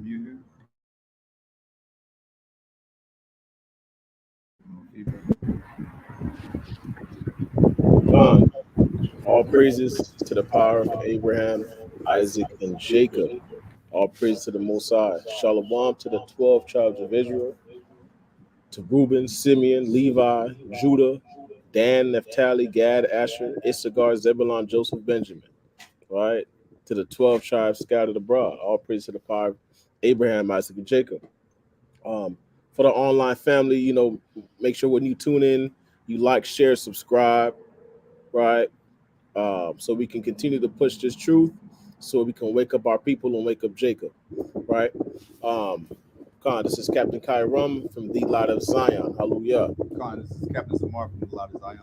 You. Con, all praises to the power of Abraham, Isaac, and Jacob. All praise to the Most High. Shalom to the 12 tribes of Israel, to Reuben, Simeon, Levi, Judah, Dan, Naphtali, Gad, Asher, Issachar, Zebulun, Joseph, Benjamin. Right? To the 12 tribes scattered abroad. All praise to the power of Abraham, Isaac, and Jacob. For the online family, make sure when you tune in, you like, share, subscribe, right? So we can continue to push this truth, so we can wake up our people and wake up Jacob, right? Um, this is Captain Kai Rum from the Light of Zion. Hallelujah. This is Captain Samar from the Lot of Zion.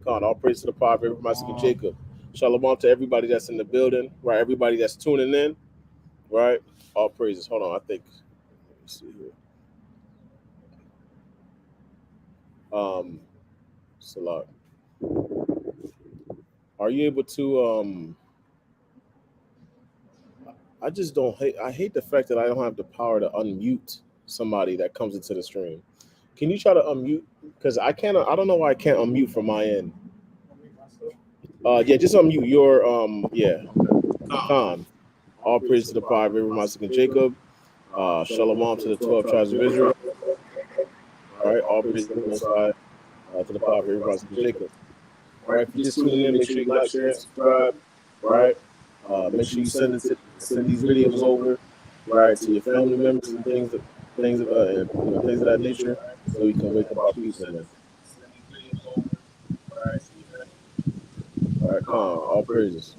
All praise to the power of everybody, Jacob. Shalom to everybody that's in the building, right? Everybody that's tuning in, right? All praises. Hold on, I think. Let me see here. Salat. Are you able to I just don't hate. I hate the fact that I don't have the power to unmute somebody that comes into the stream. Can you try to unmute? Because I can't. I don't know why I can't unmute from my end. Yeah, just unmute your. Yeah, Khan. All praise to the power of Abraham, Isaac, and Jacob. Shalom to the 12 tribes of Israel. All right. All praise to the Most High, to the power of Abraham, Isaac, and Jacob. All right. If you're just tuning in, make sure you like, share, and subscribe. Right. Make sure you send these videos over, right, to your family members and things of that nature, so we can wake up our people. Man. All right, calm. All praises.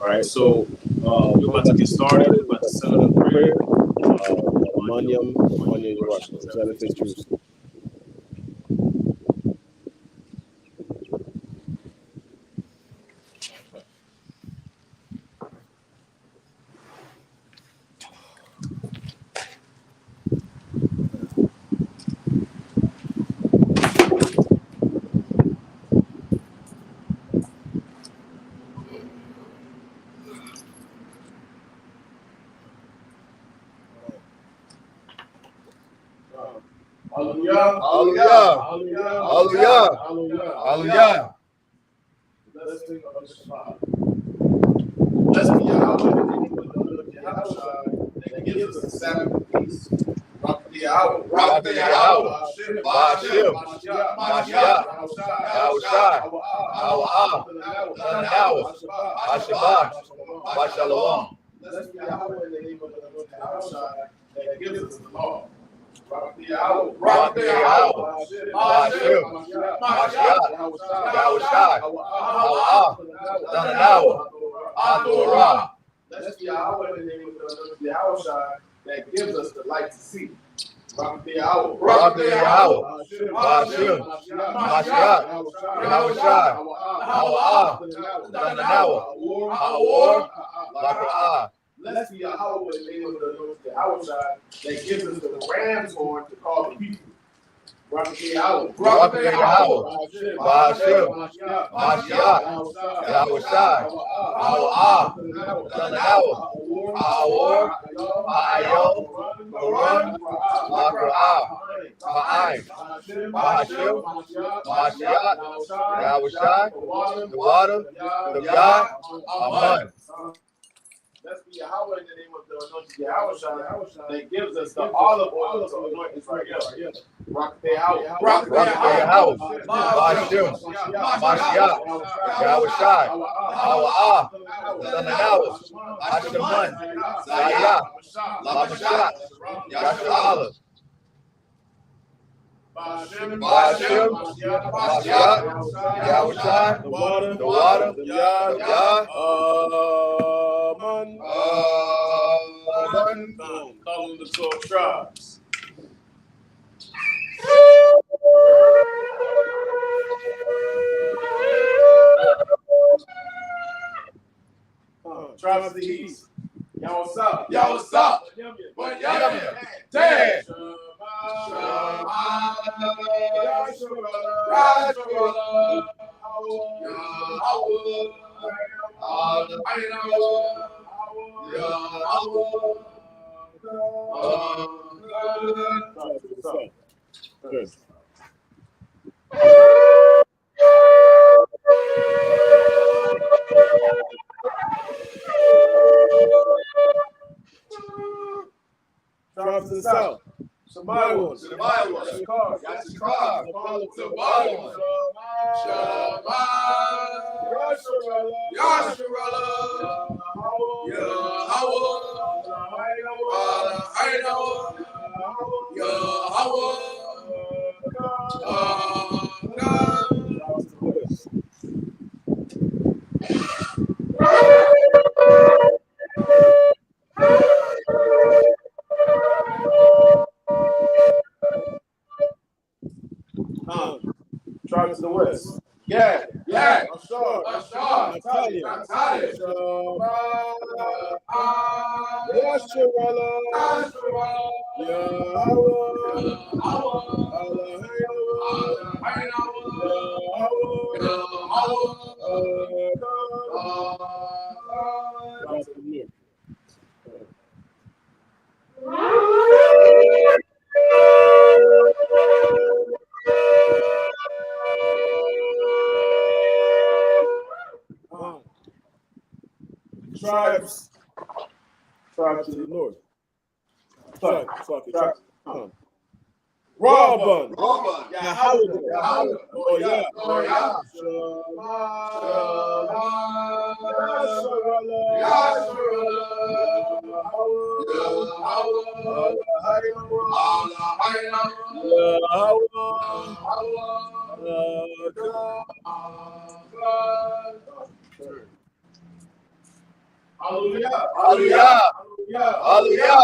All right, so we're about to get started. We're about to set up prayer. Manyam, Jerusalem. Hallelujah. Hallelujah. Hallelujah. Hallelujah. Let's think of the Shabbat. Let's be Yahweh, that gives us the Sabbath of peace. Rock the Yahweh. Rock the Yahweh. Ba'ashim. Mashiach. Yahushai. Hawa'ah. Nanawa. Hashabah. Bashalom. Let's be Yahweh in the name of the Lord Yahushai that gives us the law. Rock the Yahweh. Rock the Yahweh. Ba'ashim. Mashiach. Yahushai. Hawa'ah. Nanawa. Atorah. Let's be Yahweh in the name of the Lord Yahushai that gives us the light to see. Rock the Yahweh. Rock the Yahweh. Ba'ashim. Mashiach. Yahushai. Hawa'ah. Nanawa. Ha'or. Laka'ah. Let's be Yahweh in the name of the Lord Yahushai that gives us the ram's horn to call the people. Rock the Yahweh. Rock the Yahweh. Ba'ashim. Mashiach. Yahushai. Hawa'ah. Nanawa. Ha'or. Ha'ayo. Quran. Laka'ah. Ha'ain. Ba'ashim. Mashiach. Yahushai. The water. The God. Amen. Let's be Yahweh in the name of the anointed Yahushai that gives us the olive oil to anoint Israel. Rock the Yahweh. Rock the Yahweh. Ba'ashim. Mashiach. Yahushai. Hawa'ah. Nanawa. Hasheman. Zayah. Lamashat. YASHARAHLA. Ba'ashim. Mashiach. Yahushai. The water. Yah. Calling the 12 tribes. Tribes of the East. Y'all what's up? Y'all what's up? What yum? Dad. Good. Tribes to the south. Shemaiah. YASHARAHLA. Tribes to the west. Yeah. Ashar. Natalia. YASHARAHLA. Tribes to the north. Rabban. Yahweh. Oh yeah. Hallelujah.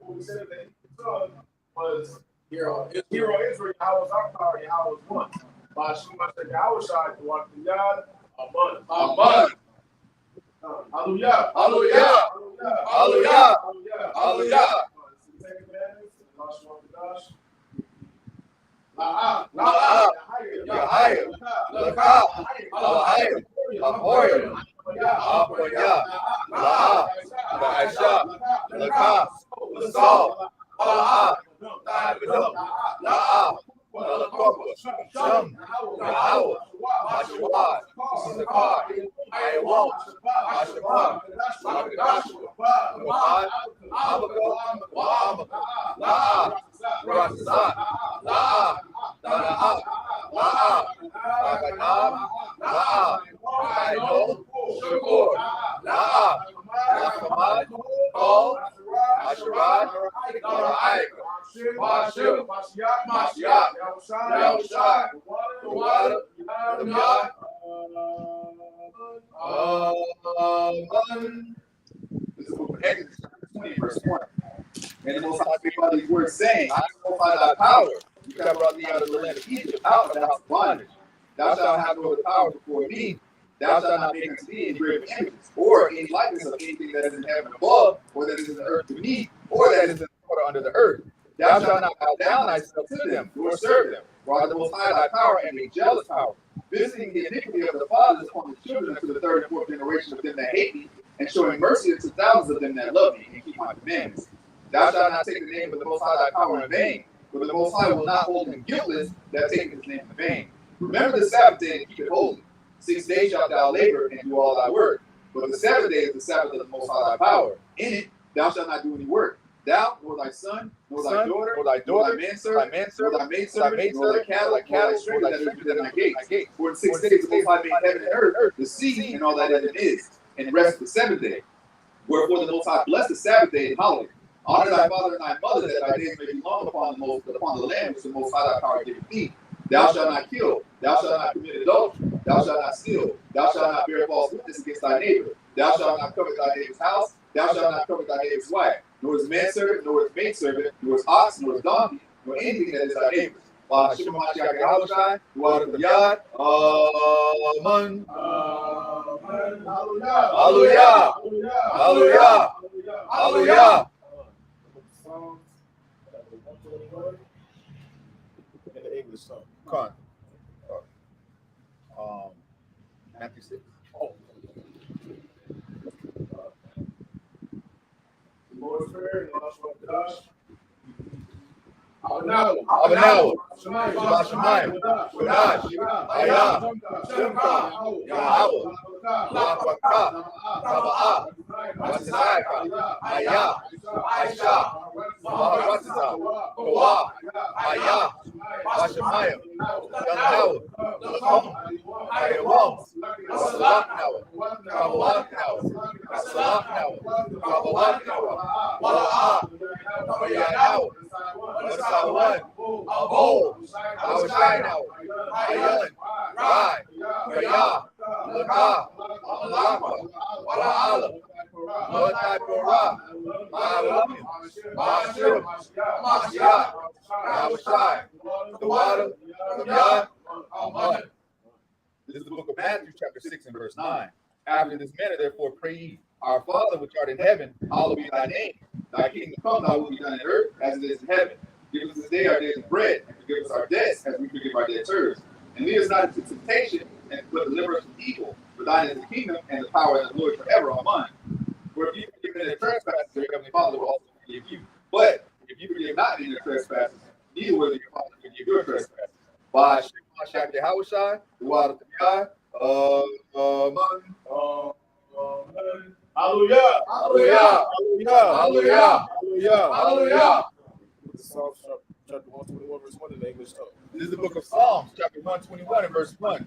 We said that son was hero Israel. Yahweh's our power. Yahweh's one. Yahweh shine to walk the yard. Amen. Hallelujah. This is the book of Exodus, chapter 20, verse 1. And the Most High spake by these words, saying, I will by thy power, which I brought thee out of the land of Egypt, out of the house of bondage. Thou shalt have no other power before me. Thou shalt not make unto thee any graven images, or any likeness of anything that is in heaven above, or that is in the earth beneath, or that is in the water under the earth. Thou shalt not bow down thyself to them, nor serve them. For I the Most High thy power am a jealous power, visiting the iniquity of the fathers upon the children unto the third and fourth generation of them that hate me, and showing mercy unto thousands of them that love me and keep my commandments. Thou shalt not take the name of the Most High thy power in vain, for the Most High will not hold him guiltless that taketh his name in vain. Remember the Sabbath day and keep it holy. 6 days shalt thou labor and do all thy work, but the seventh day is the Sabbath of the Most High thy power. In it thou shalt not do any work. Thou, nor thy son, nor thy daughter, nor thy manservant, nor thy maidservant, nor thy cattle, nor thy stranger that is within thy gates. For in 6 days the Most High made heaven and earth, the sea, and all that in it is, and rest the seventh day. Wherefore the Most High blessed the Sabbath day and holiday. Honor thy father and thy mother, that thy days may be long upon the land which the Most High thy power giveth thee. Thou shalt not kill. Thou shalt not commit adultery. Thou shalt not steal. Thou shalt not bear false witness against thy neighbor. Thou shalt not covet thy neighbor's house. Thou shalt not covet thy neighbor's wife, nor his manservant, nor his maidservant, nor his ox, nor his donkey, nor anything that is thy neighbor's. While Hashem HaMashiach Yahushua, who art of the Yad, Amen. Hallelujah. Hallelujah. Hallelujah. In the English song. Con. Matthew 6. Oh. Abanawa, Shabbat Shemayim, Kodash, Ayah, Shemka, Yahweh, Lafaka, Kaba'ah, Watzaka, Ayah, Aisha, Maharatata, Koah, Ayah, Washemayim, Yanawa, Lakom, Ayawam, Salaknawa, Kabawaknawa, Salaknawa, Kabawaknawa, Wala'ah, Yanawa, Wasawan, Abo, Awashinawa, Ayan, Rai, Rayah, Laka, Malakwa, Wala'ala, Lotai Korah, Ma'alamim, Ma'ashirim, Ma'ashiach, Yahweh, the water, the Yah, Amen. This is the book of Matthew, chapter 6 and verse 9. After this manner, therefore, pray ye, our Father which art in heaven, hallowed be thy name. Thy kingdom come, thy will be done in earth as it is in heaven. Give us this day our daily bread, and forgive us our debts as we forgive our debtors. And lead us not into temptation, but deliver us from evil. For thine is the kingdom, and the power, and the glory forever. Amen. For if you forgive their trespasses, your heavenly Father will also forgive you. But if you forgive not in your trespasses, neither will your Father forgive your trespasses. By Shemashak Yahushai, the water of the God. Hallelujah. Hallelujah. Hallelujah. Hallelujah. Hallelujah. Psalms chapter 121, verse 1 in the English tongue. This is the book of Psalms, chapter 121 and verse 1.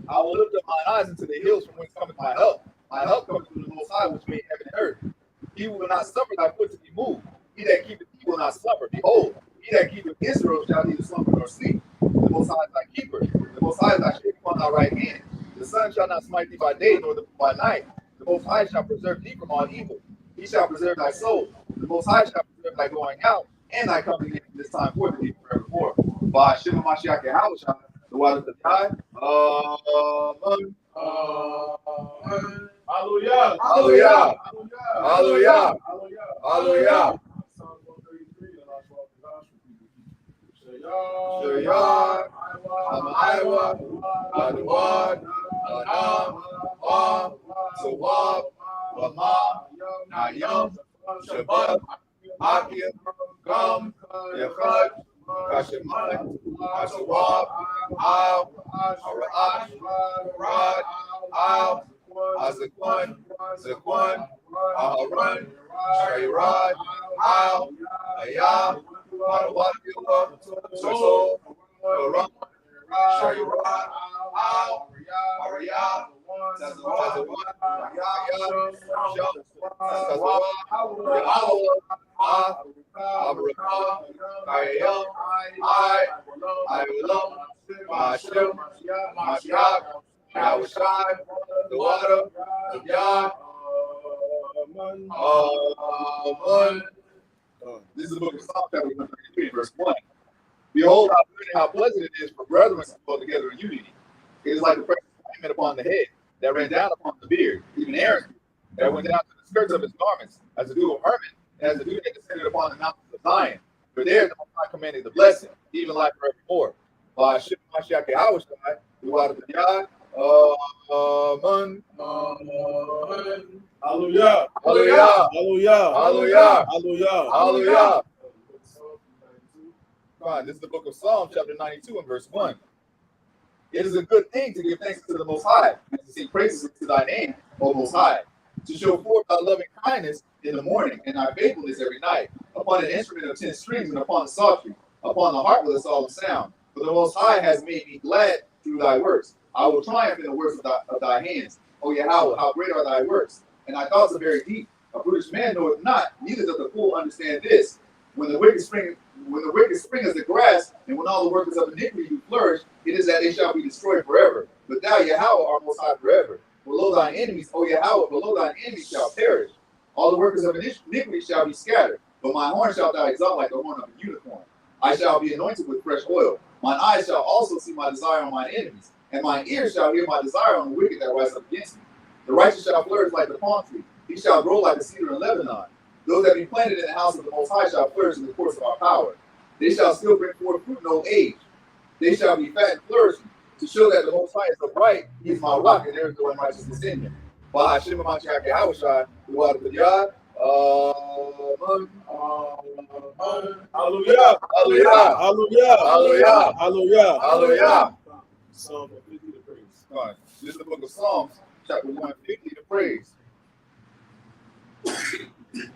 I will lift up mine eyes into the hills from whence cometh my help. My help cometh from the Most High, which made heaven and earth. He will not suffer thy foot to be moved. He that keepeth thee will not slumber. Behold, he that keepeth Israel shall neither slumber nor sleep. The Most High is thy keeper. The Most High is thy shade upon thy right hand. The sun shall not smite thee by day, nor the moon by night. The Most High shall preserve thee from all evil. He shall preserve thy soul. The Most High shall preserve thy going out and thy coming in from this time forth and even forevermore. By Shema Mashiach Yahushua, the water of the God. Amen. Hallelujah. Hallelujah. Hallelujah. Hallelujah. Psalm 133, and I'll swap the gospel. Shayar, Iowa, Adawad, Adam, Sawab, Lama, Nayam, Shabbat, Akim, Gum, Yachad, Kashiman, Asawab, Al, Ara'ash, Rad, Al, Azakwan, Zakwan, Aharan, Shayrad, Al, Ayah, Adawakila, Soso, Karam, Shayrad, Al, Ariyah, Tazawan, Ayah, Sham, Tazawab, Yahweh, Abraham, Ayam, I love Mashem, Mashiach, Yahushai, the water, the Yah, Amen. This is the book of Psalms, chapter 133, verse 1. Behold, how good and how pleasant it is for brethren to dwell together in unity. It is like the precious ointment upon the head that ran down upon the beard, even Aaron, that went down to the skirts of his garments, as the dew of Hermon, and as the dew that descended upon the mountains of Zion. For there the Most High commanded the blessing, even life forevermore. By Shema Mashiach Yahushua, the water of the Yah. Amen. Hallelujah. Hallelujah. Hallelujah. Hallelujah. Hallelujah. Hallelujah. Fine. This is the book of Psalms, chapter 92 and verse 1. It is a good thing to give thanks to the Most High, and to sing praises to thy name, O Most High, to show forth thy loving kindness in the morning, and thy faithfulness every night, upon an instrument of 10 strings, and upon the psaltery, upon the harp with a solemn sound. For the Most High has made me glad through thy works. I will triumph in the works of thy hands. O Yahweh, how great are thy works, and thy thoughts are very deep. A brutish man knoweth not, neither doth the fool understand this. When the wicked spring as the grass, and when all the workers of iniquity do flourish, it is that they shall be destroyed forever. But thou, Yahweh, art Most High forever. Below thine enemies, O Yahweh, below thine enemies shall perish. All the workers of iniquity shall be scattered. But my horn shalt thou exalt like the horn of a unicorn. I shall be anointed with fresh oil. Mine eyes shall also see my desire on mine enemies, and mine ears shall hear my desire on the wicked that rise up against me. The righteous shall flourish like the palm tree. He shall grow like a cedar in Lebanon. Those that be planted in the house of the Most High shall flourish in the course of our power. They shall still bring forth fruit in old age. They shall be fat and flourishing, to show that the Most High is upright. He is my rock, and there is no unrighteousness in him. By Shema Mashiach Yahushua, the water of the Yah. Hallelujah. Hallelujah. Hallelujah. Hallelujah. Hallelujah. Hallelujah. Psalm 50 to praise. Fine. This is the book of Psalms, chapter 150, to praise.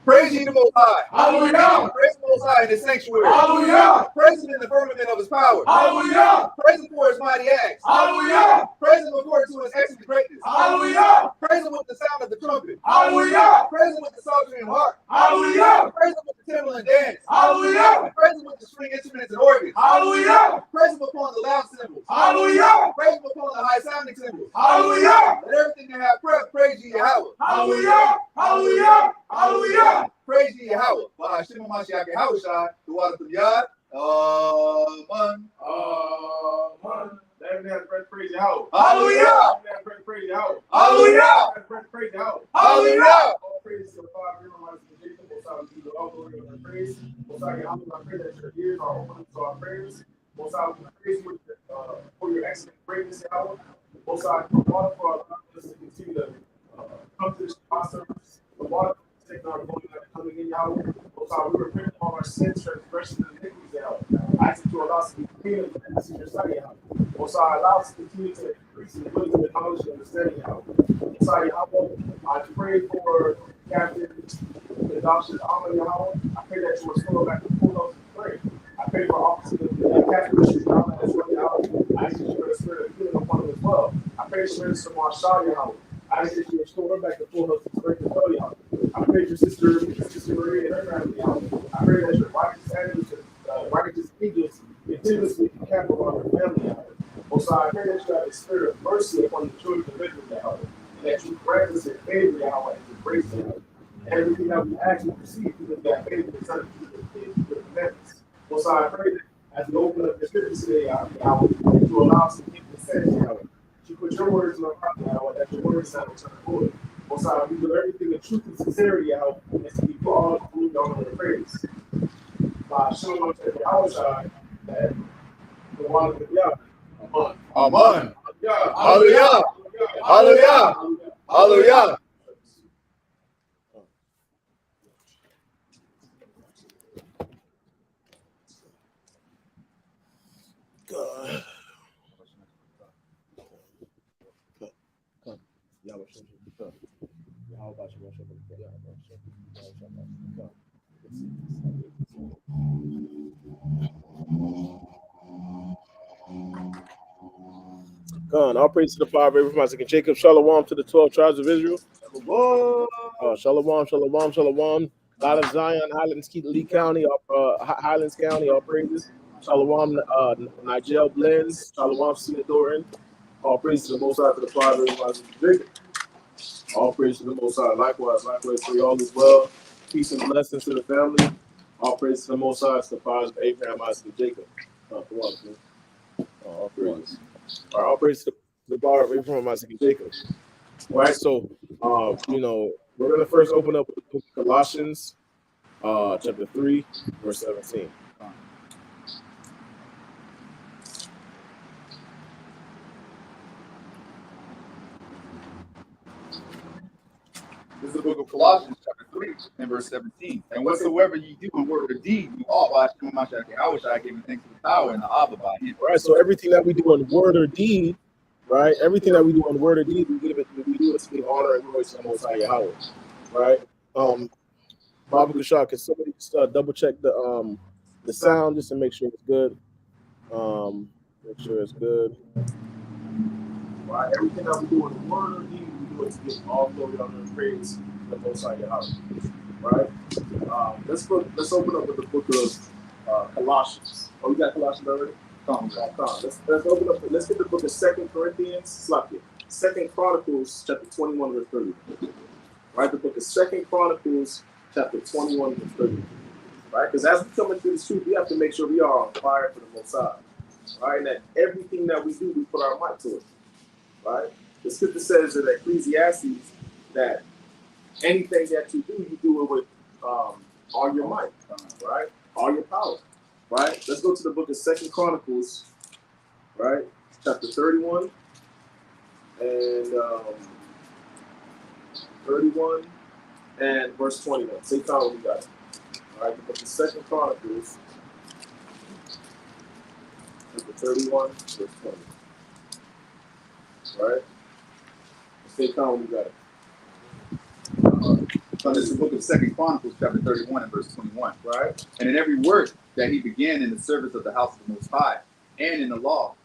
Praise ye the Most High. Hallelujah. Praise the Most High in his sanctuary. Hallelujah. Praise him in the firmament of his power. Hallelujah. Praise him for his mighty acts. Hallelujah. Praise him according to his excellent greatness. Hallelujah. Praise him with the sound of the trumpet. Hallelujah. Praise him with the psaltery and harp. Hallelujah. Praise him with the timbrel and dance. Hallelujah. Praise him with the string instruments and organs. Hallelujah. Praise him upon the loud cymbals. Hallelujah. Praise him upon the high sounding cymbals. Hallelujah. Let everything that have breath praise ye Yahweh. Hallelujah. Hallelujah. Hallelujah. Praise ye Yahweh. Shema Mashiach Yahweh Shai, the water from Yad. Amen. Let everything have breath praise Yahweh. Hallelujah. Let everything have breath praise Yahweh. Hallelujah. Let everything have breath praise Yahweh. Hallelujah. All praise to the Father, and Almighty Jacob. Most High, we give you all glory and praise. Most High, Yahweh, I pray that your ears are open to our prayers. Most High, we praise you for your excellent greatness, Yahweh. Most High, for water for our us to continue to come to this process. The water to take our going out and coming in, Yahweh. Most High, we repent of all our sins, transgressions, and iniquities, Yahweh. I ask that you allow us to be clean and to see your sight, Yahweh. Most High, allow us to continue to increase in wisdom and knowledge and understanding, Yahweh. Most High, Yahweh, I pray for Captain Adoption Honor, Yahweh. I pray that you restore back the full health and strength. I pray for officers of the Captain Yahweh as well, Yahweh. I ask that you restore the spirit of healing upon him as well. I pray that you restore Marshall, Yahweh. I ask that you restore her back the full health and strength as well, Yahweh. I pray for Sister Maria and her family, Yahweh. I pray that your righteous angels continuously encamp around her family, Yahweh. Also, I pray that you have a spirit of mercy upon the children of Israel, Yahweh. And that you grant us in favor, Yahweh, and to grace, Yahweh. Everything that we ask and receive because that faith in the Son of your commandments. Also, I pray that as we open up the scriptures today, Yahweh, that you allow us to keep the sense, Yahweh. You put your words in our heart, Yahweh, that your words sound return forward. Also, we do everything in truth and sincerity, Yahweh, and to keep all the glory, honor, and praise. By showing us that Yahweh Shai, that the one of Yahweh. Amen. Hallelujah. Hallelujah. Hallelujah. God. God, all praise to the Father, Abraham, Isaac, and Jacob. Shalom to the 12 tribes of Israel. Shalom, shalom, shalom. God of Zion, LOZLeeCounty, Highlands County, all praises. Shalom, Nigel Blends. Shalom, Cena Doran. All praise to the Most High, to the Father, Abraham, Isaac, and Jacob. All praise to the Most High. Likewise for y'all as well. Peace and blessings to the family. All praise to the Most High, to the Father, Abraham, Isaac, and Jacob. All praise. All right, all praise to the bar of Abraham, Isaac, and Jacob. All right, so we're gonna first open up with the book of Colossians, chapter 3, verse 17. This is the book of Colossians, chapter 3, and verse 17. And whatsoever ye do in word or deed, you all by Shema Mashiach Yahweh Shai, giving thanks to the power and the Abba by him. All right, so everything that we do in word or deed, right? Everything that we do in word or deed, we do it to give honor and glory to the Most High Yahweh, right? Baba Kashak, can somebody just double check the sound just to make sure it's good? Make sure it's good. Right, everything that we do in the word or deed, we do it to give all glory, honor, and praise to the Most High Yahweh. Right? Let's open up with the book of Colossians. Oh, we got Colossians already? Let's open up. Let's get the book of 2 Corinthians. 2 Chronicles, chapter 21, verse 30. Right, the book of 2 Chronicles, chapter 21, verse 30. Right, because as we come into this truth, we have to make sure we are on fire for the Most High. Right, and that everything that we do, we put our might to it. Right, the scripture says in Ecclesiastes that anything that you do it with all your might, right? All your power, right? Let's go to the book of 2 Chronicles, right? Chapter 31 and and verse 21. Say count we got it. All right, the book of 2 Chronicles, chapter 31, verse 20. All right? Say count we got it. So this is the book of 2 Chronicles, chapter 31 and verse 21. Right? And in every work that he began in the service of the house of the Most High, and in the law,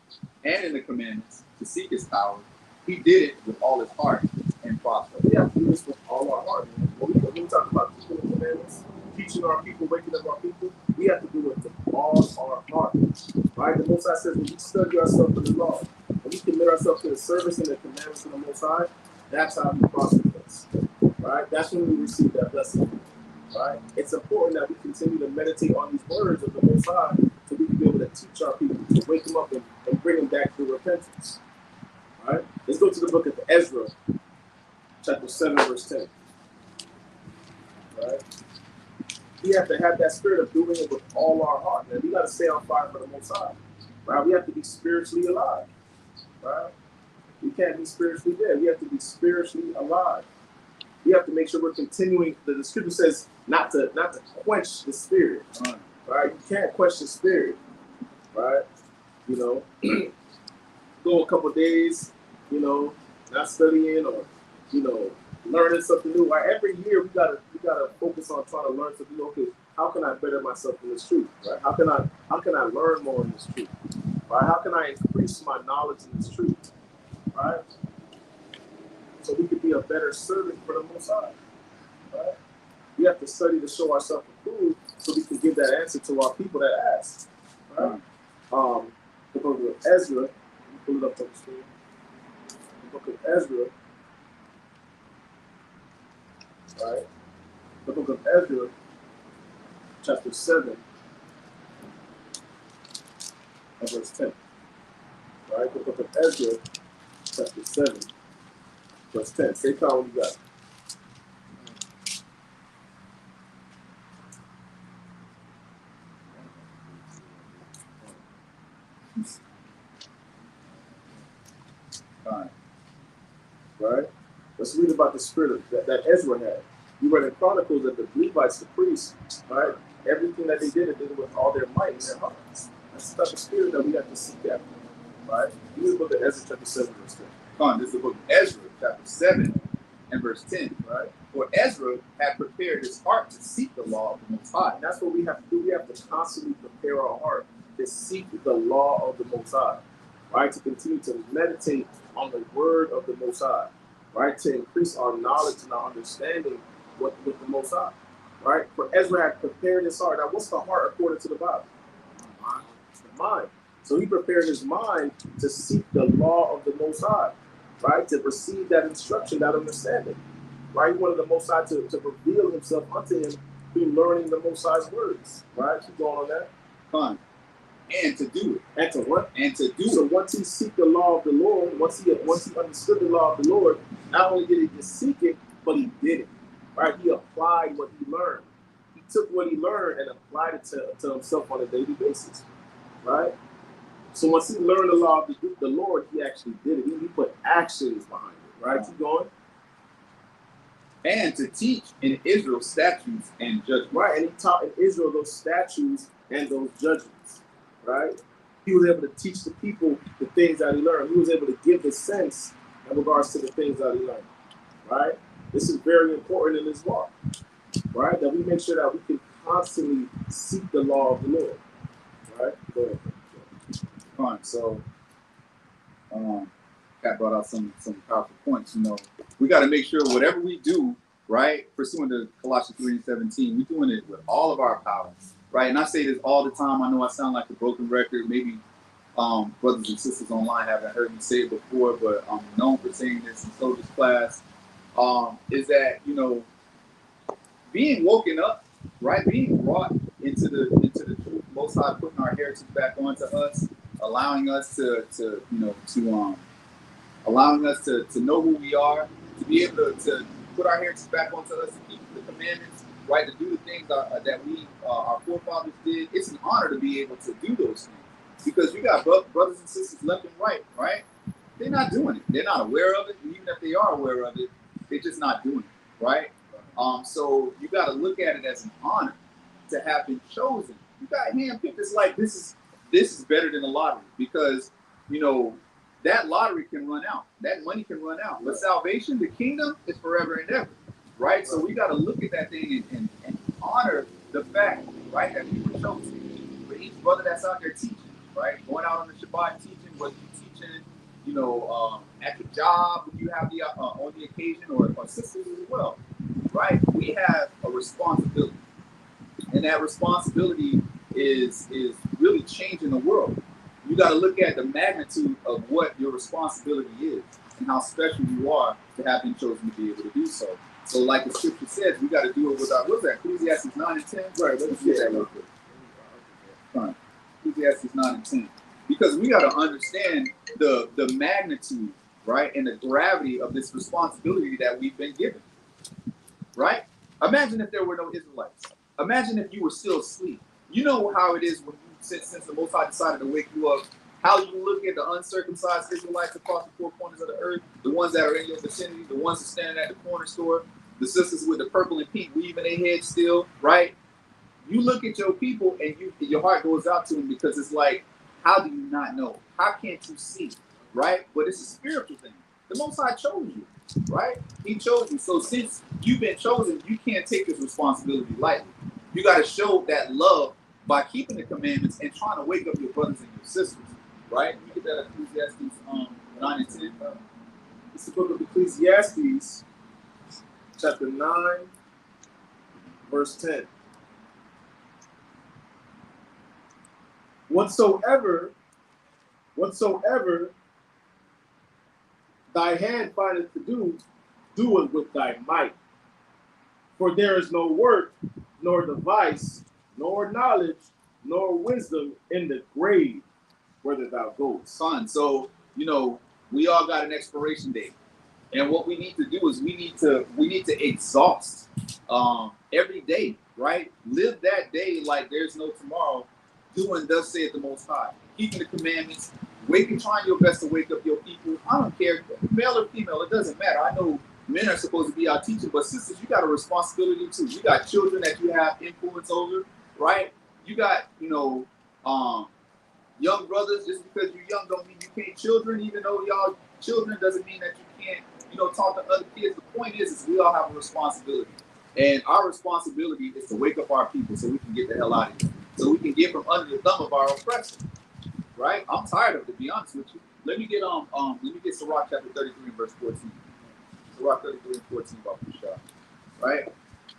and in the commandments, to seek his power, he did it with all his heart and prospered. We have to do this with all our heart. When we talk about keeping the commandments, teaching our people, waking up our people, we have to do it with all our heart. Right? The Most High says when we study ourselves in the law, when we commit ourselves to the service and the commandments of the Most High, that's how he prospers us. Right? That's when we receive that blessing. Right? It's important that we continue to meditate on these words of the Most High so we can be able to teach our people, to wake them up and bring them back to repentance. All right? Let's go to the book of Ezra, chapter 7, verse 10. All right? We have to have that spirit of doing it with all our heart. Man, we got to stay on fire for the Most High. Right? We have to be spiritually alive. Right? We can't be spiritually dead. We have to be spiritually alive. We have to make sure we're continuing. The scripture says not to quench the spirit. Right? You can't quench the spirit. Right? You know, go a couple days, you know, not studying or, you know, learning something new. Right? Every year we gotta focus on trying to learn something new. Okay, how can I better myself in this truth? Right? How can I learn more in this truth? Right? How can I increase my knowledge in this truth? Right? So we could be a better servant for the Most High. Right? We have to study to show ourselves approved so we can give that answer to our people that ask. Right? The book of Ezra, pull it up on the screen. The book of Ezra, right? The book of Ezra, chapter 7, and verse 10. Right? The book of Ezra, chapter 7, verse 10. Say, Kyle, what you got? Right? Let's read about the spirit that Ezra had. You read in Chronicles that the Levites, the priests, right? Everything that they did it with all their might and their hearts. That's the type of spirit that we have to seek after. Right? Read the book of Ezra, chapter 7, verse 10. This is the book of Ezra, chapter 7 and verse 10. Right? For Ezra had prepared his heart to seek the law of the Most High. And that's what we have to do. We have to constantly prepare our heart to seek the law of the Most High. Right? To continue to meditate on the word of the Most High. Right? To increase our knowledge and our understanding with the Most High. Right? For Ezra had prepared his heart. Now, what's the heart according to the Bible? It's the mind. So he prepared his mind to seek the law of the Most High. Right? To receive that instruction, that understanding. Right? He wanted the Most High to reveal himself unto him through learning the Most High's words. Right? Keep going on that. Fine. And to do it. And to what? And to do so it. Once he seek the law of the Lord, once he understood the law of the Lord, not only did he just seek it, but he did it. Right? He applied what he learned. He took what he learned and applied it to himself on a daily basis. Right? So once he learned the law of the Lord, he actually did it. He put actions behind it. Right? Keep going. And to teach in Israel statutes and judgments. Right? And he taught in Israel those statutes and those judgments. Right? He was able to teach the people the things that he learned. He was able to give the sense in regards to the things that he learned. Right? This is very important in this walk. Right? That we make sure that we can constantly seek the law of the Lord. Right? Go ahead. Fine. So, Pat brought out some powerful points. You know, we got to make sure whatever we do, right, pursuant to Colossians 3:17, we're doing it with all of our power. Right, and I say this all the time. I know I sound like a broken record. Maybe brothers and sisters online haven't heard me say it before, but I'm known for saying this in Soldier's class. Is that, you know, being woken up, right? Being brought into the truth, Most High putting our heritage back onto us, allowing us to know who we are, to be able to put our heritage back onto us, to keep the commandments. Right, to do the things that our forefathers did. It's an honor to be able to do those things because we got brothers and sisters left and right? They're not doing it. They're not aware of it. And even if they are aware of it, they're just not doing it, right? So you got to look at it as an honor to have been chosen. You got handpicked. It's like this is better than the lottery, because you know that lottery can run out, that money can run out, but salvation, the kingdom, is forever and ever, right? So we got to look at that thing and honor the fact, right, that we were chosen. For each brother that's out there teaching, right, going out on the Shabbat teaching, whether you're teaching, you know, at your job when you have the on the occasion, or sisters as well, right? We have a responsibility, and that responsibility is really changing the world. You got to look at the magnitude of what your responsibility is and how special you are to have been chosen to be able to do so. So, like the scripture says, we got to do it with our, what's that? Ecclesiastes 9 and 10. Right. Let's get that real quick. Fine. Ecclesiastes 9 and 10. Because we got to understand the magnitude, right, and the gravity of this responsibility that we've been given. Right? Imagine if there were no Israelites. Imagine if you were still asleep. You know how it is when you, since the Most High decided to wake you up, how you look at the uncircumcised Israelites across the four corners of the earth, the ones that are in your vicinity, the ones that are standing at the corner store, the sisters with the purple and pink weaving their heads still, right? You look at your people and your heart goes out to them, because it's like, how do you not know? How can't you see, right? But it's a spiritual thing. The Most High chose you, right? He chose you. So since you've been chosen, you can't take this responsibility lightly. You got to show that love by keeping the commandments and trying to wake up your brothers and your sisters, right? You get that Ecclesiastes 9 and 10. It's the book of Ecclesiastes, chapter 9, verse 10. Whatsoever thy hand findeth to do, do it with thy might. For there is no work, nor device, nor knowledge, nor wisdom in the grave whither thou goest. Son, so, you know, we all got an expiration date. And what we need to do is we need to exhaust every day, right? Live that day like there's no tomorrow, doing thus saith the Most High. Keeping the commandments, trying your best to wake up your people. I don't care, male or female, it doesn't matter. I know men are supposed to be our teachers, but sisters, you got a responsibility too. You got children that you have influence over, right? You got, you know, young brothers. Just because you're young don't mean you can't children. Even though y'all children, doesn't mean that you can't, you know, talk to other kids. The point is we all have a responsibility. And our responsibility is to wake up our people so we can get the hell out of here. So we can get from under the thumb of our oppressor. Right? I'm tired of it, to be honest with you. Let me get Sirach chapter 33 and verse 14. Sirach 33 and 14 about Pushah. Right?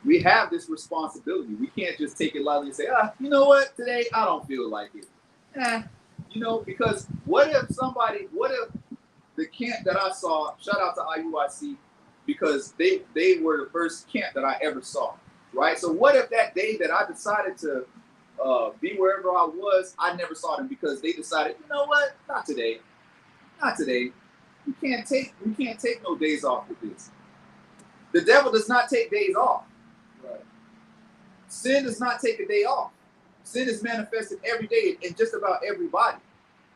We have this responsibility. We can't just take it lightly and say, you know what, today I don't feel like it. You know, because what if the camp that I saw, shout out to IUIC, because they were the first camp that I ever saw, right? So what if that day that I decided to be wherever I was, I never saw them because they decided, you know what, not today. We can't take no days off with this. The devil does not take days off. Right. Sin does not take a day off. Sin is manifested every day in just about everybody,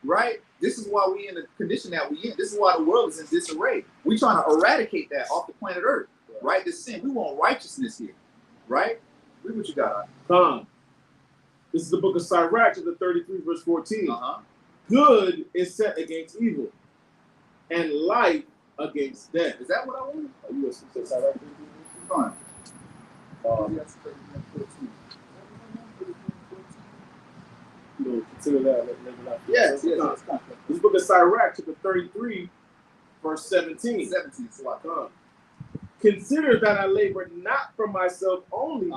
right? This is why we in the condition that we in. This is why the world is in disarray. We trying to eradicate that off the planet Earth, right? This sin. We want righteousness here, right? Read what you got. This is the book of Sirach, chapter 33, verse 14. Good is set against evil, and life against death. Is that what I want? Are you a Sirach? Fine. You know, consider that. Yes. This book of Sirach, chapter 33, verse 17. 17. So consider that I labor not for myself only,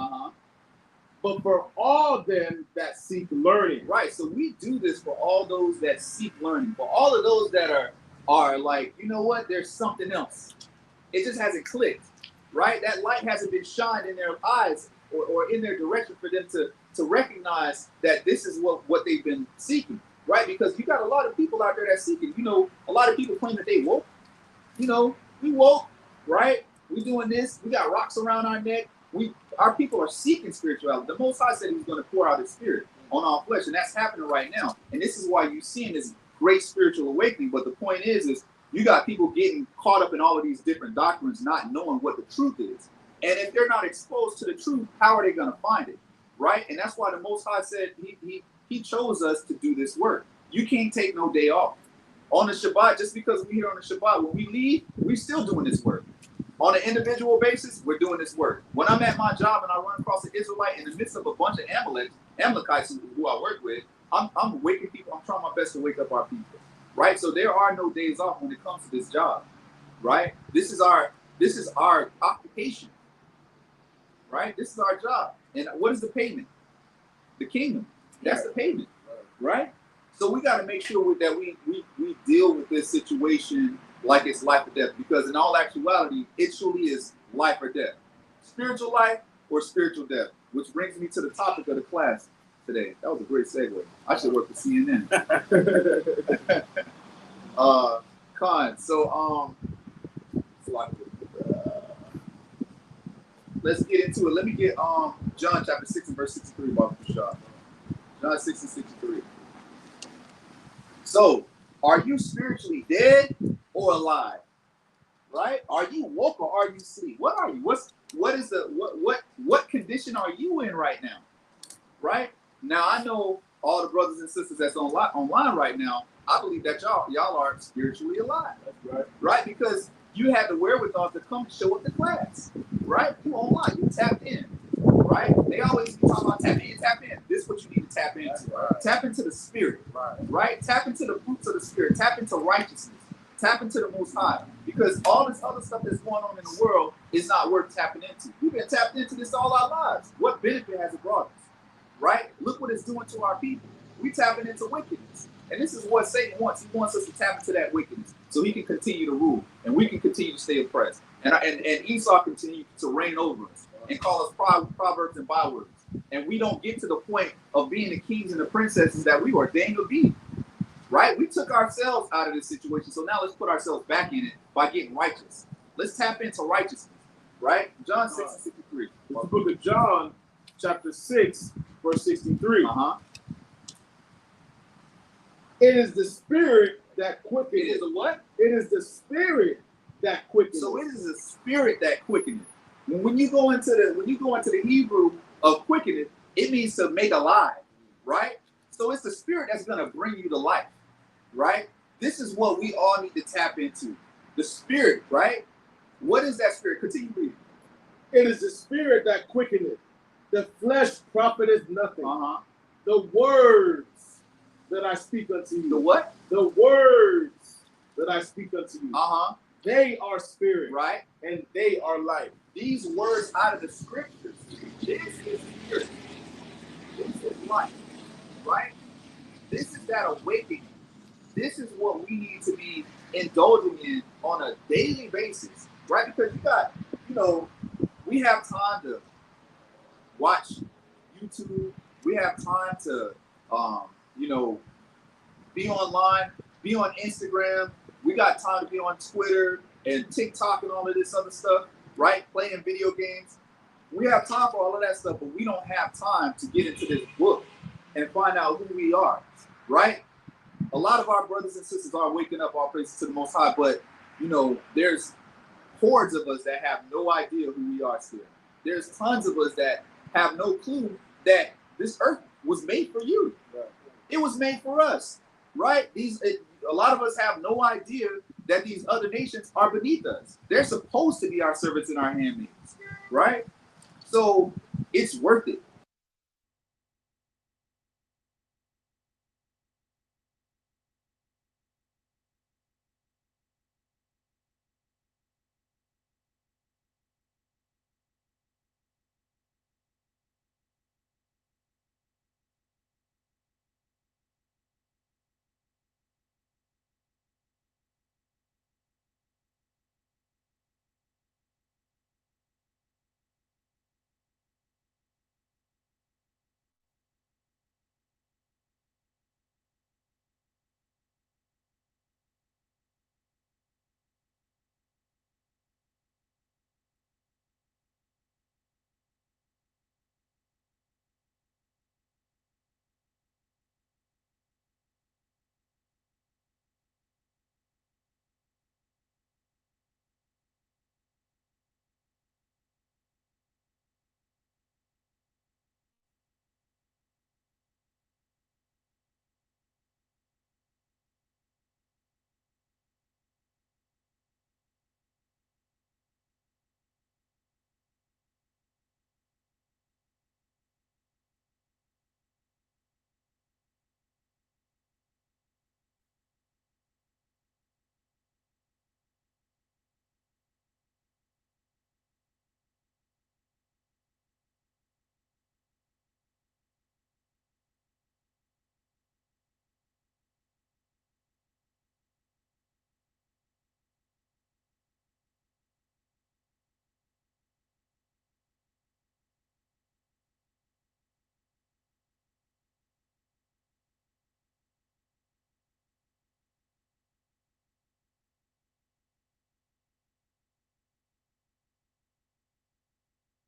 but for all them that seek learning. Right. So we do this for all those that seek learning, for all of those that are like, you know what, there's something else. It just hasn't clicked, right? That light hasn't been shined in their eyes or in their direction for them to recognize that this is what they've been seeking, right? Because you got a lot of people out there that seeking. You know, a lot of people claim that they woke. You know, we woke, right? We doing this. We got rocks around our neck. Our people are seeking spirituality. The Most High said he was going to pour out his spirit on all flesh, and that's happening right now. And this is why you're seeing this great spiritual awakening. But the point is you got people getting caught up in all of these different doctrines, not knowing what the truth is. And if they're not exposed to the truth, how are they going to find it? Right? And that's why the Most High said he chose us to do this work. You can't take no day off. On the Shabbat, just because we're here on the Shabbat, when we leave, we're still doing this work. On an individual basis, we're doing this work. When I'm at my job and I run across an Israelite in the midst of a bunch of Amalekites who I work with, I'm waking people, I'm trying my best to wake up our people. Right? So there are no days off when it comes to this job. Right? This is our occupation. Right? This is our job. And what is the payment? The kingdom. That's the payment. Right? So we got to make sure that we deal with this situation like it's life or death, because in all actuality, it truly is life or death. Spiritual life or spiritual death, which brings me to the topic of the class today. That was a great segue. I should work for CNN. Con. So let's get into it. Let me get John chapter 6 and verse 63, Baba Kushah. John 6 and 63. So, are you spiritually dead or alive? Right? Are you woke or are you asleep? What are you? What condition are you in right now? Right? Now I know all the brothers and sisters that's online right now. I believe that y'all are spiritually alive. That's right. Right? Because you had the wherewithal to come show up to class. Right? You online, you tapped in. Right? They always be talking about tap in, tap in. This is what you need to tap into. Right. Tap into the spirit. Right? Tap into the fruits of the spirit. Tap into righteousness. Tap into the Most High. Because all this other stuff that's going on in the world is not worth tapping into. We've been tapped into this all our lives. What benefit has it brought us? Right? Look what it's doing to our people. We tapping into wickedness. And this is what Satan wants. He wants us to tap into that wickedness so he can continue to rule and we can continue to stay oppressed. And Esau continue to reign over us and call us proverbs and bywords. And we don't get to the point of being the kings and the princesses that we ordained to be. Right? We took ourselves out of this situation. So now let's put ourselves back in it by getting righteous. Let's tap into righteousness. Right? John 6 and 63. The book of John, chapter 6, verse 63. It is the spirit that quickens. It is the what? It is the spirit that quickens. So it is the spirit that quickens. When you go into the Hebrew of quickening, it means to make alive, right? So it's the spirit that's going to bring you to life, right? This is what we all need to tap into. The spirit, right? What is that spirit? Continue reading. It is the spirit that quickeneth. The flesh profiteth nothing. The words that I speak unto you. The what? The words that I speak unto you. They are spirit. Right. And they are life. These words out of the scriptures. This is spirit. This is life. Right? This is that awakening. This is what we need to be indulging in on a daily basis. Right? Because we have time to watch YouTube. We have time to be online, be on Instagram. We got time to be on Twitter and TikTok and all of this other stuff, right? Playing video games. We have time for all of that stuff, but we don't have time to get into this book and find out who we are, right? A lot of our brothers and sisters are waking up, all praises to the Most High, but, there's hordes of us that have no idea who we are still. There's tons of us that have no clue that this earth was made for you. Right. It was made for us, right? A lot of us have no idea that these other nations are beneath us. They're supposed to be our servants and our handmaids, right? So it's worth it.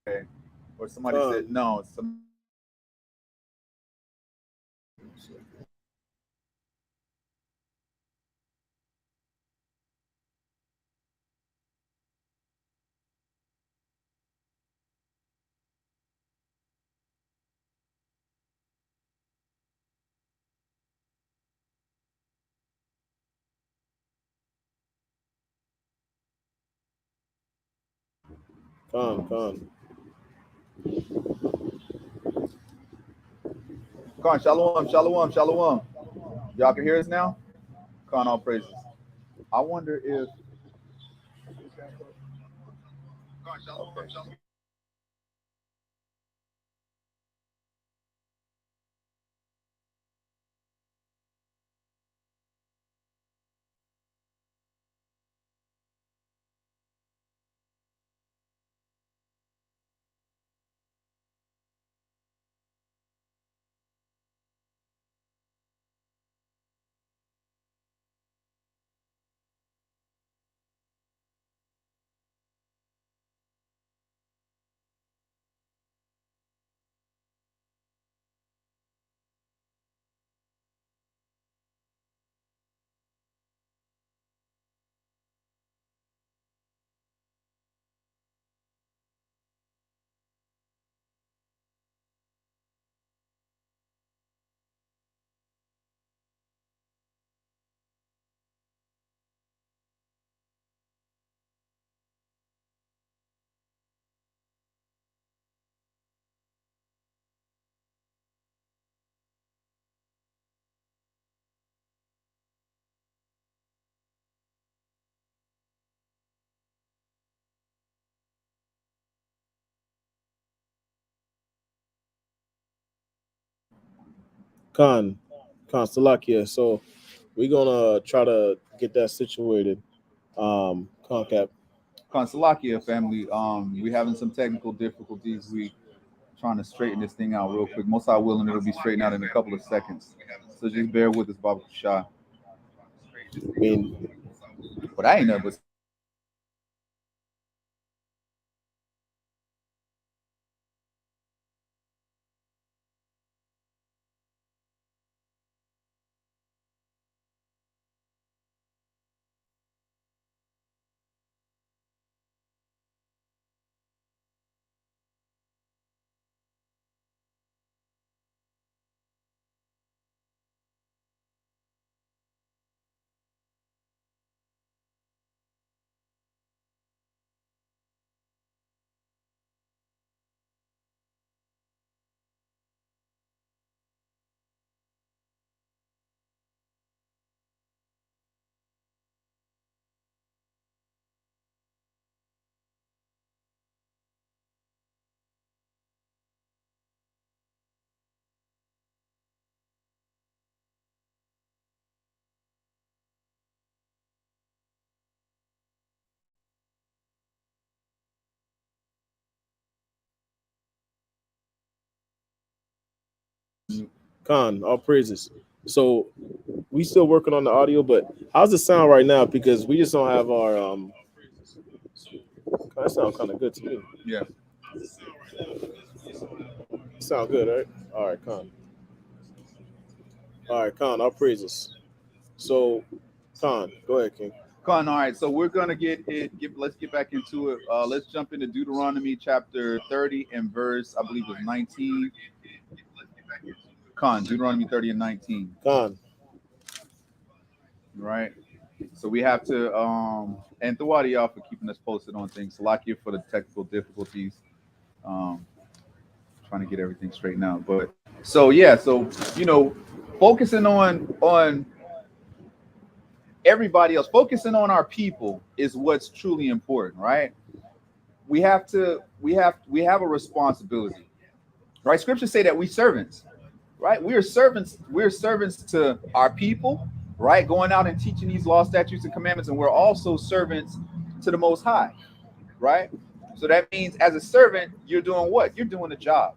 Okay. Or somebody said no. Con. Con, shalom, shalom, shalom. Y'all can hear us now? Con, all praises. I wonder if. Okay. Salakia. So we're gonna try to get that situated. Concap. Con, Salakia family. We having some technical difficulties. We trying to straighten this thing out real quick. Most I will, and it'll be straightened out in a couple of seconds. So just bear with us, Baba Shah. I mean, But I ain't never. all praises. So we still working on the audio, but how's it sound right now? Because we just don't have our that sounds kind of good to me. Yeah. Sound good, right? All right, all praises. So, go ahead, King. Con, all right. So we're gonna let's get back into it. Let's jump into Deuteronomy chapter 30 and verse, I believe it was 19. Con, Deuteronomy 30 and 19. Right. So we have to and Thawadi y'all for keeping us posted on things. Salakia for the technical difficulties. Trying to get everything straightened out. But so yeah, so focusing on everybody else, focusing on our people is what's truly important, right? We have a responsibility, right? Scriptures say that we servants, right? We are servants to our people, right? Going out and teaching these laws, statutes, and commandments, and we're also servants to the Most High, right? So that means as a servant, you're doing what? You're doing a job,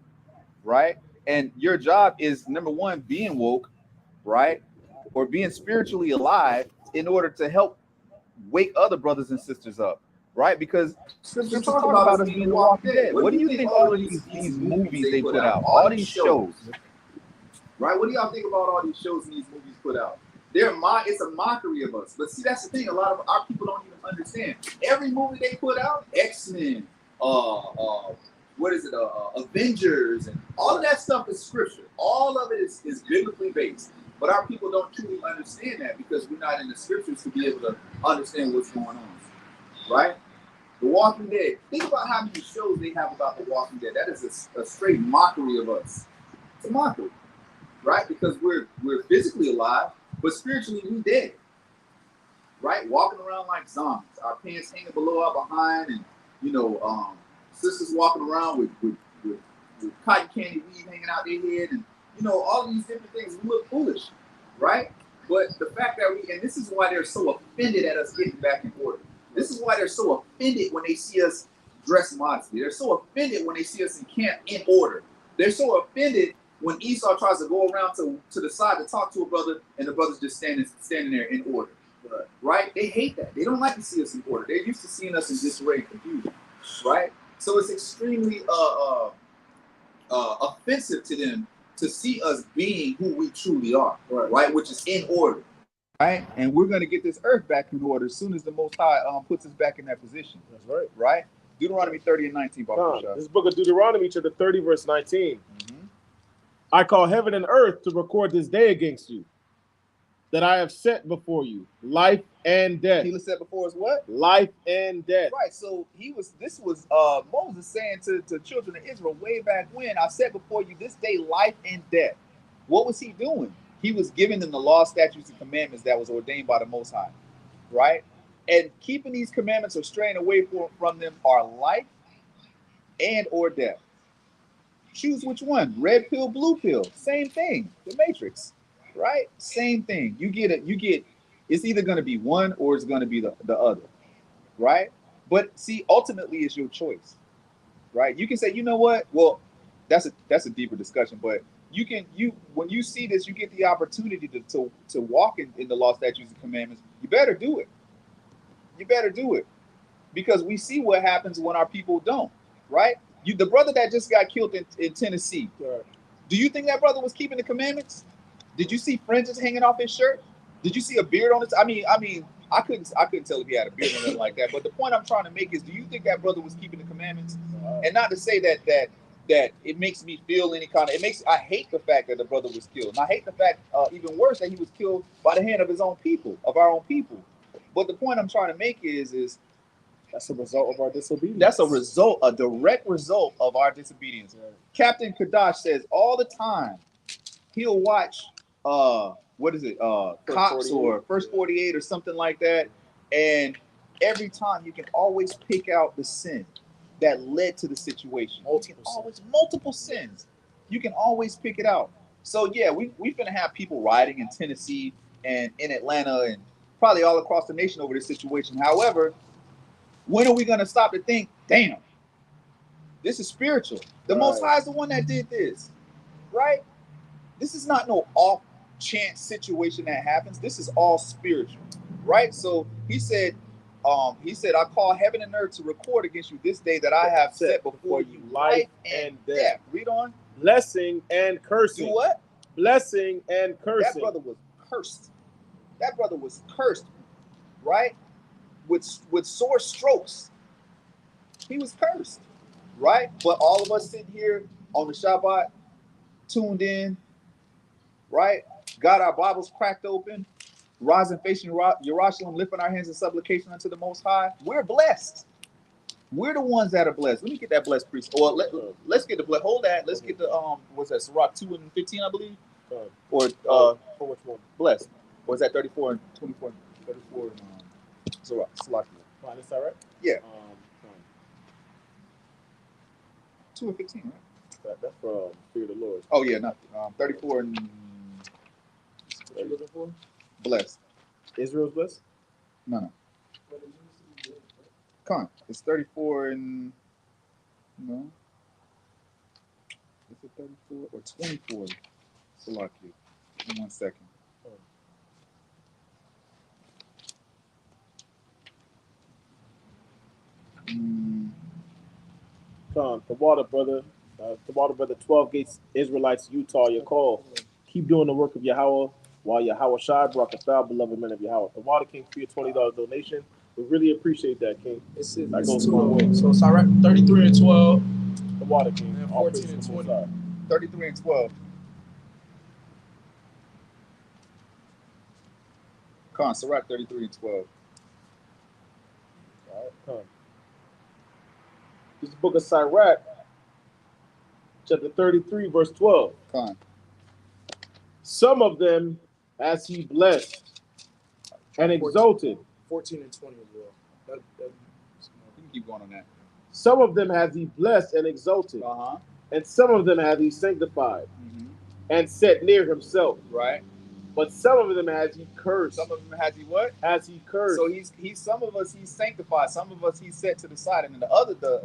right? And your job is, number one, being woke, right? Or being spiritually alive in order to help wake other brothers and sisters up, right? Because scripture talk about us being the Walking Dead. What do you think all of these movies they put out, all these shows, right? What do y'all think about all these shows and these movies put out? It's a mockery of us. But see, that's the thing. A lot of our people don't even understand. Every movie they put out, X-Men, what is it, Avengers, and all of that stuff is scripture. All of it is biblically based. But our people don't truly understand that because we're not in the scriptures to be able to understand what's going on, right? The Walking Dead. Think about how many shows they have about The Walking Dead. That is a straight mockery of us. It's a mockery, right? Because we're physically alive, but spiritually we dead, right? Walking around like zombies. Our pants hanging below our behind, and sisters walking around with cotton candy weed hanging out their head, and all of these different things. We look foolish, right? But the fact that and this is why they're so offended at us getting back in order. This is why they're so offended when they see us dress modestly. They're so offended when they see us in camp in order. They're so offended when Esau tries to go around to the side to talk to a brother, and the brother's just standing there in order, right? They hate that. They don't like to see us in order. They're used to seeing us in disarray and confusion, right? So it's extremely offensive to them to see us being who we truly are, right? Which is in order, right? And we're going to get this earth back in order as soon as the Most High puts us back in that position. That's right. Right? Deuteronomy 30 and 19. This book of Deuteronomy, chapter 30, verse 19. Mm-hmm. I call heaven and earth to record this day against you, that I have set before you life and death. He was set before us what? Life and death. Right. So this was Moses saying to children of Israel way back when, I set before you this day life and death. What was he doing? He was giving them the law, statutes, and commandments that was ordained by the Most High, right? And keeping these commandments or straying away from them are life and or death. Choose which one. Red pill, blue pill. Same thing. The Matrix, right? Same thing. You get it's either going to be one or it's going to be the other, right? But see, ultimately it's your choice, right? You can say, you know what? Well, that's a deeper discussion, but when you see this, you get the opportunity to walk in the law, statutes, and commandments. You better do it. You better do it, because we see what happens when our people don't, right? The brother that just got killed in Tennessee, Right. Do you think that brother was keeping the commandments? Did you see fringes hanging off his shirt? Did you see a beard on his? I mean, I couldn't tell if he had a beard or anything like that. But the point I'm trying to make is, do you think that brother was keeping the commandments? And not to say that it makes me feel any kind of. I hate the fact that the brother was killed, and I hate the fact, even worse, that he was killed by the hand of his own people, of our own people. But the point I'm trying to make is that's a result of our disobedience. That's a direct result of our disobedience. Right. Captain Kadash says all the time he'll watch what is it, Cops or First 48 or something like that, and every time you can always pick out the sin that led to the situation. Multiple sins. You can always pick it out. So yeah, we finna have people rioting in Tennessee and in Atlanta and probably all across the nation over this situation. However, when are we going to stop to think, damn, this is spiritual? The Most High is the one that did this, right? This is not no off chance situation that happens. This is all spiritual, right? So he said, I call heaven and earth to record against you this day that I have set before you life and death. Read on. Blessing and cursing. Do what? Blessing and cursing. That brother was cursed. That brother was cursed, right? With sore strokes. He was cursed, right? But all of us sitting here on the Shabbat, tuned in, right? Got our Bibles cracked open, rising, facing Yerushalayim, lifting our hands in supplication unto the Most High. We're blessed. We're the ones that are blessed. Let me get that blessed priest. Or let's get the blessed. Hold that. Let's get the what's that? Sirach 2 and 15, I believe. Or for which one? Blessed. Or is that 34 and 24? 34 and Sirach. Fine, is that right? Yeah. 2 and 15, right? That's for Fear of the Lord. Oh yeah, not 34 and What are you looking for? Blessed. Israel's blessed? No. It's 34 and no. Is it 34 or 24? Salakia. Give me 1 second. Con, the water brother, 12 Gates, Israelites, Utah, your call. Keep doing the work of Yahweh while Yahweh Shai brought the foul beloved men of Yahweh. The water king for your $20 donation. We really appreciate that, King. It's That goes two a long of way. them. So it's all right. 33 and 12. The water king. And All 14 praise and to the Most 20. High. 33 and 12. Con, Sirach 33 and 12. All right, come. This is the book of Sirach, chapter 33, verse 12. Con. Some of them has he blessed and exalted. 14 and 20 as well. You can keep going on that. Some of them has he blessed and exalted. Uh-huh. And some of them has he sanctified Mm-hmm. and set near himself. Right. But some of them has he cursed. Some of them has he what? Has he cursed. So he's some of us he's sanctified, some of us he's set to the side, and then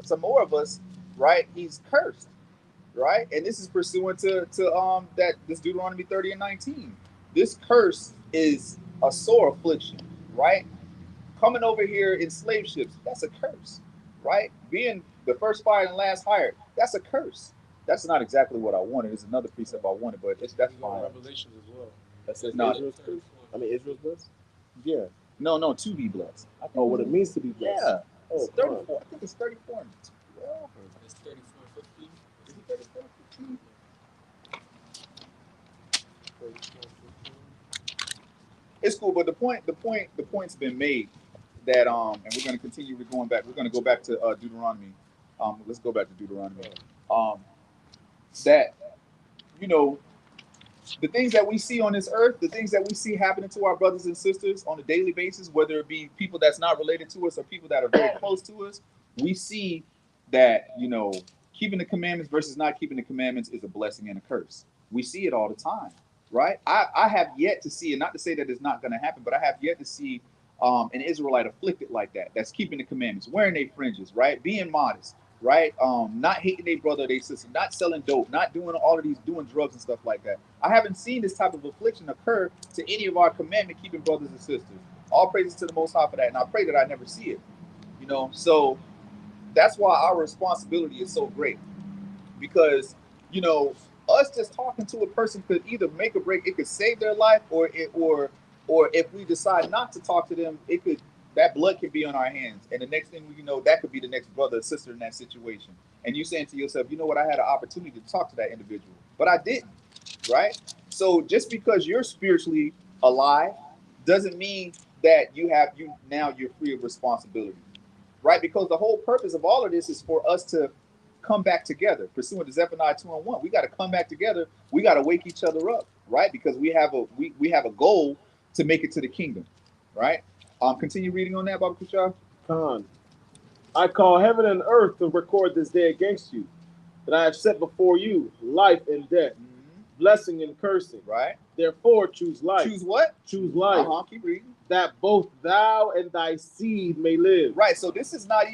some more of us, right, he's cursed. Right? And this is pursuant to that this Deuteronomy 30 and 19. This curse is a sore affliction, right? Coming over here in slave ships, that's a curse, right? Being the first fired and last hired, that's a curse. That's not exactly what I wanted. It's another precept I wanted, but that's fine. Revelations as well. That says No. Israel's cursed. I mean Israel's blessed. Yeah. No, to be blessed. I think Oh, what it means to be blessed. Yeah. Oh, It's 34. I think it's 34 and 12. It's 34 and 15. Is it 34 and 15? It's cool, but the point's been made that and we're going to continue going back. We're going to go back to Deuteronomy. Let's go back to Deuteronomy. That the things that we see on this earth, the things that we see happening to our brothers and sisters on a daily basis, whether it be people that's not related to us or people that are very close to us, we see that keeping the commandments versus not keeping the commandments is a blessing and a curse. We see it all the time. Right? I have yet to see, and not to say that it's not going to happen, but I have yet to see an Israelite afflicted like that, that's keeping the commandments, wearing their fringes, right? Being modest, right? Not hating their brother or their sister, not selling dope, not doing all of these, doing drugs and stuff like that. I haven't seen this type of affliction occur to any of our commandment keeping brothers and sisters. All praises to the Most High for that, and I pray that I never see it. So that's why our responsibility is so great, because us just talking to a person could either make or break. It could save their life, or if we decide not to talk to them, that blood can be on our hands, and the next thing we know, that could be the next brother or sister in that situation. And you saying to yourself, you know what, I had an opportunity to talk to that individual, but I didn't. Right? So just because you're spiritually alive doesn't mean that you're free of responsibility. Right? Because the whole purpose of all of this is for us to come back together, pursuant to Zephaniah 2 and 1. We got to come back together. We got to wake each other up, right? Because we have a goal to make it to the kingdom, right? Continue reading on that, Baba Kushar. Khan, I call heaven and earth to record this day against you, that I have set before you life and death, blessing and cursing. Right. Therefore, choose life. Choose what? Choose life. Keep reading. That both thou and thy seed may live. Right. So this is not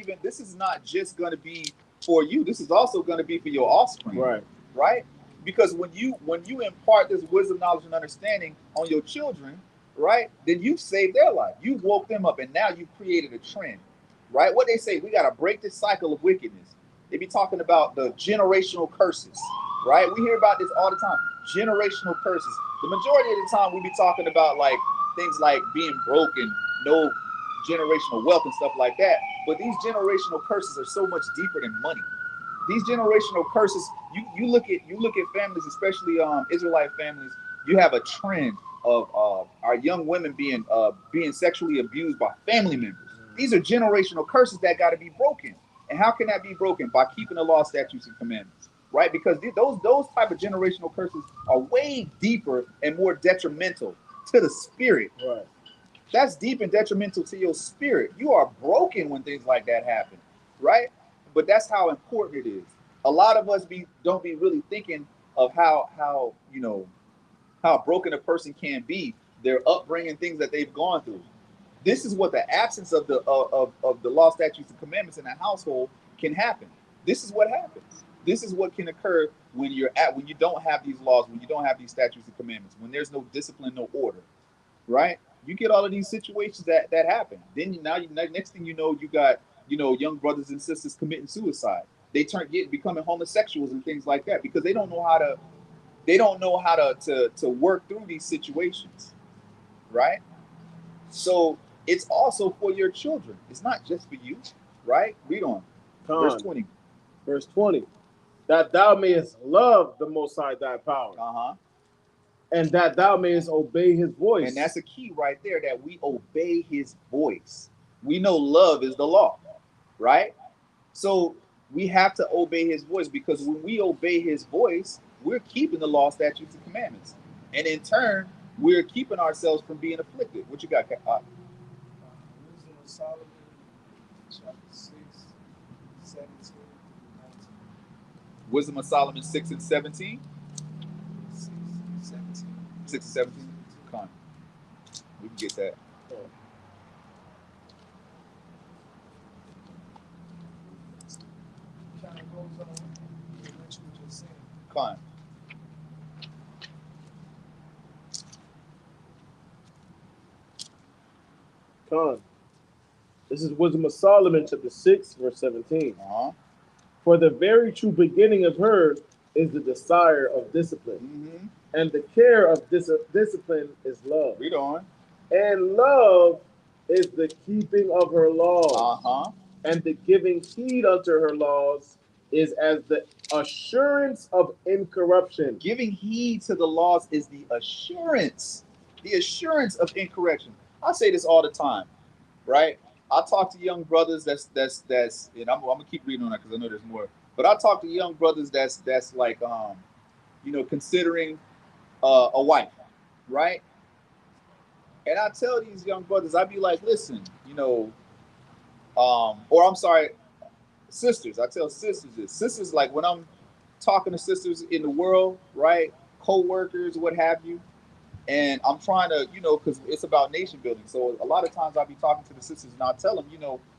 just going to be for you. This is also going to be for your offspring. Right. Right. Because when you impart this wisdom, knowledge, and understanding on your children, right, then you've saved their life. You woke them up, and now you've created a trend. Right. What they say, we got to break this cycle of wickedness. They be talking about the generational curses. Right. We hear about this all the time. Generational curses. The majority of the time we be talking about like things like being broken, no generational wealth and stuff like that. But these generational curses are so much deeper than money. These generational curses, you look at families, especially Israelite families, you have a trend of our young women being sexually abused by family members. These are generational curses that got to be broken. And how can that be broken? By keeping the law, statutes, and commandments. Right? Because those type of generational curses are way deeper and more detrimental to the spirit. Right. That's deep and detrimental to your spirit. You are broken when things like that happen, right? But that's how important it is. A lot of us don't be really thinking of how broken a person can be, their upbringing, things that they've gone through. This is what the absence of the law, statutes, and commandments in a household can happen. This is what happens. This is what can occur when you don't have these laws, when you don't have these statutes and commandments, when there's no discipline, no order, right? You get all of these situations that happen. Then next thing you know, you got young brothers and sisters committing suicide. they becoming homosexuals and things like that because they don't know how to work through these situations, right? So it's also for your children. It's not just for you, right? Read on. Verse 20. Verse 20. That thou mayest love the Most High thy power. Uh-huh. And that thou mayest obey his voice. And that's a key right there, that we obey his voice. We know love is the law, right? So we have to obey his voice, because when we obey his voice, we're keeping the law, statutes, and commandments. And in turn, we're keeping ourselves from being afflicted. What you got, Wisdom of Solomon, chapter 6, 17 through 19. Wisdom of Solomon 6 and 17? 6, 17. 6 and 17? Come on. We can get that. Kind of goes on with what you were just saying. Come on. Con. This is Wisdom of Solomon, chapter 6, verse 17. Uh-huh. For the very true beginning of her is the desire of discipline, Mm-hmm. and the care of discipline is love. Read on. And love is the keeping of her laws, Uh-huh. and the giving heed unto her laws is as the assurance of incorruption. Giving heed to the laws is the assurance of incorrection. I say this all the time, right? I talk to young brothers that's and I'm gonna keep reading on that because I know there's more. But I talk to young brothers that's like considering a wife, right? And I tell these young brothers, I be like, listen, or I'm sorry, sisters. I tell sisters this. Sisters, like when I'm talking to sisters in the world, right? Co-workers, what have you. And I'm trying to, because it's about nation building. So a lot of times I'll be talking to the sisters and I'll tell them, you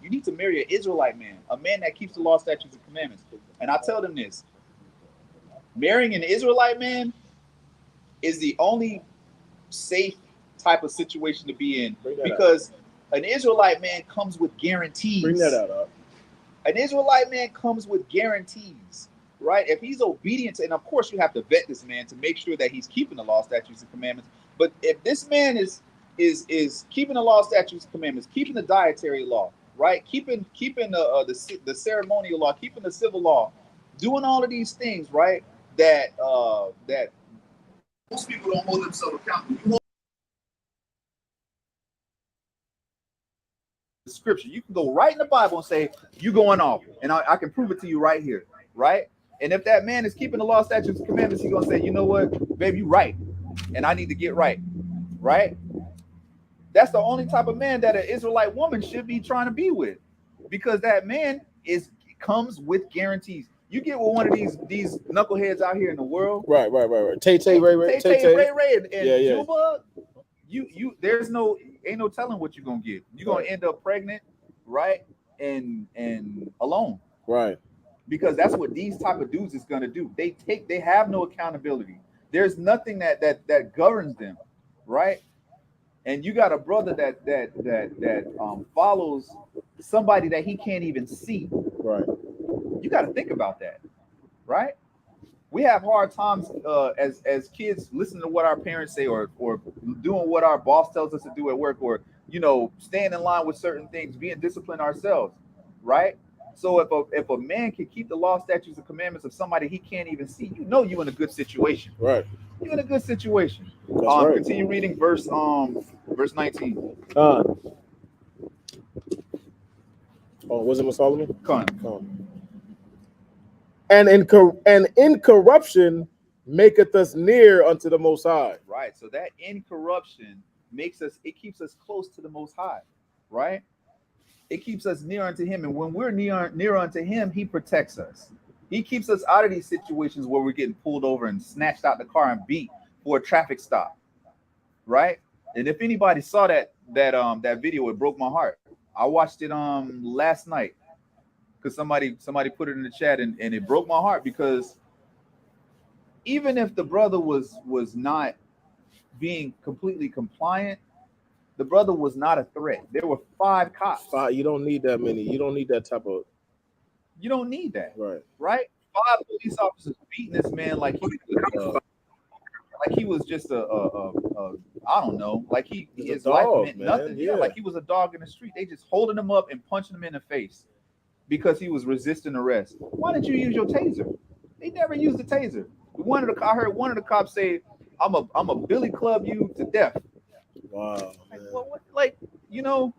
need to marry an Israelite man, a man that keeps the law, statutes, and commandments. And I tell them this: marrying an Israelite man is the only safe type of situation to be in, because an Israelite man comes with guarantees. Bring that out. An Israelite man comes with guarantees, right? If he's obedient to, and of course you have to vet this man to make sure that he's keeping the law, statutes, and commandments. But if this man is keeping the law, statutes, and commandments, keeping the dietary law, right? Keeping the ceremonial law, keeping the civil law, doing all of these things, right? That most people don't hold themselves accountable. The scripture, you can go right in the Bible and say you going off, and I can prove it to you right here, right? And if that man is keeping the law, statutes, and commandments, he's gonna say, you know what, baby, you right, and I need to get right, right? That's the only type of man that an Israelite woman should be trying to be with, because that man comes with guarantees. You get with one of these knuckleheads out here in the world, Right. Tay, Ray, and Juba, you there's ain't no telling what you're gonna get. You're gonna end up pregnant, right? And alone. Right. Because that's what these type of dudes is gonna do. They have no accountability. There's nothing that governs them, right? And you got a brother that follows somebody that he can't even see. Right. You got to think about that, right? We have hard times as kids listening to what our parents say, or doing what our boss tells us to do at work, or staying in line with certain things, being disciplined ourselves, right? So if a man can keep the law, statutes, and commandments of somebody he can't even see, you're in a good situation. Right. You're in a good situation. That's right. Continue reading verse 19. Wisdom of Solomon? Come on. And incorruption maketh us near unto the Most High. Right. So that incorruption keeps us close to the Most High, right? It keeps us near unto him. And when we're near unto him, he protects us. He keeps us out of these situations where we're getting pulled over and snatched out the car and beat for a traffic stop, right? And if anybody saw that video, it broke my heart. I watched it last night because somebody put it in the chat, and it broke my heart, because even if the brother was not being completely compliant, the brother was not a threat. There were 5 cops. You don't need that many. You don't need that type of You don't need that, Right. right? 5 police officers beating this man like he was just a I don't know, like He's a his life dog, meant nothing. man. Yeah, Yeah. like he was a dog in the street. They just holding him up and punching him in the face because he was resisting arrest. Why didn't you use your taser? They never used the taser. I heard one of the cops say, I'm a billy club you to death." Wow, Like, man. what like, you know,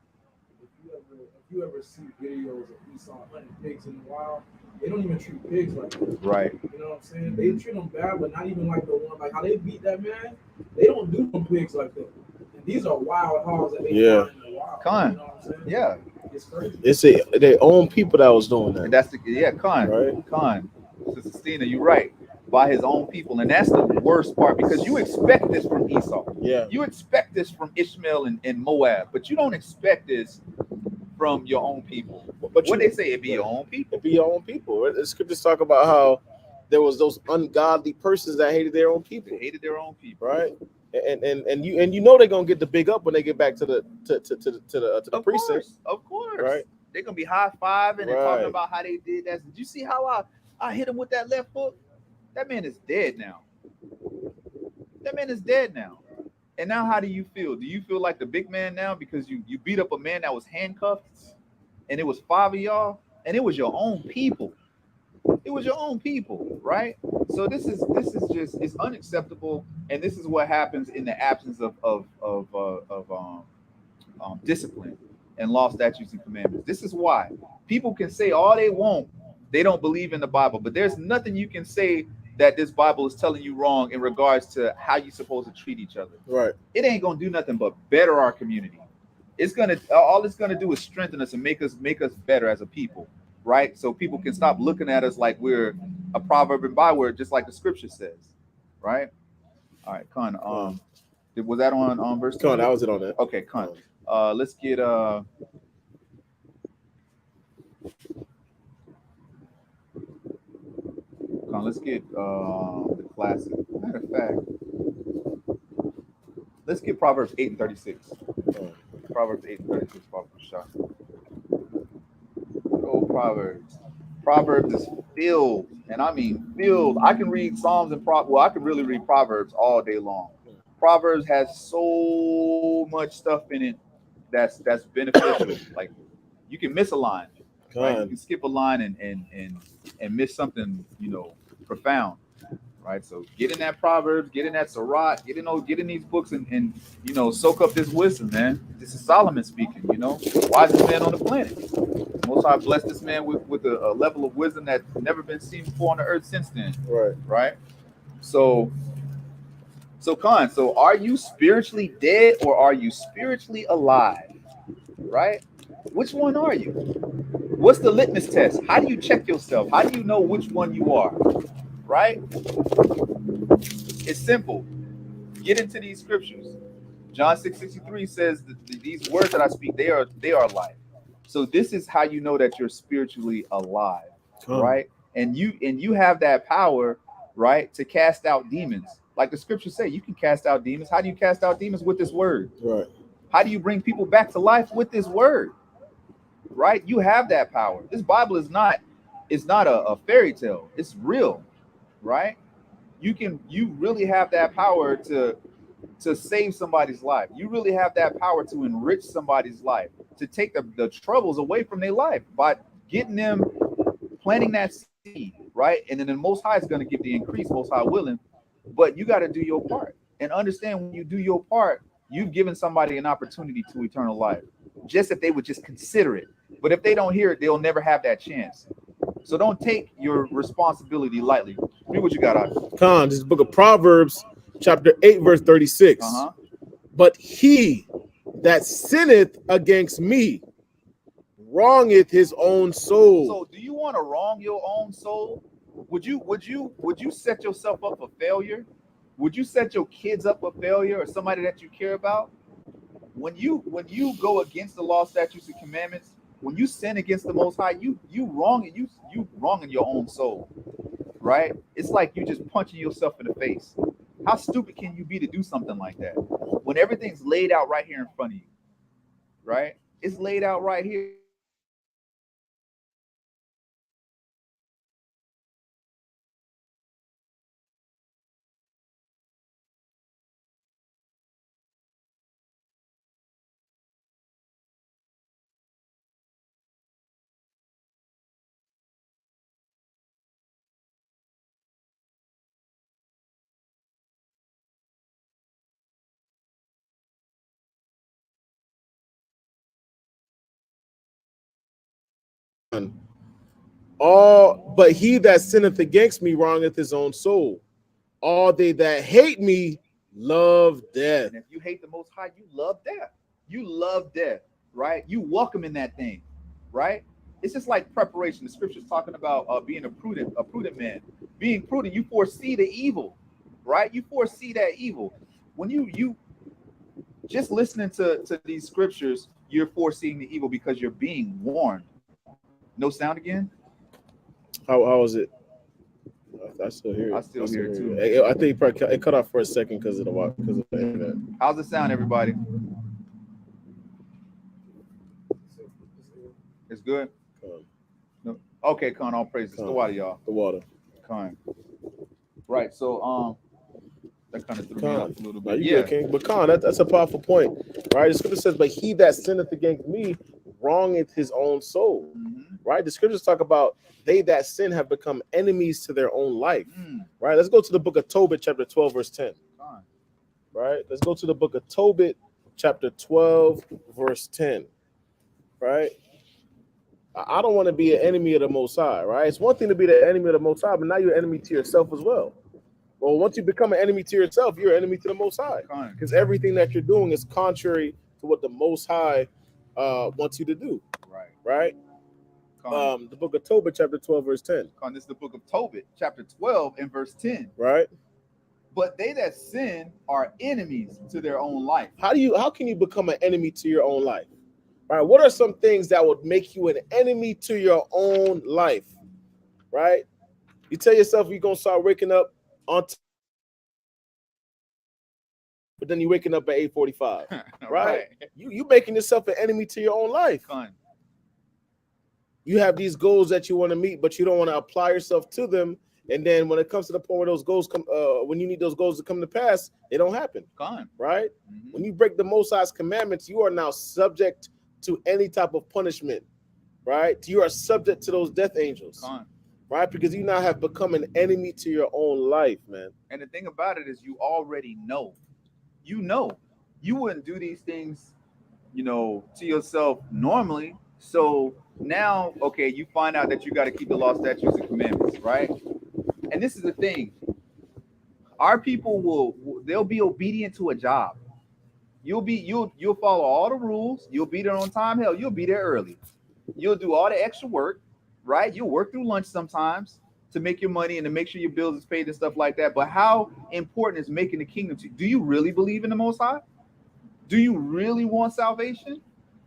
If you ever see videos of Esau hunting pigs in the wild, they don't even treat pigs like that. right. You know what I'm saying? They treat them bad, but not even like the one like how they beat that man. They don't do them pigs like that. And these are wild hogs that they Yeah. find in the wild. Con. You know what I'm saying? Yeah. It's crazy. It's their own people that was doing And that. that's Con. Right. Con. Sister Stina, you're right. By his own people. And that's the worst part because you expect this from Esau. Yeah. You expect this from Ishmael and Moab, but you don't expect this from your own people. But What they say, it be your own people. It be your own people. The scriptures talk about how there was those ungodly persons that hated their own people. They hated their own people. Right. And you know they're gonna get the big up when they get back to the Of precinct. course, of course. Right. They're gonna be high-fiving and Right. talking about how they did that. Did you see how I hit him with that left hook? That man is dead now. That man is dead now. And now how do you feel? Do you feel like the big man now because you beat up a man that was handcuffed and it was 5 of y'all and it was your own people? It was your own people, right? So this is just, it's unacceptable, and this is what happens in the absence of discipline and law, statutes, and commandments. This is why people can say all they want, they don't believe in the Bible, but there's nothing you can say that this Bible is telling you wrong in regards to how you're supposed to treat each other. Right. It ain't gonna do nothing but better our community. It's gonna do is strengthen us and make us better as a people, right? So people can stop looking at us like we're a proverb and byword, just like the scripture says, right? All right, Con. Was that on verse 2? Con, that was it on that. Okay, Con. Let's get the classic. Matter of fact, let's get Proverbs 8:36. Proverbs 8:36. Oh, Proverbs. Proverbs is filled, and I mean filled. I can read Psalms and I can really read Proverbs all day long. Proverbs has so much stuff in it that's beneficial. Like you can miss a line, right? You can skip a line and miss something, profound, right? So get in that Proverbs, get in that Sirach, get in these books and soak up this wisdom, man. This is Solomon speaking, wisest man on the planet. Most High blessed this man with a level of wisdom that's never been seen before on the earth since then. Right. So Khan, so are you spiritually dead or are you spiritually alive? Right? Which one are you? What's the litmus test? How do you check yourself? How do you know which one you are? Right? It's simple. Get into these scriptures. John 6:63 says that these words that I speak, they are life. So this is how you know that you're spiritually alive, right? And you have that power, right, to cast out demons. Like the scriptures say, you can cast out demons. How do you cast out demons? With this word. Right. How do you bring people back to life? With this word. Right? You have that power. This Bible is not a fairy tale. It's real, right? You really have that power to save somebody's life. You really have that power to enrich somebody's life, to take the troubles away from their life by getting them, planting that seed, right? And then the Most High is going to give the increase, Most High willing. But you got to do your part and understand when you do your part, you've given somebody an opportunity to eternal life. Just if they would just consider it. But if they don't hear it, they'll never have that chance. So don't take your responsibility lightly. Read what you got out. Khan, this is the book of Proverbs, chapter 8, verse 36. But he that sinneth against me wrongeth his own soul. So do you want to wrong your own soul? Would you set yourself up for failure? Would you set your kids up for failure or somebody that you care about? When you go against the law, statutes, and commandments, when you sin against the Most High, you wronging your own soul, right? It's like you just punching yourself in the face. How stupid can you be to do something like that when everything's laid out right here in front of you, right? It's laid out right here. But he that sinneth against me wrongeth his own soul. All they that hate me love death. And if you hate the Most High, you love death. You love death, right? You welcome in that thing, right? It's just like preparation. The scripture's talking about being a prudent man. Being prudent, you foresee the evil, right? You foresee that evil. When you just listening to these scriptures, you're foreseeing the evil because you're being warned. No sound again? How is it? I still hear it. I still hear it too. I think it cut off for a second because of the internet. How's it sound, everybody? It's good? No. Okay, Con, all praises. The water, y'all. The water. Con. Right, so that kind of threw me off a little bit. Good, King. But Con, that's a powerful point. Right? The scripture says, but he that sinneth against me wrongeth his own soul. Mm-hmm. Right? The scriptures talk about they that sin have become enemies to their own life. Right? Let's go to the book of Tobit, chapter 12, verse 10. Right? Let's go to the book of Tobit, chapter 12, verse 10. Right? I don't want to be an enemy of the Most High, right? It's one thing to be the enemy of the Most High, but now you're an enemy to yourself as well. Well, once you become an enemy to yourself, you're an enemy to the Most High, because everything that you're doing is contrary to what the Most High wants you to do. Right? The book of Tobit, chapter 12, verse 10. This is the book of Tobit, chapter 12 and verse 10. Right? But they that sin are enemies to their own life. How can you become an enemy to your own life? Right? What are some things that would make you an enemy to your own life? Right? You tell yourself you're gonna start waking up on but then you're waking up at 8:45. Right? You making yourself an enemy to your own life. You have these goals that you want to meet, but you don't want to apply yourself to them. And then when it comes to the point where those goals come, when you need those goals to come to pass, they don't happen. Right? Mm-hmm. When you break the Most High's commandments, you are now subject to any type of punishment. Right? You are subject to those death angels. Right? Because you now have become an enemy to your own life, man. And the thing about it is you already know. You know. You wouldn't do these things, to yourself normally. So now, okay, you find out that you got to keep the law, statutes, and commandments, right? And this is the thing. Our people they'll be obedient to a job. You'll follow all the rules. You'll be there on time. Hell, you'll be there early. You'll do all the extra work, right? You'll work through lunch sometimes to make your money and to make sure your bills is paid and stuff like that. But how important is making the kingdom to you? Do you really believe in the Most High? Do you really want salvation?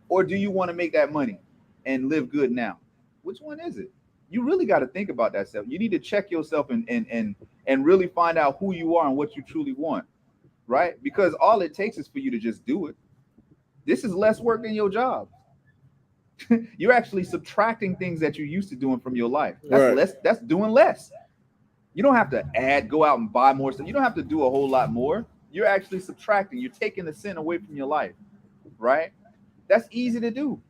Or do you want to make that money and live good now? Which one is it? You really got to think about that stuff. You need to check yourself and really find out who you are and what you truly want, right? Because all it takes is for you to just do it. This is less work than your job. You're actually subtracting things that you're used to doing from your life. That's less. That's doing less. You don't have to go out and buy more stuff. You don't have to do a whole lot more. You're actually subtracting. You're taking the sin away from your life, right? That's easy to do.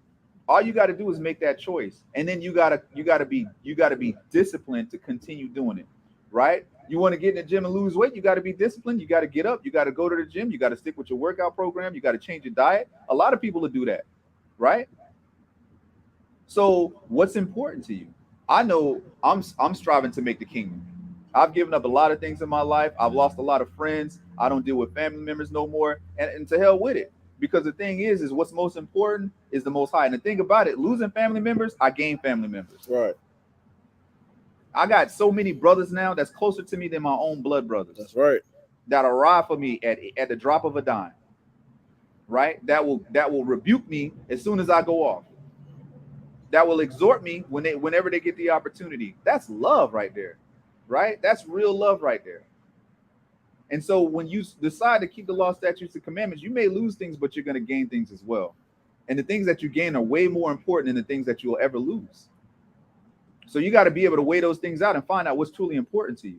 All you got to do is make that choice, and then you gotta be disciplined to continue doing it, right? You want to get in the gym and lose weight, you got to be disciplined. You got to get up. You got to go to the gym. You got to stick with your workout program. You got to change your diet. A lot of people will do that, right? So what's important to you? I know I'm striving to make the kingdom. I've given up a lot of things in my life. I've lost a lot of friends. I don't deal with family members no more, and to hell with it. Because the thing is what's most important is the Most High. And the thing about it, losing family members, I gain family members. Right. I got so many brothers now that's closer to me than my own blood brothers. That's right. That'll ride for me at the drop of a dime. Right? That will rebuke me as soon as I go off. That will exhort me whenever they get the opportunity. That's love right there. Right? That's real love right there. And so when you decide to keep the law, statutes, and commandments, you may lose things, but you're going to gain things as well. And the things that you gain are way more important than the things that you'll ever lose. So you got to be able to weigh those things out and find out what's truly important to you,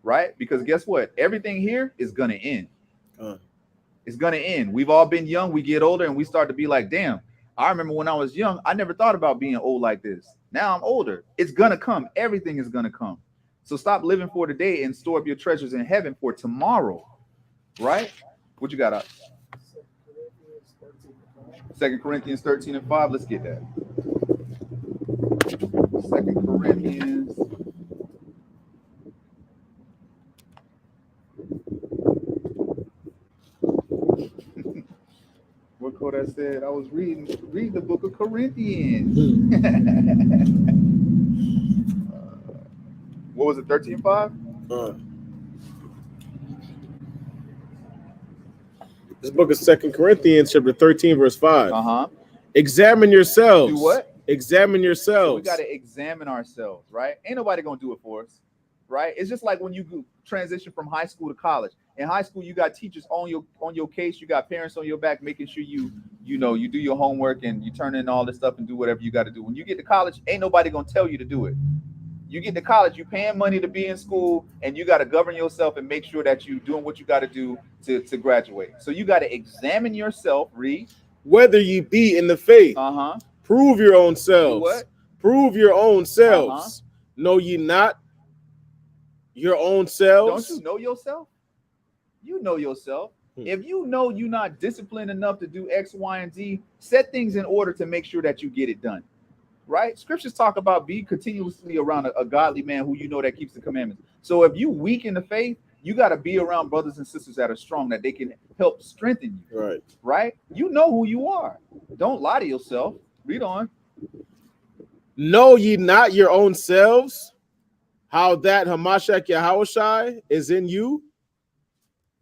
right? Because guess what? Everything here is going to end. It's going to end. We've all been young. We get older and we start to be like, damn, I remember when I was young, I never thought about being old like this. Now I'm older. It's going to come. Everything is going to come. So stop living for today and store up your treasures in heaven for tomorrow, right? What you got up? 2 Corinthians 13 and 5. Let's get that. 2 Corinthians. What quote I said? I was reading the book of Corinthians. What was it? 13:5. This book of 2 Corinthians, chapter 13, verse 5. Examine yourselves. Do what? Examine yourselves. So we got to examine ourselves, right? Ain't nobody gonna do it for us, right? It's just like when you transition from high school to college. In high school, you got teachers on your case. You got parents on your back, making sure you do your homework and you turn in all this stuff and do whatever you got to do. When you get to college, ain't nobody gonna tell you to do it. You get to college, you paying money to be in school, and you got to govern yourself and make sure that you doing what you got to do to graduate. So you got to examine yourself. Read. Whether you be in the faith. Prove your own selves. Do what? Prove your own selves. Know ye not your own selves? Don't you know yourself? You know yourself. If you know you're not disciplined enough to do X, Y, and Z, set things in order to make sure that you get it done. Right? Scriptures talk about be continuously around a godly man who you know that keeps the commandments. So if you weak in the faith, you got to be around brothers and sisters that are strong, that they can help strengthen you. Right. Right? You know who you are. Don't lie to yourself. Read on. Know ye not your own selves, how that Hamashiach Yahushai is in you,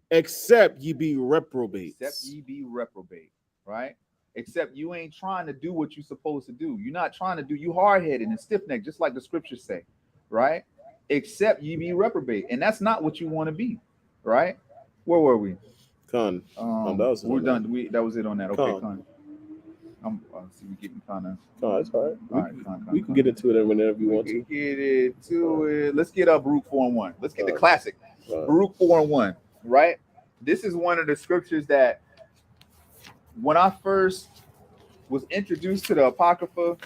except ye be reprobates. Except ye be reprobate. Right? Except you ain't trying to do what you're supposed to do. You're not trying to do, you hard-headed and stiff-necked, just like the scriptures say, right? Except ye be reprobate. And that's not what you want to be, right? Where were we? Con. We're done. That was it on that. Okay, Con. See, we're getting kind of. Con, that's all right. All right, we can get into it whenever you want to. Get into it. Let's get up Baruch 4:1. Let's get the classic. Baruch 4:1, right? This is one of the scriptures that when I first was introduced to the Apocrypha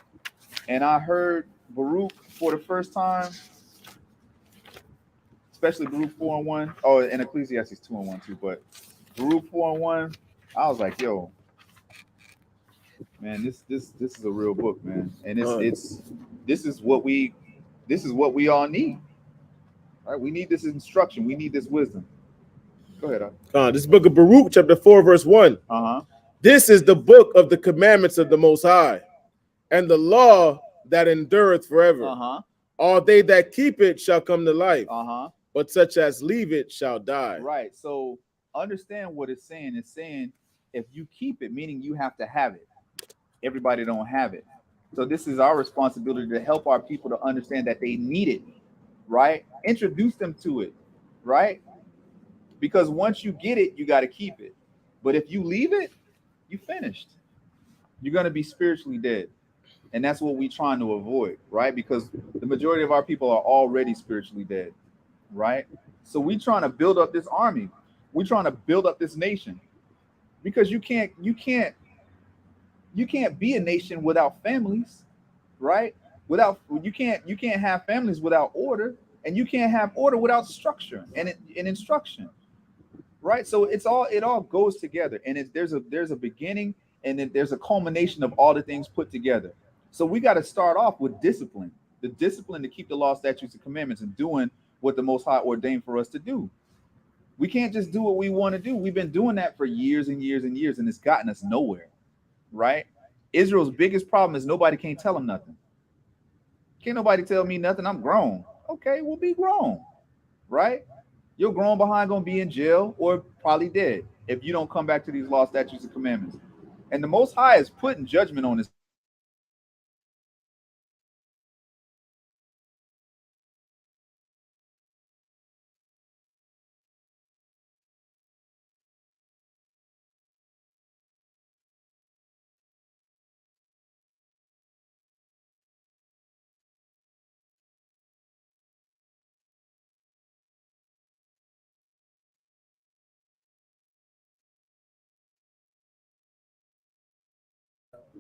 and I heard Baruch for the first time, especially Baruch 4:1, oh, and Ecclesiastes 2:1 too, but Baruch 4:1, I was like, yo, man, this is a real book, man. And this is what we all need. Right? We need this instruction, we need this wisdom. Go ahead. This book of Baruch, chapter 4, verse 1. This is the book of the commandments of the Most High, and the law that endureth forever. All they that keep it shall come to life, but such as leave it shall die. Right. So understand what it's saying. It's saying if you keep it, meaning you have to have it. Everybody don't have it. So this is our responsibility to help our people to understand that they need it, right? Introduce them to it, right? Because once you get it, you got to keep it. But if you leave it, you finished. You're going to be spiritually dead. And that's what we're trying to avoid, right? Because the majority of our people are already spiritually dead, right? So we're trying to build up this army. We're trying to build up this nation. Because you can't be a nation without families, right? You can't have families without order, and you can't have order without structure and instruction. Right, so it all goes together, and there's a beginning, and then there's a culmination of all the things put together. So we got to start off with discipline, the discipline to keep the law, statutes, and commandments, and doing what the Most High ordained for us to do. We can't just do what we want to do. We've been doing that for years and years and years, and it's gotten us nowhere. Right? Israel's biggest problem is nobody can't tell them nothing. Can't nobody tell me nothing. I'm grown. Okay, we'll be grown, right? You're grown behind going to be in jail or probably dead if you don't come back to these law, statutes, and commandments. And the Most High is putting judgment on this.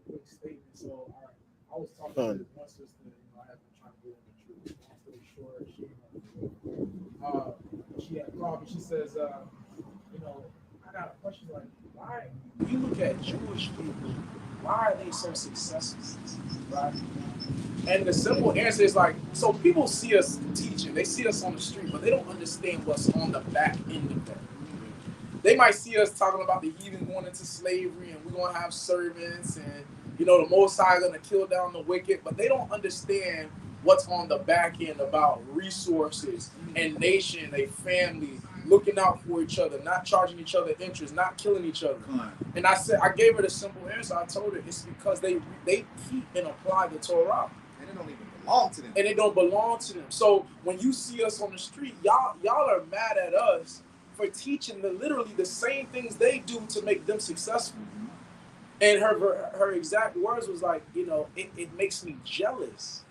Quick statement. So I was talking to my sister, I have been trying to get in the truth. Long story short, she had called me. She says, I got a question, like, why, when you look at Jewish people, why are they so successful, right? And the simple answer is like, so people see us teaching, they see us on the street, but they don't understand what's on the back end of that. They might see us talking about the heathen going into slavery and we're going to have servants and, you know, the Most High going to kill down the wicked, but they don't understand what's on the back end about resources and nation, a family, looking out for each other, not charging each other interest, not killing each other. And I gave her the simple answer. I told her it's because they keep and apply the Torah. And it don't even belong to them. And it don't belong to them. So when you see us on the street, y'all are mad at us for teaching literally the same things they do to make them successful. And her exact words was like, you know, it makes me jealous.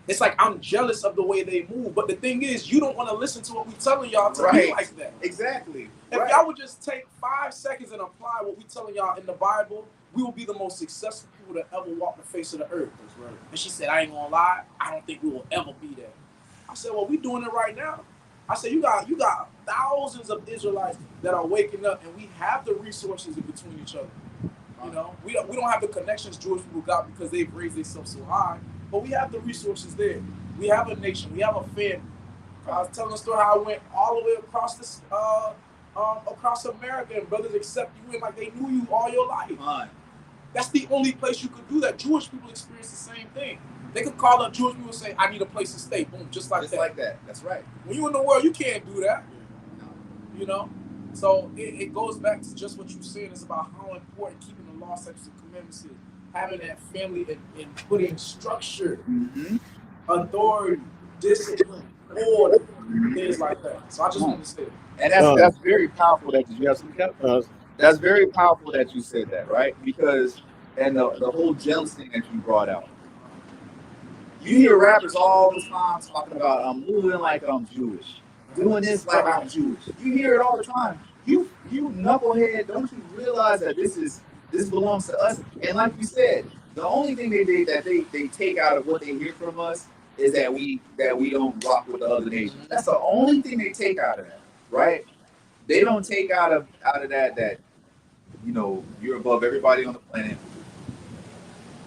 It's like I'm jealous of the way they move. But the thing is, you don't want to listen to what we telling y'all to be like that. Exactly. If y'all would just take 5 seconds and apply what we telling y'all in the Bible, we will be the most successful people to ever walk the face of the earth. That's right. And she said, I ain't gonna lie, I don't think we will ever be there. I said, well, we doing it right now. I said, you got thousands of Israelites that are waking up, and we have the resources in between each other. You know, we don't have the connections Jewish people got because they've raised themselves so high, but we have the resources there. We have a nation. We have a family. I was telling the story how I went all the way across this, across America, and brothers accept you in like they knew you all your life. That's the only place you could do that. Jewish people experience the same thing. They could call up Jewish people and say, I need a place to stay. Boom, just like that. That's right. When you're in the world, you can't do that. You know? So it goes back to just what you're saying. It's about how important keeping the law, statutes, and commandments is. Having that family and putting structure, authority, discipline, order, things like that. So I just want to say that. And that's very powerful that you have some That's very powerful that you said that, right? Because, and the whole jealous thing that you brought out. You hear rappers all the time talking about, I'm moving like I'm Jewish, doing this like I'm Jewish. You hear it all the time. You knucklehead, don't you realize that this belongs to us? And like you said, the only thing they take out of what they hear from us is that we don't rock with the other nations. That's the only thing they take out of that, right? They don't take out of that, you know, you're above everybody on the planet.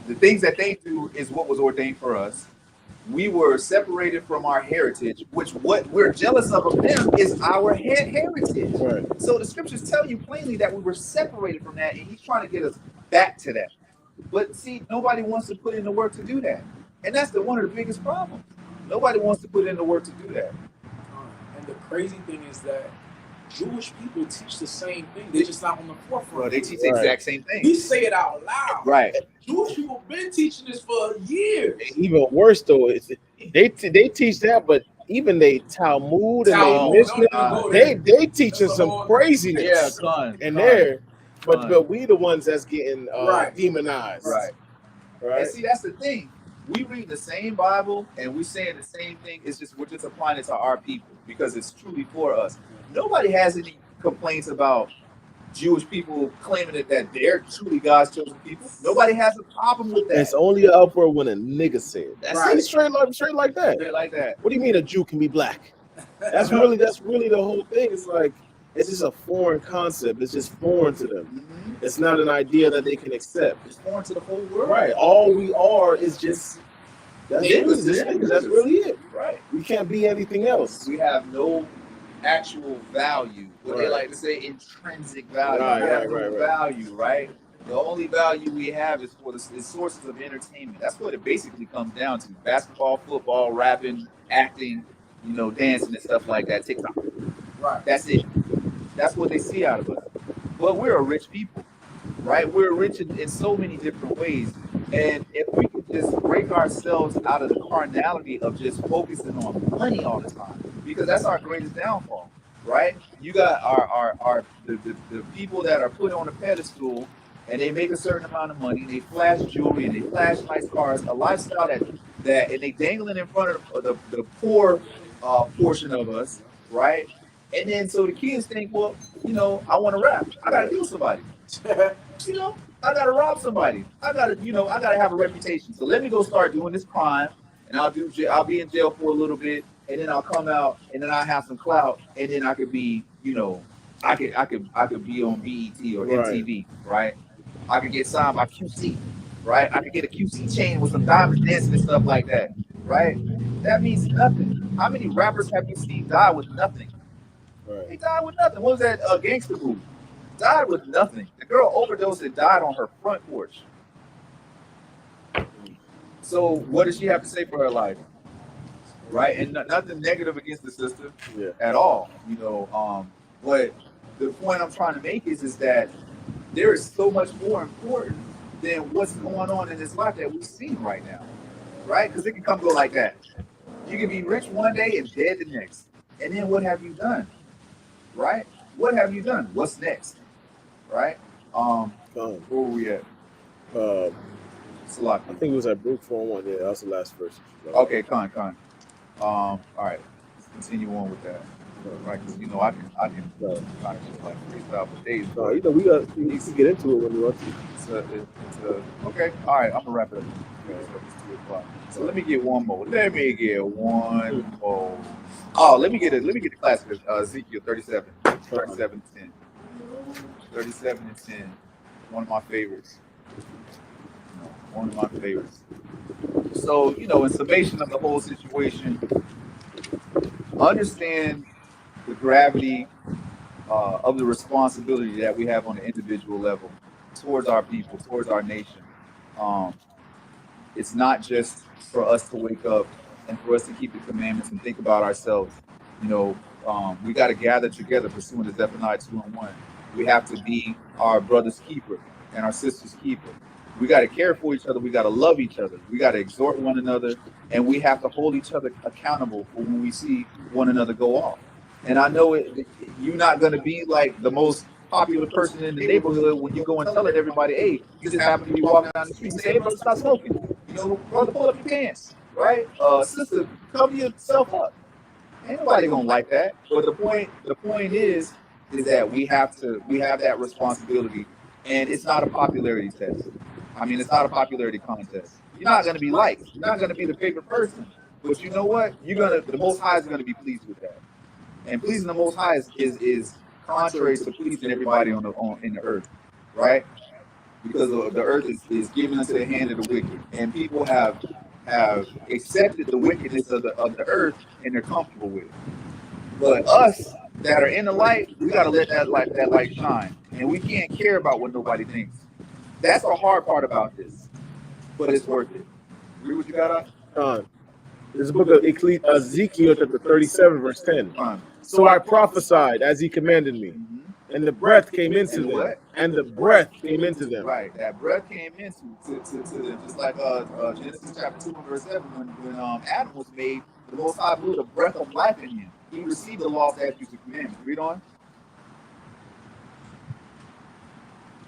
The things that they do is what was ordained for us. We were separated from our heritage, which what we're jealous of them is our heritage. Right. So the scriptures tell you plainly that we were separated from that, and he's trying to get us back to that. But see, nobody wants to put in the work to do that. And that's one of the biggest problems. Nobody wants to put in the work to do that. And the crazy thing is that Jewish people teach the same thing. They're just not on the forefront. Well, they teach the exact same thing. We say it out loud. Right. Jewish people have been teaching this for years. Even worse though, they teach that, but even they Talmud and they Mishnah, they teaching some craziness. But we the ones that's getting demonized. Right. And see, that's the thing. We read the same Bible and we saying the same thing. It's just we're just applying it to our people because it's truly for us. Nobody has any complaints about Jewish people claiming that they're truly God's chosen people. Nobody has a problem with that. It's only an uproar when a nigga said it. That's right. straight like that. Straight like that. What do you mean a Jew can be black? That's really the whole thing. It's like it's just a foreign concept. It's just foreign to them. Mm-hmm. It's not an idea that they can accept. It's foreign to the whole world. Right. All we are is just that's really it. Right. We can't be anything else. We have no actual value. What they like to say, intrinsic value. Value, right? The only value we have is for the sources of entertainment. That's what it basically comes down to: basketball, football, rapping, acting, you know, dancing and stuff like that. TikTok. Right. That's it. That's what they see out of us. But we're a rich people, right? We're rich in so many different ways. And if we could just break ourselves out of the carnality of just focusing on money all the time, because that's our greatest downfall, right? You got the people that are put on a pedestal and they make a certain amount of money, they flash jewelry and they flash nice cars, a lifestyle that and they dangling in front of the poor portion of us, right? And then so the kids think, well, you know, I want to rap. I got to kill somebody. You know, I got to rob somebody. I got to have a reputation. So let me go start doing this crime, and I'll be in jail for a little bit, and then I'll come out, and then I'll have some clout, and then I could be, you know, I could be on BET or Right. MTV, right? I could get signed by QC, right? I could get a QC chain with some diamonds dancing and stuff like that, right? That means nothing. How many rappers have you seen die with nothing? Right. They died with nothing. What was that gangster movie? Died with nothing. The girl overdosed and died on her front porch. So what does she have to say for her life? Right? And nothing negative against the sister Yeah. at all, but the point I'm trying to make is that there is so much more important than what's going on in this life that we've seen right now, right? Because it can come go like that. You can be rich one day and dead the next. And then what have you done, right? What have you done? What's next, right? Where were we at? I Salaki. think it was at Brook 4-1. Yeah, that was the last verse. Okay, con. All right, let's continue on with that, right? Because I can kind of just like freestyle for days. We can get into it when we want to. Okay, all right, I'm gonna wrap it up. It's 2 o'clock. So let me get one more. Oh, let me get the classic Ezekiel 37, 37:10. 37:10. One of my favorites. One of my favorites. So, in summation of the whole situation, understand the gravity of the responsibility that we have on an individual level towards our people, towards our nation. It's not just for us to wake up and for us to keep the commandments and think about ourselves. We got to gather together pursuant to Zephaniah 2:1. We have to be our brother's keeper and our sister's keeper. We got to care for each other. We got to love each other. We got to exhort one another, and we have to hold each other accountable for when we see one another go off. And I know you're not going to be like the most popular person in the neighborhood when you go and tell everybody, hey, you just happen to be walking down the street and say, hey, brother, stop smoking. Brother, pull up your pants, right? Sister, cover yourself up. Ain't nobody gonna like that. But the point is that we have that responsibility, and it's not a popularity test. I mean, it's not a popularity contest. You're not gonna be liked. You're not gonna be the favorite person. But you know what? The Most High is gonna be pleased with that. And pleasing the Most High is contrary to pleasing everybody in the earth, right? Because the earth is given into the hand of the wicked, and people have accepted the wickedness of the earth, and they're comfortable with it. But us that are in the light, we gotta let that light shine, and we can't care about what nobody thinks. That's the hard part about this, but it's worth it. Agree what you got on? This is the book of Ezekiel chapter 37, verse 10. So I prophesied as he commanded me, and the breath came into them. And the breath came into them. Right, that breath came into them, just like Genesis chapter 2 verse 7, when Adam was made, the Most High blew the breath of life in him. He received the law, statutes, and commandments. Read on.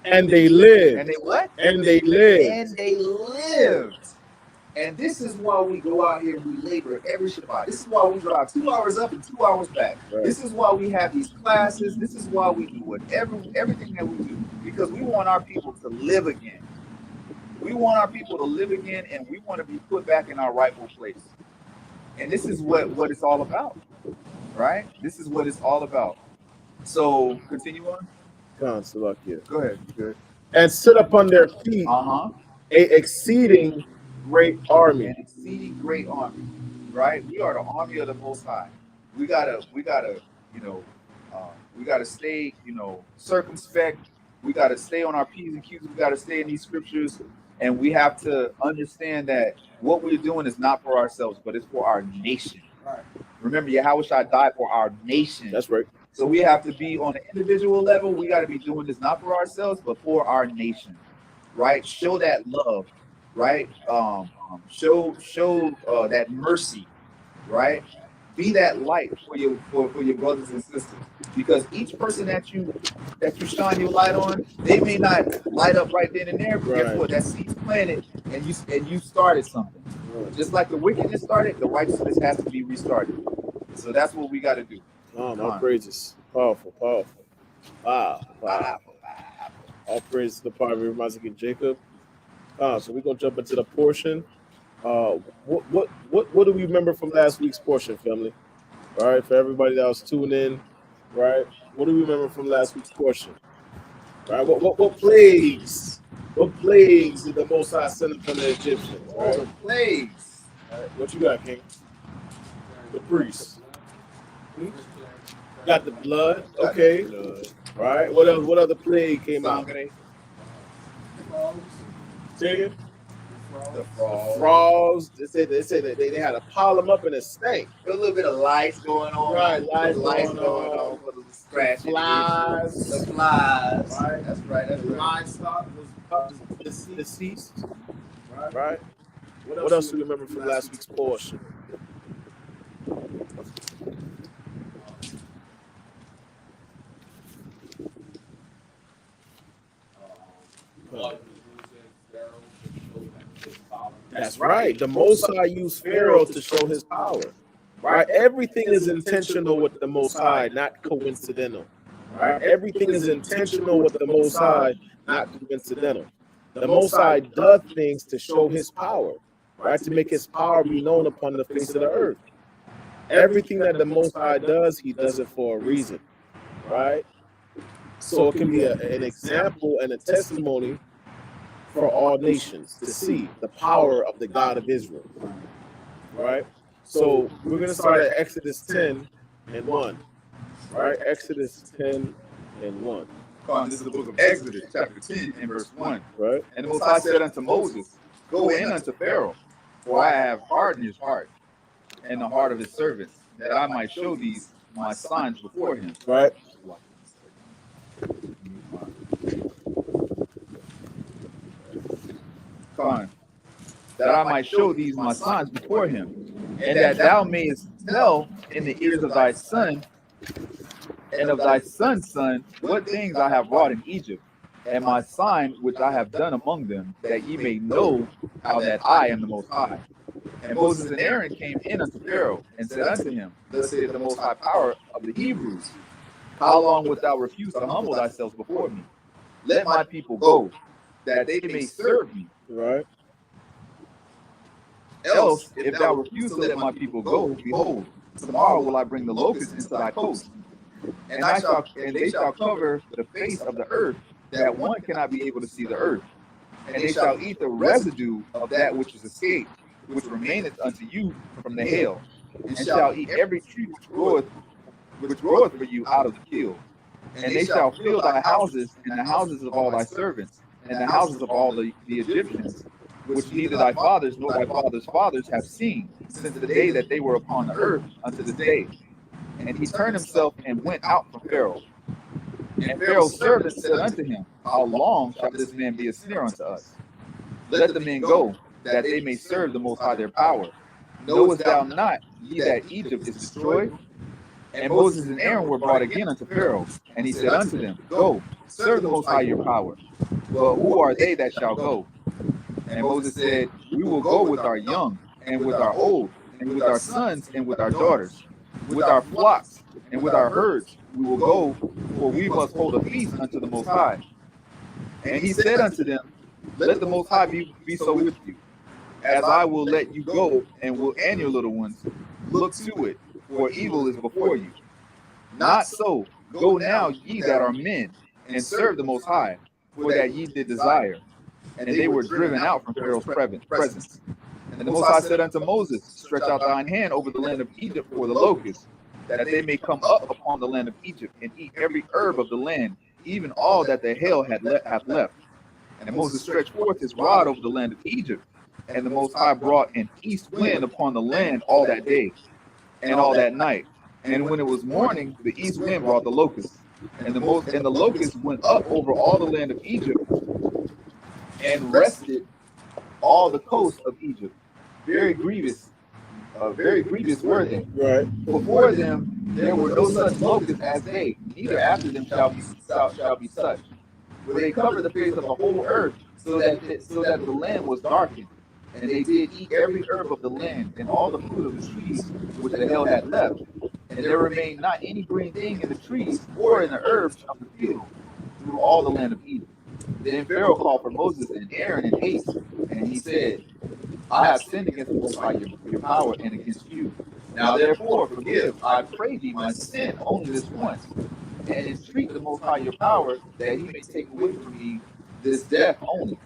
And they lived. And they what? And they lived. And they lived. And this is why we go out here and we labor every Shabbat. This is why we drive 2 hours up and 2 hours back. Right. This is why we have these classes. This is why we do everything that we do. Because we want our people to live again. We want our people to live again, and we want to be put back in our rightful place. And this is what it's all about. Right? This is what it's all about. So, continue on. Go ahead. Good. And stood upon their feet a exceeding great army. An exceeding great army, right? We are the army of the Most High. We gotta stay, circumspect. We gotta stay on our P's and Q's. We gotta stay in these scriptures, and we have to understand that what we're doing is not for ourselves, but it's for our nation. Right. Remember, Yahushua died for our nation. That's right. So we have to be on an individual level. We got to be doing this not for ourselves, but for our nation, right? Show that love, right? Show that mercy, right? Be that light for your brothers and sisters, because each person that you shine your light on, they may not light up right then and there, but guess what? That seed's planted, and you started something. Just like the wickedness started, the righteousness has to be restarted. So that's what we got to do. All praises. Powerful. Wow. All praises to the part of Isaac and Jacob. So we're gonna jump into the portion. What do we remember from last week's portion, family? All right, for everybody that was tuning in, right? What do we remember from last week's portion? Right? What plagues? What plagues did the Most High send upon the Egyptians? All the plagues. Right? What you got, King? The priests. Got the blood. Okay. Right. What else? What other plague came out? Sangre, Say it again? the frogs. Frogs. They said that they had to pile them up in a stank. A little bit of lights going on. Right, lights going going on. for the scratch. Flies. The flies. Right. That's right. That's right. Livestock was Deceased. right. Right. What else do you remember from last week's portion? That's right. The Most High used Pharaoh to show his power. Right? Everything is intentional with the Most High, not coincidental. Right? Everything is intentional with the Most High, not coincidental. The Most High does things to show his power, right? To make his power be known upon the face of the earth. Everything that the Most High does, he does it for a reason, right? So it can be an example and a testimony for all nations to see the power of the God of Israel, right? So we're going to start at Exodus 10 and 1, right? Exodus 10 and 1. This is the book of Exodus, chapter 10 and verse 1. Right? And the Most High said unto Moses, Go in unto Pharaoh, for I have hardened his heart and the heart of his servants, that I might show these my signs before him. Right? That I might show these my signs before him, and that thou mayest tell in the ears of thy son and of thy son's son what things I have wrought in Egypt, and my sign which I have done among them, that ye may know how that I am the Most High. And Moses and Aaron came in unto Pharaoh, and said unto him, Thus saith the Most High power of the Hebrews, How long wilt thou refuse to humble thyself before me? Let my people go, that they may serve me. Right? Else, if thou refuse to let my people go, behold, tomorrow will I bring the locusts into thy coast, and they shall cover the face of the earth, that one cannot be able to see the earth. And they shall eat the residue of that which is escaped, which remaineth unto you from the hail, and shall eat every tree which groweth for you out of the field. And they shall fill thy houses, and the houses of all thy servants, and the houses of all the Egyptians, which neither thy fathers nor thy fathers' fathers have seen, since the day that they were upon the earth unto this day. And he turned himself and went out from Pharaoh. And Pharaoh's servants said unto him, How long shall this man be a snare unto us? Let the men go, that they may serve the Most High their power. Knowest thou not, ye that Egypt is destroyed? And Moses and Aaron were brought again unto Pharaoh, and he said unto them, Go, serve the Most High your power. But who are they that shall go? And Moses said, We will go with our young, and with our old, and with our sons, and with our daughters, with our flocks, and with our herds. We will go, for we must hold a feast unto the Most High. And he said unto them, Let the Most High be so with you, as I will let you go, and your little ones. Look to it, for evil is before you. Not so. Go now, ye that are men, and serve the Most High, for that ye did desire. And they were driven out from Pharaoh's presence. And the Most High said unto Moses, Stretch out thine hand over the land of Egypt for the locusts, that they may come up upon the land of Egypt, and eat every herb of the land, even all that the hail hath left. And Moses stretched forth his rod over the land of Egypt, and the Most High brought an east wind upon the land all that day, and all that night. And when it was morning, the east wind brought the locusts, and the locusts went up over all the land of Egypt, and rested all the coast of Egypt. Very grievous were they. Right. Before them there were no such locusts as they, neither after them shall be such. For they covered the face of the whole earth, so that the land was darkened. And they did eat every herb of the land, and all the fruit of the trees which the hail had left. And there remained not any green thing in the trees or in the herbs of the field through all the land of Egypt. Then Pharaoh called for Moses and Aaron in haste, and he said, I have sinned against the Most High your power and against you. Now therefore forgive, I pray thee, my sin only this once, and entreat the Most High your power, that he may take away from me this death only.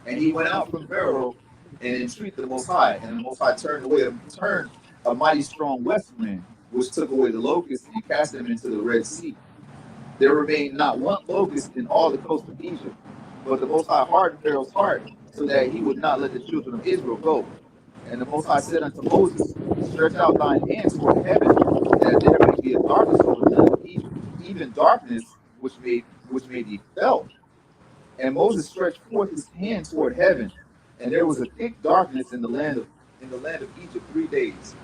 And he went out from Pharaoh and entreated the Most High, and the Most High turned a mighty strong west wind, which took away the locusts and cast them into the Red Sea. There remained not one locust in all the coast of Egypt, but the Most High hardened Pharaoh's heart, so that he would not let the children of Israel go. And the Most High said unto Moses, stretch out thine hand toward heaven, that there may be a darkness over the land of Egypt, even darkness which may be felt. And Moses stretched forth his hand toward heaven, and there was a thick darkness in the land of Egypt 3 days.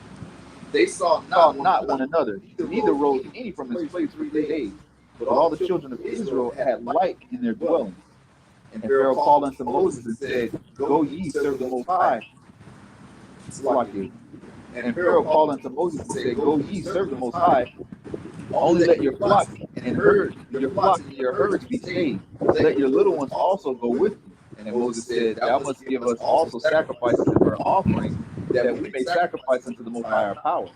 They saw not one another, neither rose any from his place 3 days. But all the children of Israel had light in their dwellings. And Pharaoh called unto Moses and said, go ye, serve the Most High. And Pharaoh called unto Moses and said, go ye, serve the Most High. Only let your flocks and your herds be saved. Let your little ones also go with you. And Moses said, thou must give us also sacrifices and burnt offerings, that we may sacrifice unto the Most High our power.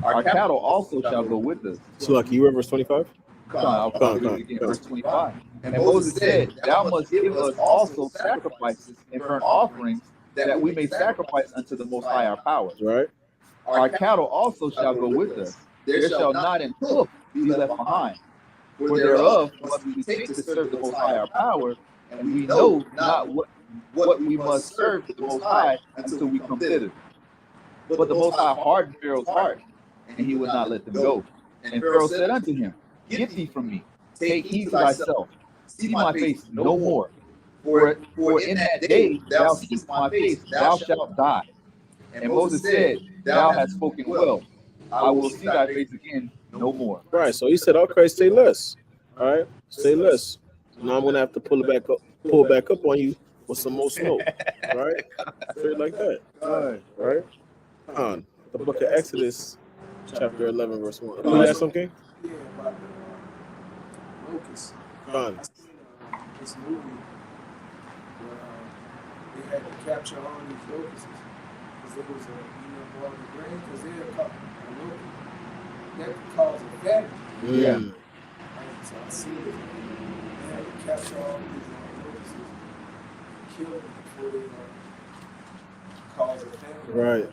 Our cattle also shall go with us. So like you read verse 25? Verse 25. And Moses said, thou must give us also sacrifices and burnt offerings, that we may sacrifice unto the Most High our power. Right. Our cattle also shall go with us. There shall not an hoof be left behind. For thereof must we take to serve the Most High our power, and we know not what we must serve the Most High until we come thither. But the Most High hardened Pharaoh's heart, and he would not let them go. And Pharaoh said unto him, get thee from me, take heed to thyself, see my face no more. For in that day thou seest my face, thou shalt die. And Moses said, thou hast spoken well. I will see thy face again no more. Right. So he said, okay, say less. All right, say less. Now I'm gonna have to pull back up on you with some more smoke. Right? Straight like that. Right? On the book of Exodus, chapter 11, verse 1. You have something? Yeah, about the locusts. On. This movie where they had to capture all these locusts because it was all the grain, because they had caught a locust that could cause a famine. Yeah. Right? So I see it. They had to capture all these locusts, kill them before they cause a famine. Right.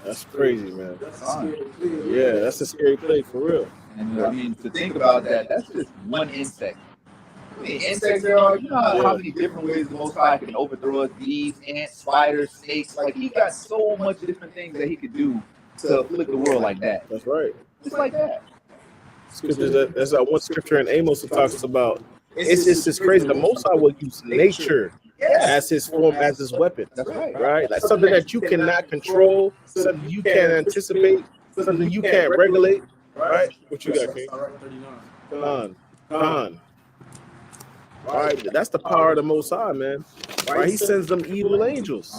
That's crazy, man. That's a scary play. Yeah, that's a scary play for real. And I mean, to think about that, that's just one insect. How many insects there are? You know how many different ways the Most High can overthrow us? Bees, ants, spiders, snakes. Like, he got so much different things that he could do to afflict the world like that. That's right. Just like that. Scriptures, there's that one scripture in Amos that talks about, it's just crazy. The Most High will use nature as his form, as his weapon. That's right. Right? Like something that you cannot control, something you can't anticipate, something you can't regulate. Right? What you got, King? Khan. All right, that's the power of the Most High, man. Right? He sends them evil angels.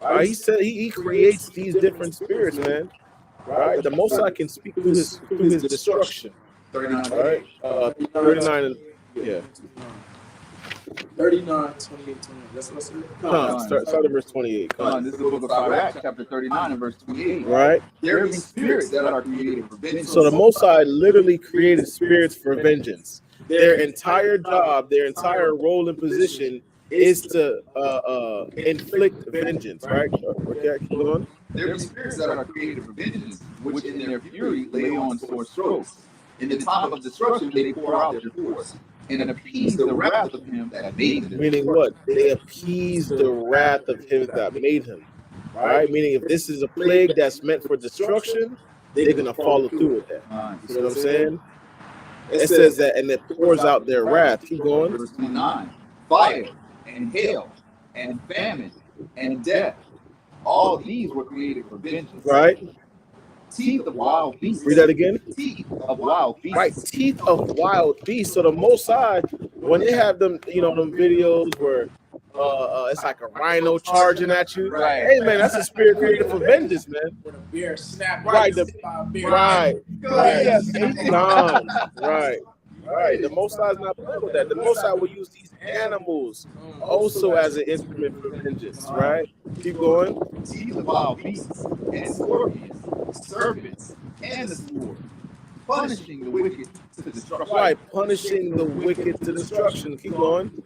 Right? He creates these different spirits, man. Right? The Most High can speak through his destruction. 39. Right? 39 and yeah. 39, 28, 29. That's what I said. Start at verse 28. This is the book of Congregate, chapter 39 and verse 28. Right? There be spirits that are created for vengeance. So the Most High literally created spirits for vengeance. Their entire job, their entire role and position is to inflict vengeance, right? Okay, keep going. There be spirits that are created for vengeance, which in their fury lay on sore strokes. In the time of destruction they pour out their force, and appease the wrath of him that made them. Meaning what? They appease the wrath of him that made him. Right? Meaning if this is a plague that's meant for destruction, they're going to follow through with that. You know what I'm saying? It says that, and it pours out their wrath. Keep going. Verse 29. Fire and hail and famine and death. All these were created for vengeance. Right? Teeth of wild beasts. Read that again. Teeth of wild beasts. Right, teeth of wild beasts. So the Most High, when they have them, them videos where it's like a rhino charging at you. Right. Hey man, that's a spirit created for vengeance, man. When a bear snapped Right, right. Right. The Most High is not playing with that. The Most High will use these animals also as an instrument for vengeance, right? Keep going. Teeth of wild beasts and scorpions, serpents, and the sword. punishing the wicked to destruction. Right, punishing the wicked to destruction. Keep going.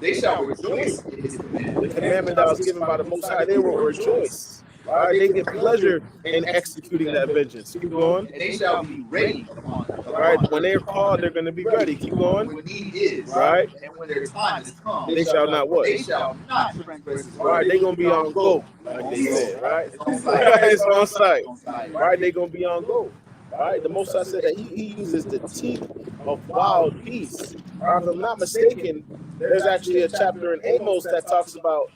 They shall rejoice in his commandment. The commandment that was given by the Most High, they will rejoice. Right, they get pleasure in executing that vengeance. Keep going. And they shall be ready upon them. Right, when they're called, they're going to be ready. Keep going. When need is, Right, and when their time is come, they shall not what? they shall not transgress his word. Right, they're going to be on go, like they said. Right, it's on sight. Right, they're going to be on go. Right, the Most High said that he uses the teeth of wild beasts. If I'm not mistaken, there's actually a chapter in Amos that talks about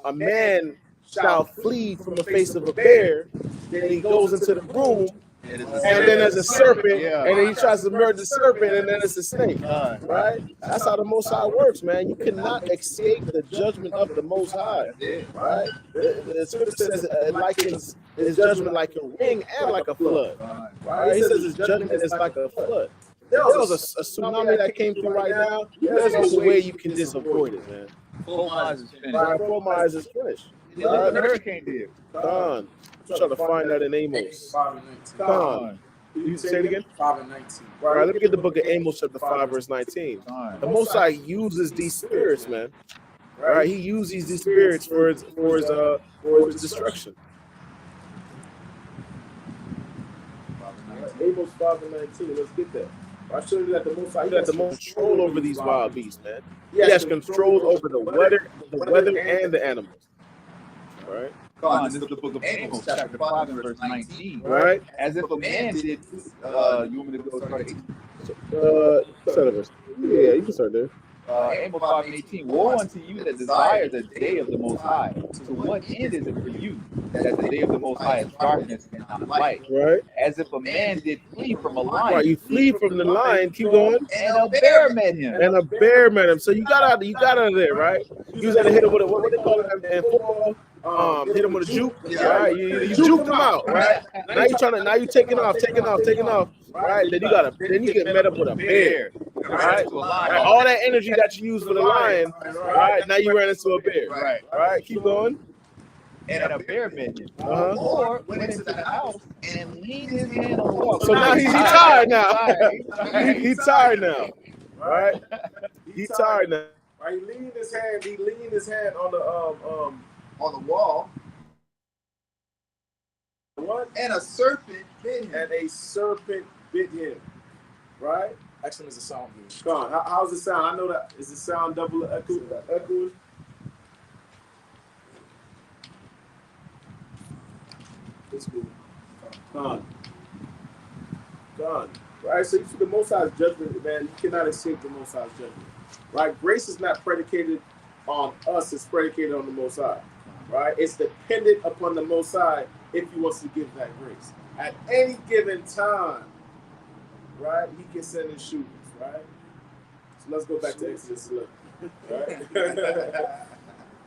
a man shall flee from the face of a bear, then he goes into the room, and then there's a serpent, and then he tries to murder the serpent, and then it's a snake. Right? That's how the Most High works, man. You cannot escape the judgment of the Most High. Right? The scripture says it likens his judgment like a ring and like a flood. Right? He says his judgment is like a flood. There was a tsunami that came through right now. There's no way you can just avoid it, man. 4 miles is finished. Right, 4 miles is finished. Look what the hurricane did. Con. I'm trying to find that in Amos. 5 and 19. Con. You say it again? 5 and 19. All right, let me get the book of Amos, chapter 5, verse 19. The Most High uses these spirits, man. Right? He uses these spirits for his destruction. Amos 5 and 19. Let's get that. I showed you that the Most High has the most control over these wild beasts, man. He has control over the weather and the animals. Right? This is the book of Amos, chapter 5, and verse 19. Right? As if a man did, you want me to go start Start verse. Yeah, you can start there. Amos 5 and 18. Woe unto you that desire the day of the Most High. To what end is it for you that the day of the Most High is darkness and not light? Right? As if a man did flee from a lion. Right, you flee from the lion, keep going. And a bear met him. And a bear met him. So you got out of there, right? You was able to hit him with what they call it in football? Hit him with a juke, right? You juked him out, right? Now you taking off, right? Then you get met up with a bear, right? All that energy that you use for the lion, right? Now you ran into a bear, right? Keep going. And a bear met him. Or went into the house and leaned his hand on the wall. So now he's tired now. He's tired now, right? He's tired now. Right, he leaned his hand on the wall. What? And a serpent bit him. And a serpent bit him. Right? Excellent as a sound. Come on. How's it sound? I know that. Is the sound double echoing? It's good. Gone. Right? So you see the Most High's judgment, man. You cannot escape the Most High's judgment. Right? Grace is not predicated on us. It's predicated on the Most High. Right? It's dependent upon the Most High if he wants to give that grace. At any given time, right, he can send his shooters, right? So let's go back to Exodus 11, right?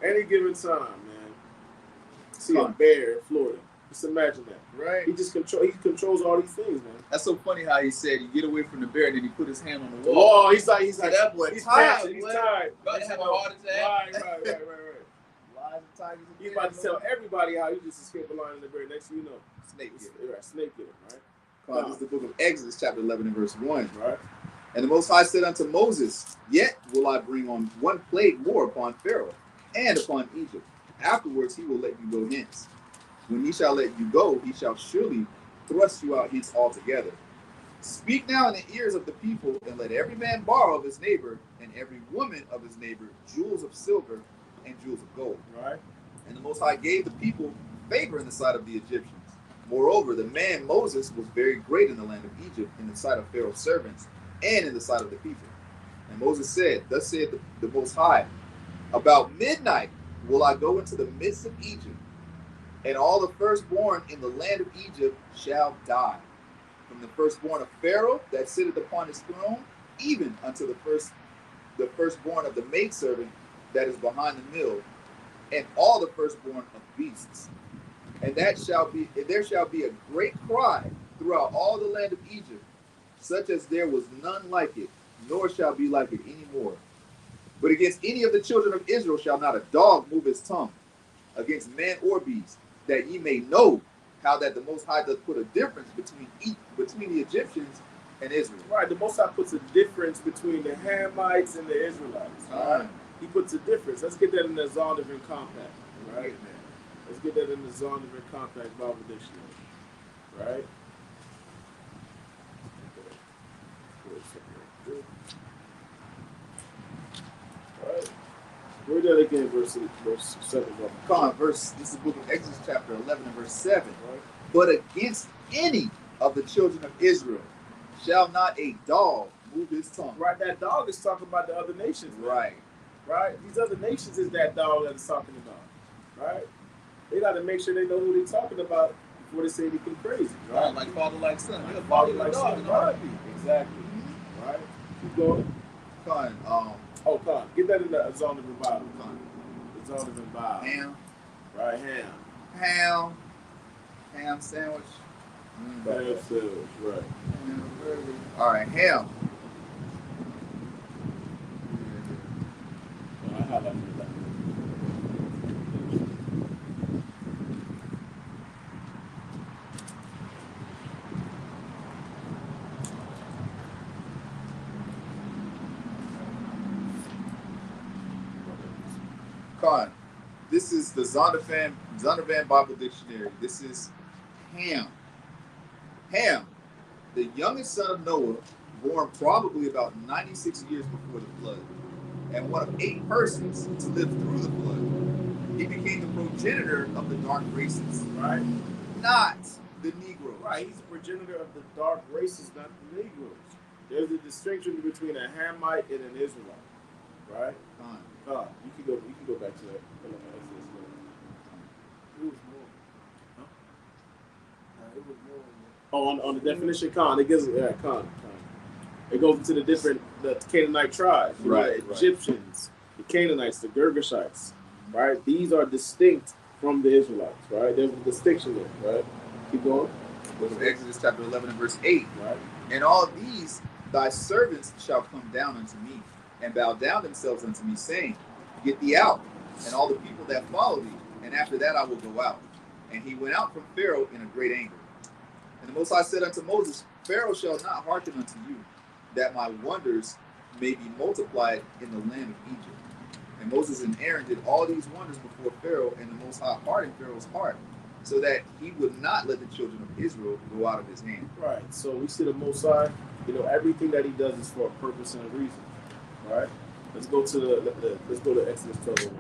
Any given time, man. See a bear in Florida. Just imagine that. Right. He controls all these things, man. That's so funny how he said you get away from the bear and then he put his hand on the Oh, wall. he's like that boy he's tired. tired. He's tired. About to have a heart attack. Right. Lions and tigers. He's about to tell everybody how he just escaped a lion and the bear. Next thing you know, snake killer. Right, snake killer, right? This is the book of Exodus, chapter 11 and verse 1. Right. And the Most High said unto Moses, Yet will I bring on one plague more upon Pharaoh and upon Egypt. Afterwards he will let you go hence. When he shall let you go, he shall surely thrust you out hence altogether. Speak now in the ears of the people, and let every man borrow of his neighbor, and every woman of his neighbor, jewels of silver and jewels of gold. Right. And the Most High gave the people favor in the sight of the Egyptians. Moreover, the man Moses was very great in the land of Egypt, in the sight of Pharaoh's servants, and in the sight of the people. And Moses said, Thus said the Most High, About midnight will I go into the midst of Egypt, and all the firstborn in the land of Egypt shall die, from the firstborn of Pharaoh that sitteth upon his throne, even unto the firstborn of the maidservant that is behind the mill, and all the firstborn of beasts. And there shall be a great cry throughout all the land of Egypt, such as there was none like it, nor shall be like it any more. But against any of the children of Israel shall not a dog move his tongue, against man or beast, that ye may know how that the Most High does put a difference between the Egyptians and Israel. Right, the Most High puts a difference between the Hamites and the Israelites. Right? He puts a difference. Let's get that in the Zondervan Compact. Right? Let's get that in the Zondervan Compact Bible Dictionary. Right? Right. Read that again, verse 7. This is the book of Exodus, chapter 11 and verse 7. Right. But against any of the children of Israel shall not a dog move his tongue. Right, that dog is talking about the other nations. Man. Right. Right? These other nations is that dog that is talking about. Right? They got to make sure they know who they're talking about before they say anything crazy. Right? Like father, like son. Like father, like son. Right. Exactly. Right? Keep going. Con. Get that in the Zondervan Bible. The Zondervan Bible. Ham. Right, ham. Ham sandwich. Ham sandwich, right. All right, ham. I highlighted that. This is the Zondervan Bible Dictionary. This is Ham. Ham, the youngest son of Noah, born probably about 96 years before the flood, and one of 8 persons to live through the flood. He became the progenitor of the dark races, right? Not the Negroes. Right, he's the progenitor of the dark races, not the Negroes. There's a distinction between a Hamite and an Israelite, right? You can go back to that. It was more. Huh? It was more. Oh, on the definition, it gives Con. It goes into the Canaanite tribes, right? The Egyptians, the Canaanites, the Girgashites, right? These are distinct from the Israelites, right? There's a distinction there, right? Keep going. Book of Exodus chapter 11 and verse 8. Right. And all these thy servants shall come down unto me, and bow down themselves unto me, saying, Get thee out, and all the people that follow thee, and after that I will go out. And he went out from Pharaoh in a great anger. And the Most High said unto Moses, Pharaoh shall not hearken unto you, that my wonders may be multiplied in the land of Egypt. And Moses and Aaron did all these wonders before Pharaoh, and the Most High hardened Pharaoh's heart, so that he would not let the children of Israel go out of his hand. Right. So we see the Most High, everything that he does is for a purpose and a reason. Right? Let's go to Exodus 12.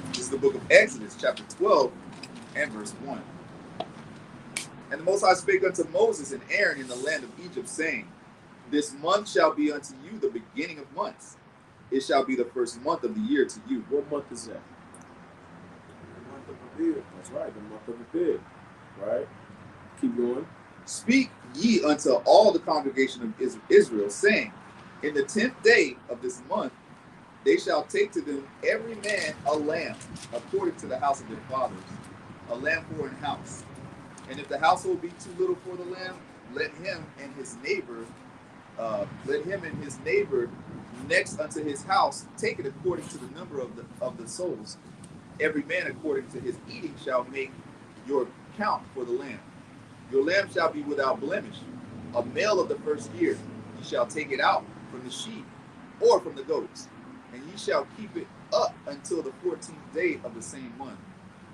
This is the book of Exodus, chapter 12, and verse 1. And the Most High spake unto Moses and Aaron in the land of Egypt, saying, This month shall be unto you the beginning of months. It shall be the first month of the year to you. What month is that? The month of Abib. That's right, the month of Abib. Right? Keep going. Speak ye unto all the congregation of Israel, saying, In the 10th day of this month they shall take to them every man a lamb, according to the house of their fathers, a lamb for an house. And if the household be too little for the lamb, let him and his neighbor next unto his house take it according to the number of the souls. Every man according to his eating shall make your count for the lamb. Your lamb shall be without blemish, a male of the first year. Ye shall take it out from the sheep or from the goats, and ye shall keep it up until the 14th day of the same month.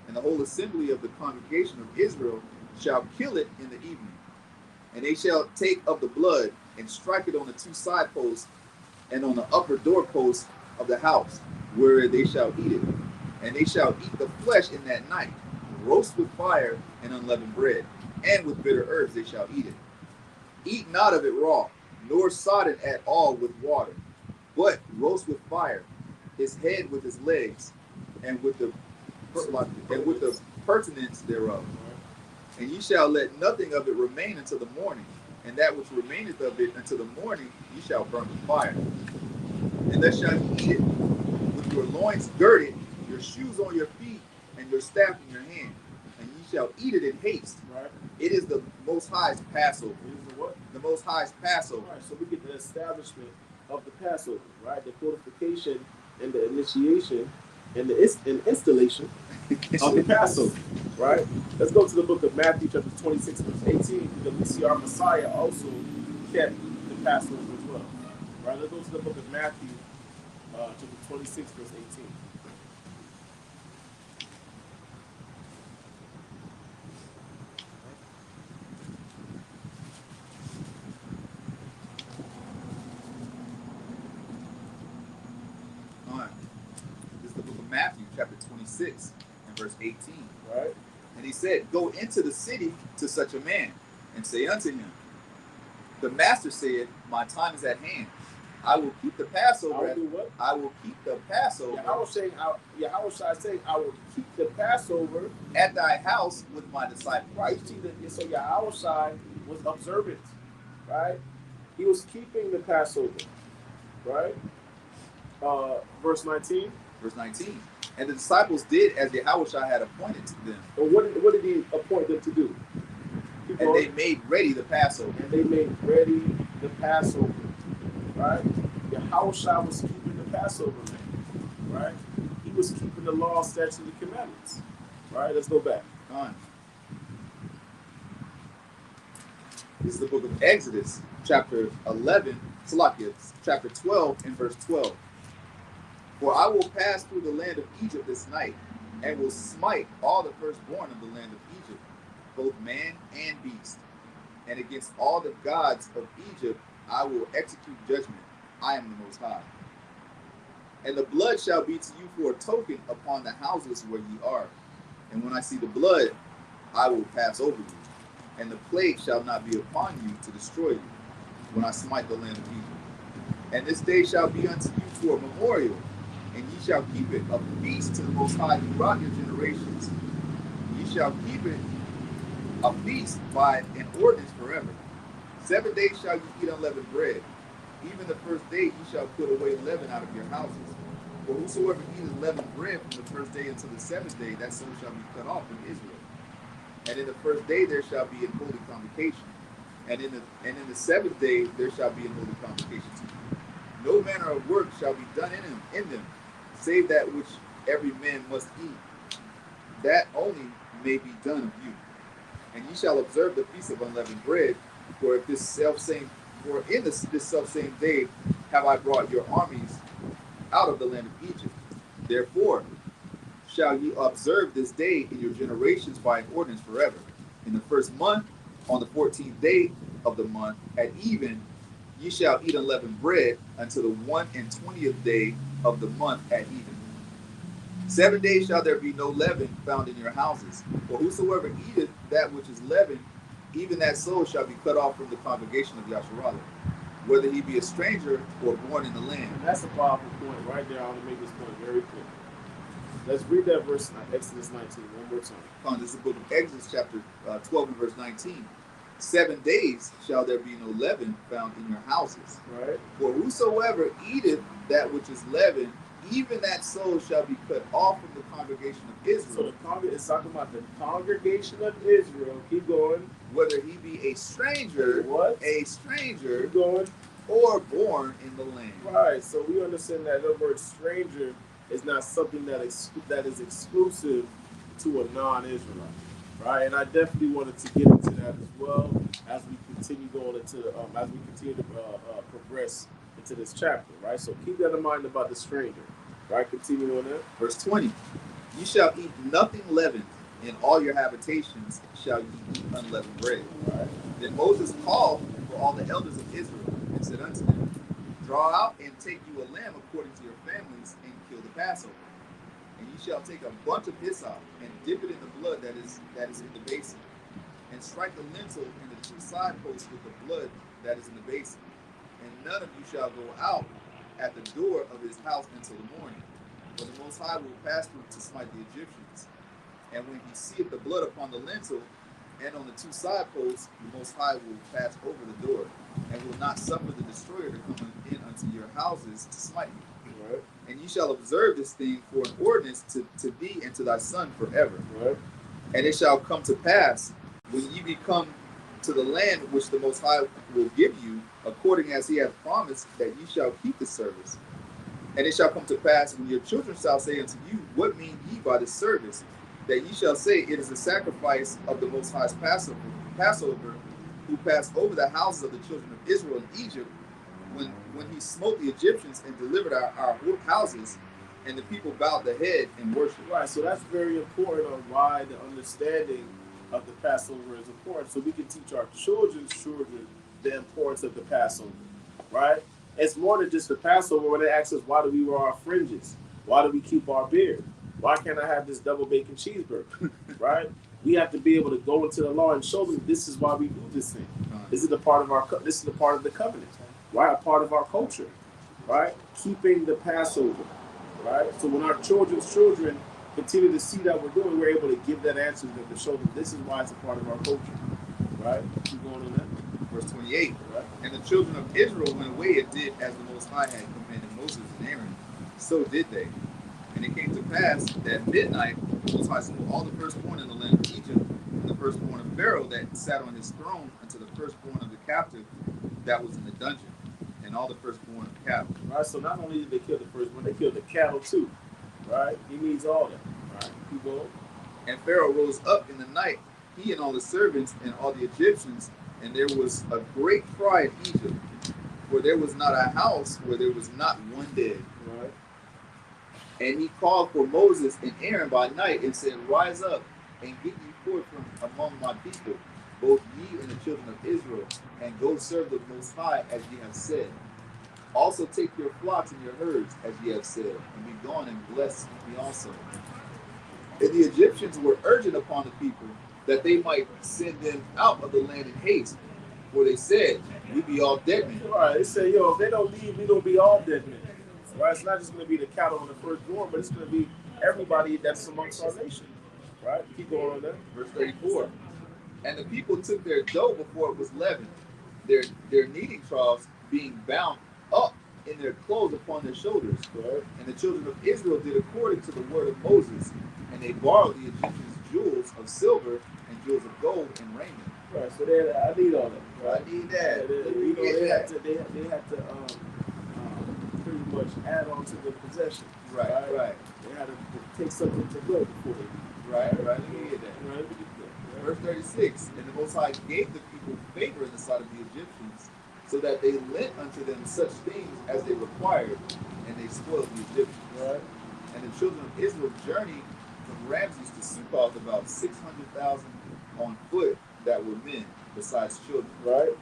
And the whole assembly of the congregation of Israel shall kill it in the evening. And they shall take of the blood and strike it on the 2 side posts and on the upper doorpost of the house, where they shall eat it. And they shall eat the flesh in that night, roast with fire and unleavened bread, and with bitter herbs they shall eat it. Eat not of it raw, nor sodden at all with water, but roast with fire, his head with his legs, and with the pertinence thereof. And ye shall let nothing of it remain until the morning, and that which remaineth of it until the morning ye shall burn with fire. And thus shall ye eat it, with your loins girded, your shoes on your feet, and your staff in your hand. And ye shall eat it in haste. Right. It is the Most High's Passover. It is the what? The Most High's Passover. Right. So we get the establishment of the Passover, right? The codification and the initiation and the installation of the Passover, right? Let's go to the book of Matthew, chapter 26, verse 18, because we see our Messiah also kept the Passover as well, right? Let's go to the book of Matthew, chapter 26, verse 18. This is the book of Matthew, chapter 26, and verse 18. Right? And he said, "Go into the city to such a man, and say unto him, the master said, my time is at hand. I will keep the Passover. I will do what? I will keep the Passover. Yahushua saying, I will keep the Passover at thy house with my disciples." Right. So Yahushua was observant, right? He was keeping the Passover, right? Verse 19. Verse 19. And the disciples did as Yahushua had appointed to them. But what did he appoint them to do? And they made ready the Passover. Right? Yahushua was keeping the Passover, right? He was keeping the law, statutes, and commandments. Right? Let's go back. On. This is the book of Exodus, chapter 11, chapter 12, and verse 12. For I will pass through the land of Egypt this night, and will smite all the firstborn of the land of Egypt, both man and beast. And against all the gods of Egypt I will execute judgment. I am the Most High. And the blood shall be to you for a token upon the houses where ye are. And when I see the blood, I will pass over you. And the plague shall not be upon you to destroy you, when I smite the land of Egypt. And this day shall be unto you for a memorial, and ye shall keep it a feast to the Most High throughout your generations. Ye shall keep it a feast by an ordinance forever. 7 days shall you eat unleavened bread. Even the first day ye shall put away leaven out of your houses. For whosoever eateth leavened bread from the first day until the seventh day, that soul shall be cut off from Israel. And in the first day there shall be an holy convocation. And in the seventh day there shall be an holy convocation to you. No manner of work shall be done in them, save that which every man must eat. That only may be done of you. And ye shall observe the feast of unleavened bread, for in this selfsame day have I brought your armies out of the land of Egypt. Therefore shall ye observe this day in your generations by an ordinance forever. In the first month, on the 14th day of the month, at even, ye shall eat unleavened bread until the 21st day of the month at even. 7 days shall there be no leaven found in your houses. For whosoever eateth that which is leavened, even that soul shall be cut off from the congregation of YASHARAHLA, whether he be a stranger or born in the land. And that's a powerful point right there. I want to make this point very clear. Let's read that verse, Exodus 19, one more time. This is the book of Exodus, chapter 12 and verse 19. 7 days shall there be no leaven found in your houses. Right. For whosoever eateth that which is leavened, even that soul shall be cut off from the congregation of Israel. So it's talking about the congregation of Israel. Keep going. Whether he be a stranger, Keep going. or born in the land. Right. So we understand that the word stranger is not something that is exclusive to a non-Israelite. Right. And I definitely wanted to get into that as well as we continue going into to progress into this chapter. Right. So keep that in mind about the stranger. Right. Continue on that. Verse 20. You shall eat nothing leavened. In all your habitations shall ye eat unleavened bread. Right. Then Moses called for all the elders of Israel and said unto them, draw out and take you a lamb according to your families, and kill the Passover. And ye shall take a bunch of hyssop and dip it in the blood that is in the basin, and strike the lintel and the two side posts with the blood that is in the basin. And none of you shall go out at the door of his house until the morning, for the Most High will pass through to smite the Egyptians. And when he seeth the blood upon the lintel and on the two side posts, the Most High will pass over the door, and will not suffer the destroyer to come in unto your houses to smite you. Right. And ye shall observe this thing for an ordinance to thee and to thy son forever. Right. And it shall come to pass, when ye be come to the land which the Most High will give you, according as he hath promised, that ye shall keep the service. And it shall come to pass when your children shall say unto you, what mean ye by this service? That ye shall say, it is the sacrifice of the Most High's Passover, who passed over the houses of the children of Israel in Egypt, when he smote the Egyptians and delivered our houses, and the people bowed the head in worship. Right, so that's very important on why the understanding of the Passover is important. So we can teach our children's children the importance of the Passover, right? It's more than just the Passover when they ask us, why do we wear our fringes? Why do we keep our beard? Why can't I have this double bacon cheeseburger, right? We have to be able to go into the law and show them this is why we do this thing. This is the part of this is the part of the covenant, right? A part of our culture, right? Keeping the Passover, right? So when our children's children continue to see that we're doing, we're able to give that answer to them to show them this is why it's a part of our culture, right? Keep going on that. Verse 28. Right. And the children of Israel went away and did as the Most High had commanded Moses and Aaron. So did they. And it came to pass that at midnight, the Most High smote all the firstborn in the land of Egypt, and the firstborn of Pharaoh that sat on his throne, unto the firstborn of the captive that was in the dungeon, and all the firstborn of cattle. Right. So not only did they kill the firstborn, they killed the cattle too. Right. He needs all that. Right. Keep going. And Pharaoh rose up in the night, he and all the servants and all the Egyptians, and there was a great cry in Egypt, for there was not a house where there was not one dead. Right. And he called for Moses and Aaron by night and said, rise up and get ye forth from among my people, both ye and the children of Israel, and go serve the Most High as ye have said. Also take your flocks and your herds as ye have said, and be gone and bless me also. And the Egyptians were urgent upon the people that they might send them out of the land in haste. For they said, we be all dead men. Right. They say, yo, if they don't leave, we don't be all dead men. Right. It's not just going to be the cattle and the firstborn, but it's going to be everybody that's amongst our nation. Right. Keep going on that. Verse 34. And the people took their dough before it was leavened, their kneading troughs being bound up in their clothes upon their shoulders. Right. And the children of Israel did according to the word of Moses, and they borrowed the Egyptians jewels of silver and jewels of gold and raiment. Right. So I need all that. Right. I need that. They had to pretty much add on to the possession. Right. They had to take something to go before they leave. Right. Let me get that. Right. Verse 36. And the Most High gave the people favor in the sight of the Egyptians, so that they lent unto them such things as they required, and they spoiled the Egyptians. Right. And the children of Israel journeyed from Ramses to Succoth about 600,000 on foot that were men, besides children. Right.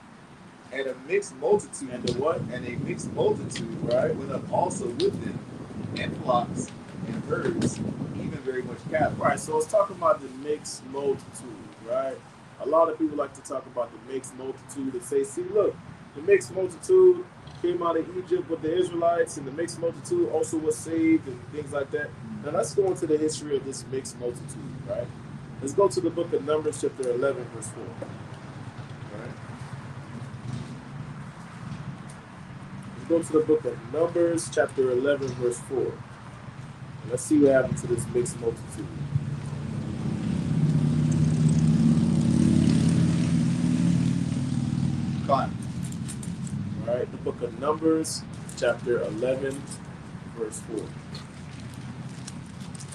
And a mixed multitude. And the what? And a mixed multitude, right, went up also with them, and flocks and herds, even very much cattle. Right. So it's talking about the mixed multitude, right? A lot of people like to talk about the mixed multitude and say, see, look, the mixed multitude came out of Egypt with the Israelites, and the mixed multitude also was saved and things like that. Now let's go into the history of this mixed multitude, right? Let's go to the book of Numbers, chapter 11, verse 4. Right? Let's go to the book of Numbers, chapter 11, verse 4. And let's see what happened to this mixed multitude. Fine. All right, the book of Numbers, chapter 11, verse 4.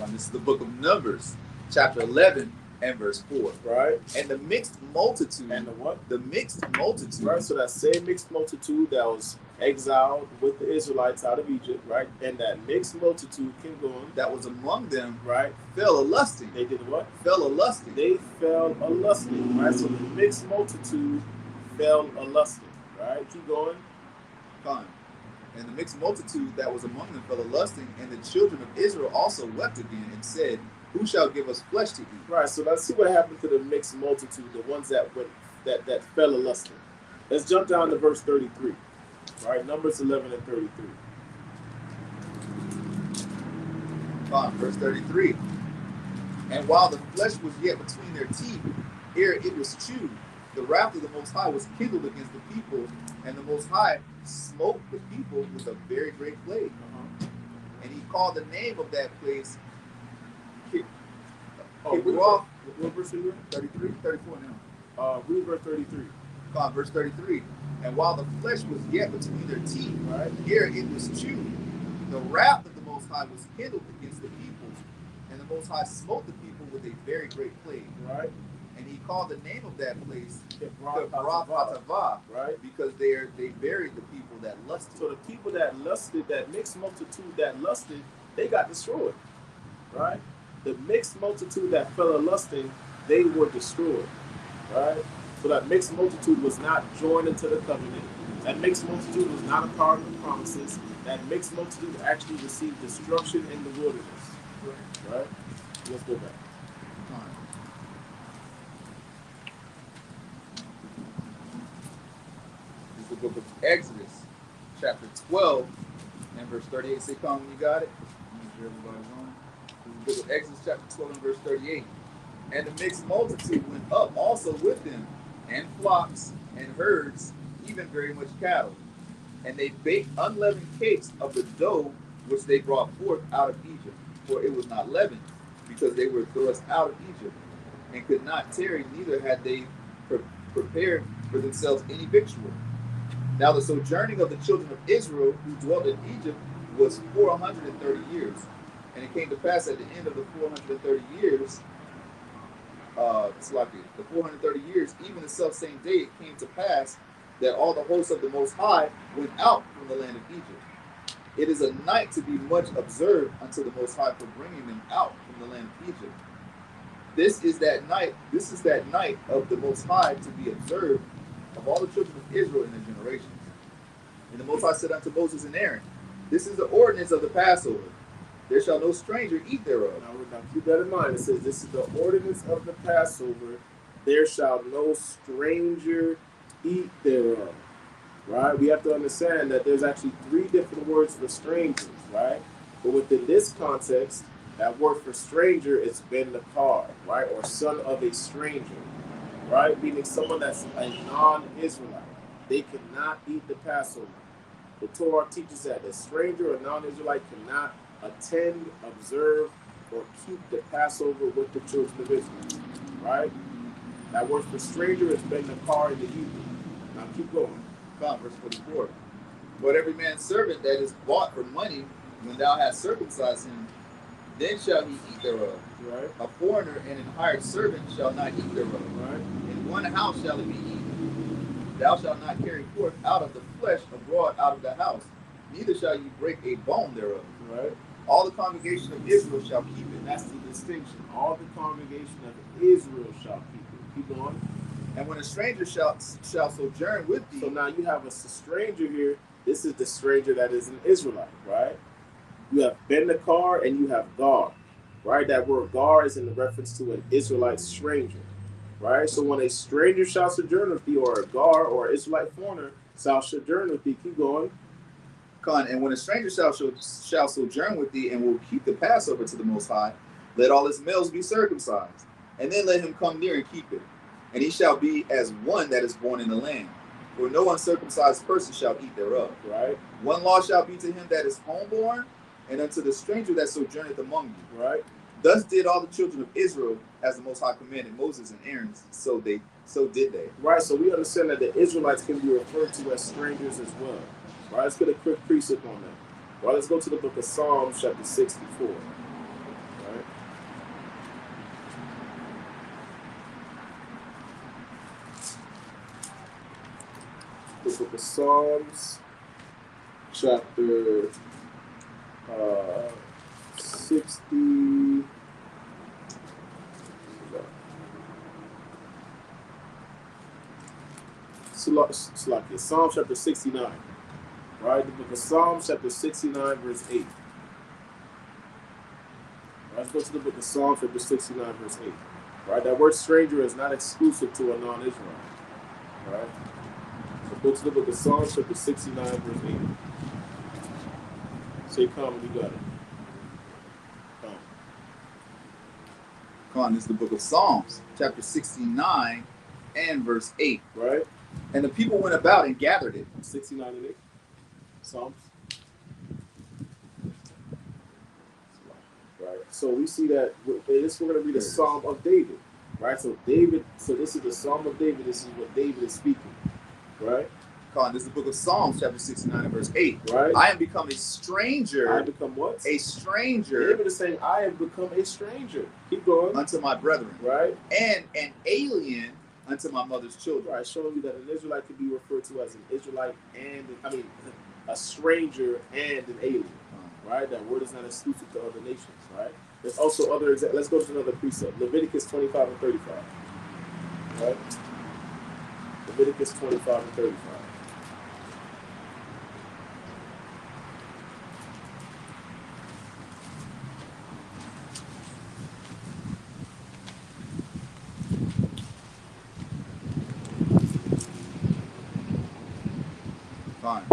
This is the book of Numbers, chapter 11 and verse 4. Right. And the mixed multitude. And the what? The mixed multitude. Right, so that same mixed multitude that was exiled with the Israelites out of Egypt, right? And that mixed multitude came going. That was among them, right? Fell a-lusting. They did what? Fell a-lusting. They fell a-lusting, right? So the mixed multitude fell a-lusting, right? Keep going. Fine. And the mixed multitude that was among them fell a-lusting, and the children of Israel also wept again and said, who shall give us flesh to eat? Right, so let's see what happened to the mixed multitude, the ones that went that fell a-lusting. Let's jump down to verse 33. Right, Numbers 11 and 33. Fine, verse 33. And while the flesh was yet between their teeth, ere it was chewed, the wrath of the Most High was kindled against the people, and the Most High smote the people with a very great plague. And he called the name of that place what verse are you in? 33, 34 now. Read verse 33. Verse 33. And while the flesh was yet between their teeth, right, ere it was chewed, the wrath of the Most High was kindled against the people, and the Most High smote the people with a very great plague. Right. And he called the name of that place Kibroth Hatava, right? because they buried the people that lusted. So the people that lusted, that mixed multitude that lusted, they got destroyed. Right? The mixed multitude that fell a lusting, they were destroyed. Right? So that mixed multitude was not joined into the covenant. That mixed multitude was not a part of the promises. That mixed multitude actually received destruction in the wilderness. Right? Let's go back. This is the book of Exodus, chapter 12, and verse 38. Say, come when you got it. Make sure everybody's on. This is the book of Exodus, chapter 12, and verse 38. And the mixed multitude went up also with them, and flocks and herds, even very much cattle. And they baked unleavened cakes of the dough which they brought forth out of Egypt, for it was not leavened, because they were thrust out of Egypt, and could not tarry, neither had they prepared for themselves any victual. Now the sojourning of the children of Israel who dwelt in Egypt was 430 years. And it came to pass at the end of the 430 years, the 430 years, even the self-same day, it came to pass that all the hosts of the Most High went out from the land of Egypt. It is a night to be much observed unto the Most High for bringing them out from the land of Egypt. This is that night of the Most High to be observed of all the children of Israel in their generations. And the Most High said unto Moses and Aaron, this is the ordinance of the Passover. There shall no stranger eat thereof. Now keep that in mind. It says, this is the ordinance of the Passover. There shall no stranger eat thereof. Right? We have to understand that there's actually 3 different words for strangers, right? But within this context, that word for stranger is ben nakar, right? Or son of a stranger, right? Meaning someone that's a non-Israelite. They cannot eat the Passover. The Torah teaches that a stranger or non-Israelite cannot attend, observe, or keep the Passover with the children of Israel, right? That word for stranger is ben nakar in the Hebrew. Now keep going. Verse 44. But every man's servant that is bought for money, when thou hast circumcised him, then shall he eat thereof. Right. A foreigner and an hired servant shall not eat thereof. Right. In one house shall it be eaten. Thou shalt not carry forth out of the flesh abroad out of the house, neither shall you break a bone thereof. Right. All the congregation of Israel shall keep it. That's the distinction. All the congregation of Israel shall keep it. Keep going. And when a stranger shall sojourn with thee. So now you have a stranger here. This is the stranger that is an Israelite, right? You have ben nakar and you have gar, right? That word gar is in reference to an Israelite stranger, right? So when a stranger shall sojourn with thee, or a gar or Israelite foreigner shall sojourn with thee, keep going. And when a stranger shall sojourn with thee and will keep the Passover to the Most High, let all his males be circumcised, and then let him come near and keep it. And he shall be as one that is born in the land. For no uncircumcised person shall eat thereof. Right. One law shall be to him that is homeborn, and unto the stranger that sojourneth among you. Right. Thus did all the children of Israel, as the Most High commanded Moses and Aaron, so did they. Right. So we understand that the Israelites can be referred to as strangers as well. Right. Let's get a quick precept on that. Right. Let's go to the book of Psalms, chapter 64. Right. The book of Psalms, chapter 60. Psalm chapter 69. Right? The book of Psalms, chapter 69, verse 8. Right, let's go to the book of Psalms, chapter 69, verse 8. Right? That word stranger is not exclusive to a non-Israelite. Right? So go to the book of Psalms, chapter 69, verse 8. Say, come when you got it. Come on, this is the book of Psalms, chapter 69 and verse 8. Right? And the people went about and gathered it. 69 and 8. Psalms. Right. So we see that we're going to read a Psalm of David. Right? So this is the Psalm of David. This is what David is speaking. Right? This is the book of Psalms, chapter 69 and verse 8. Right. I am become a I stranger. become what? A stranger. David is saying, I have become a stranger. Keep going. Unto my brethren. Right. And an alien unto my mother's children. Right, showing you that an Israelite could be referred to as an Israelite and, a stranger and an alien. Right? That word is not exclusive to other nations. Right? There's also other examples. Let's go to another precept. Leviticus 25 and 35. Right? Leviticus 25 and 35. Fine.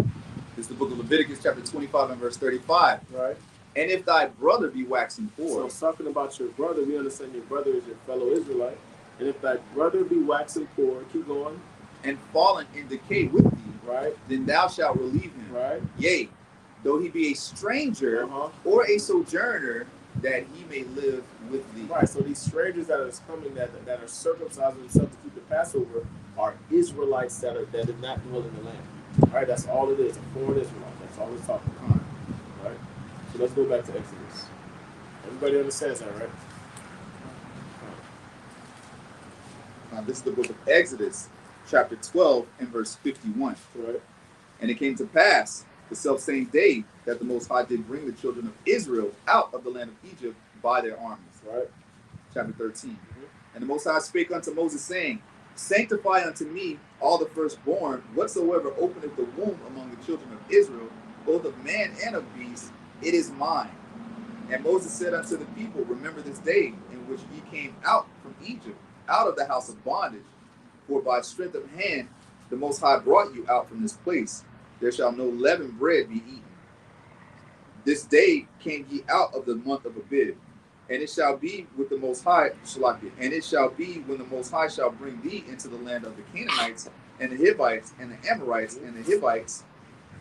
This is the book of Leviticus, chapter 25 and verse 35. Right. And if thy brother be waxing poor. So it's talking about your brother. We understand your brother is your fellow Israelite. And if thy brother be waxing poor, keep going. And fallen in decay with thee. Right. Then thou shalt relieve him. Right. Yea, though he be a stranger or a sojourner, that he may live with thee. Right. So these strangers that are coming, that are circumcising themselves to keep the Passover, are Israelites that did not dwell in the land. All right. That's all it is. A foreign Israelite. That's all it's talking about. Right. So let's go back to Exodus. Everybody understands that, right? Now, this is the book of Exodus, chapter 12 and verse 51. Right. And it came to pass the selfsame day that the Most High did bring the children of Israel out of the land of Egypt by their armies. Right. Chapter 13. And the Most High spake unto Moses, saying, Sanctify unto me all the firstborn, whatsoever openeth the womb among the children of Israel, both of man and of beast, it is mine. And Moses said unto the people, Remember this day in which ye came out from Egypt, out of the house of bondage. For by strength of hand the Most High brought you out from this place. There shall no leavened bread be eaten. This day came ye out of the month of Abib. And it shall be with the Most High, and it shall be when the Most High shall bring thee into the land of the Canaanites, and the Hivites, and the Amorites, and the Hivites,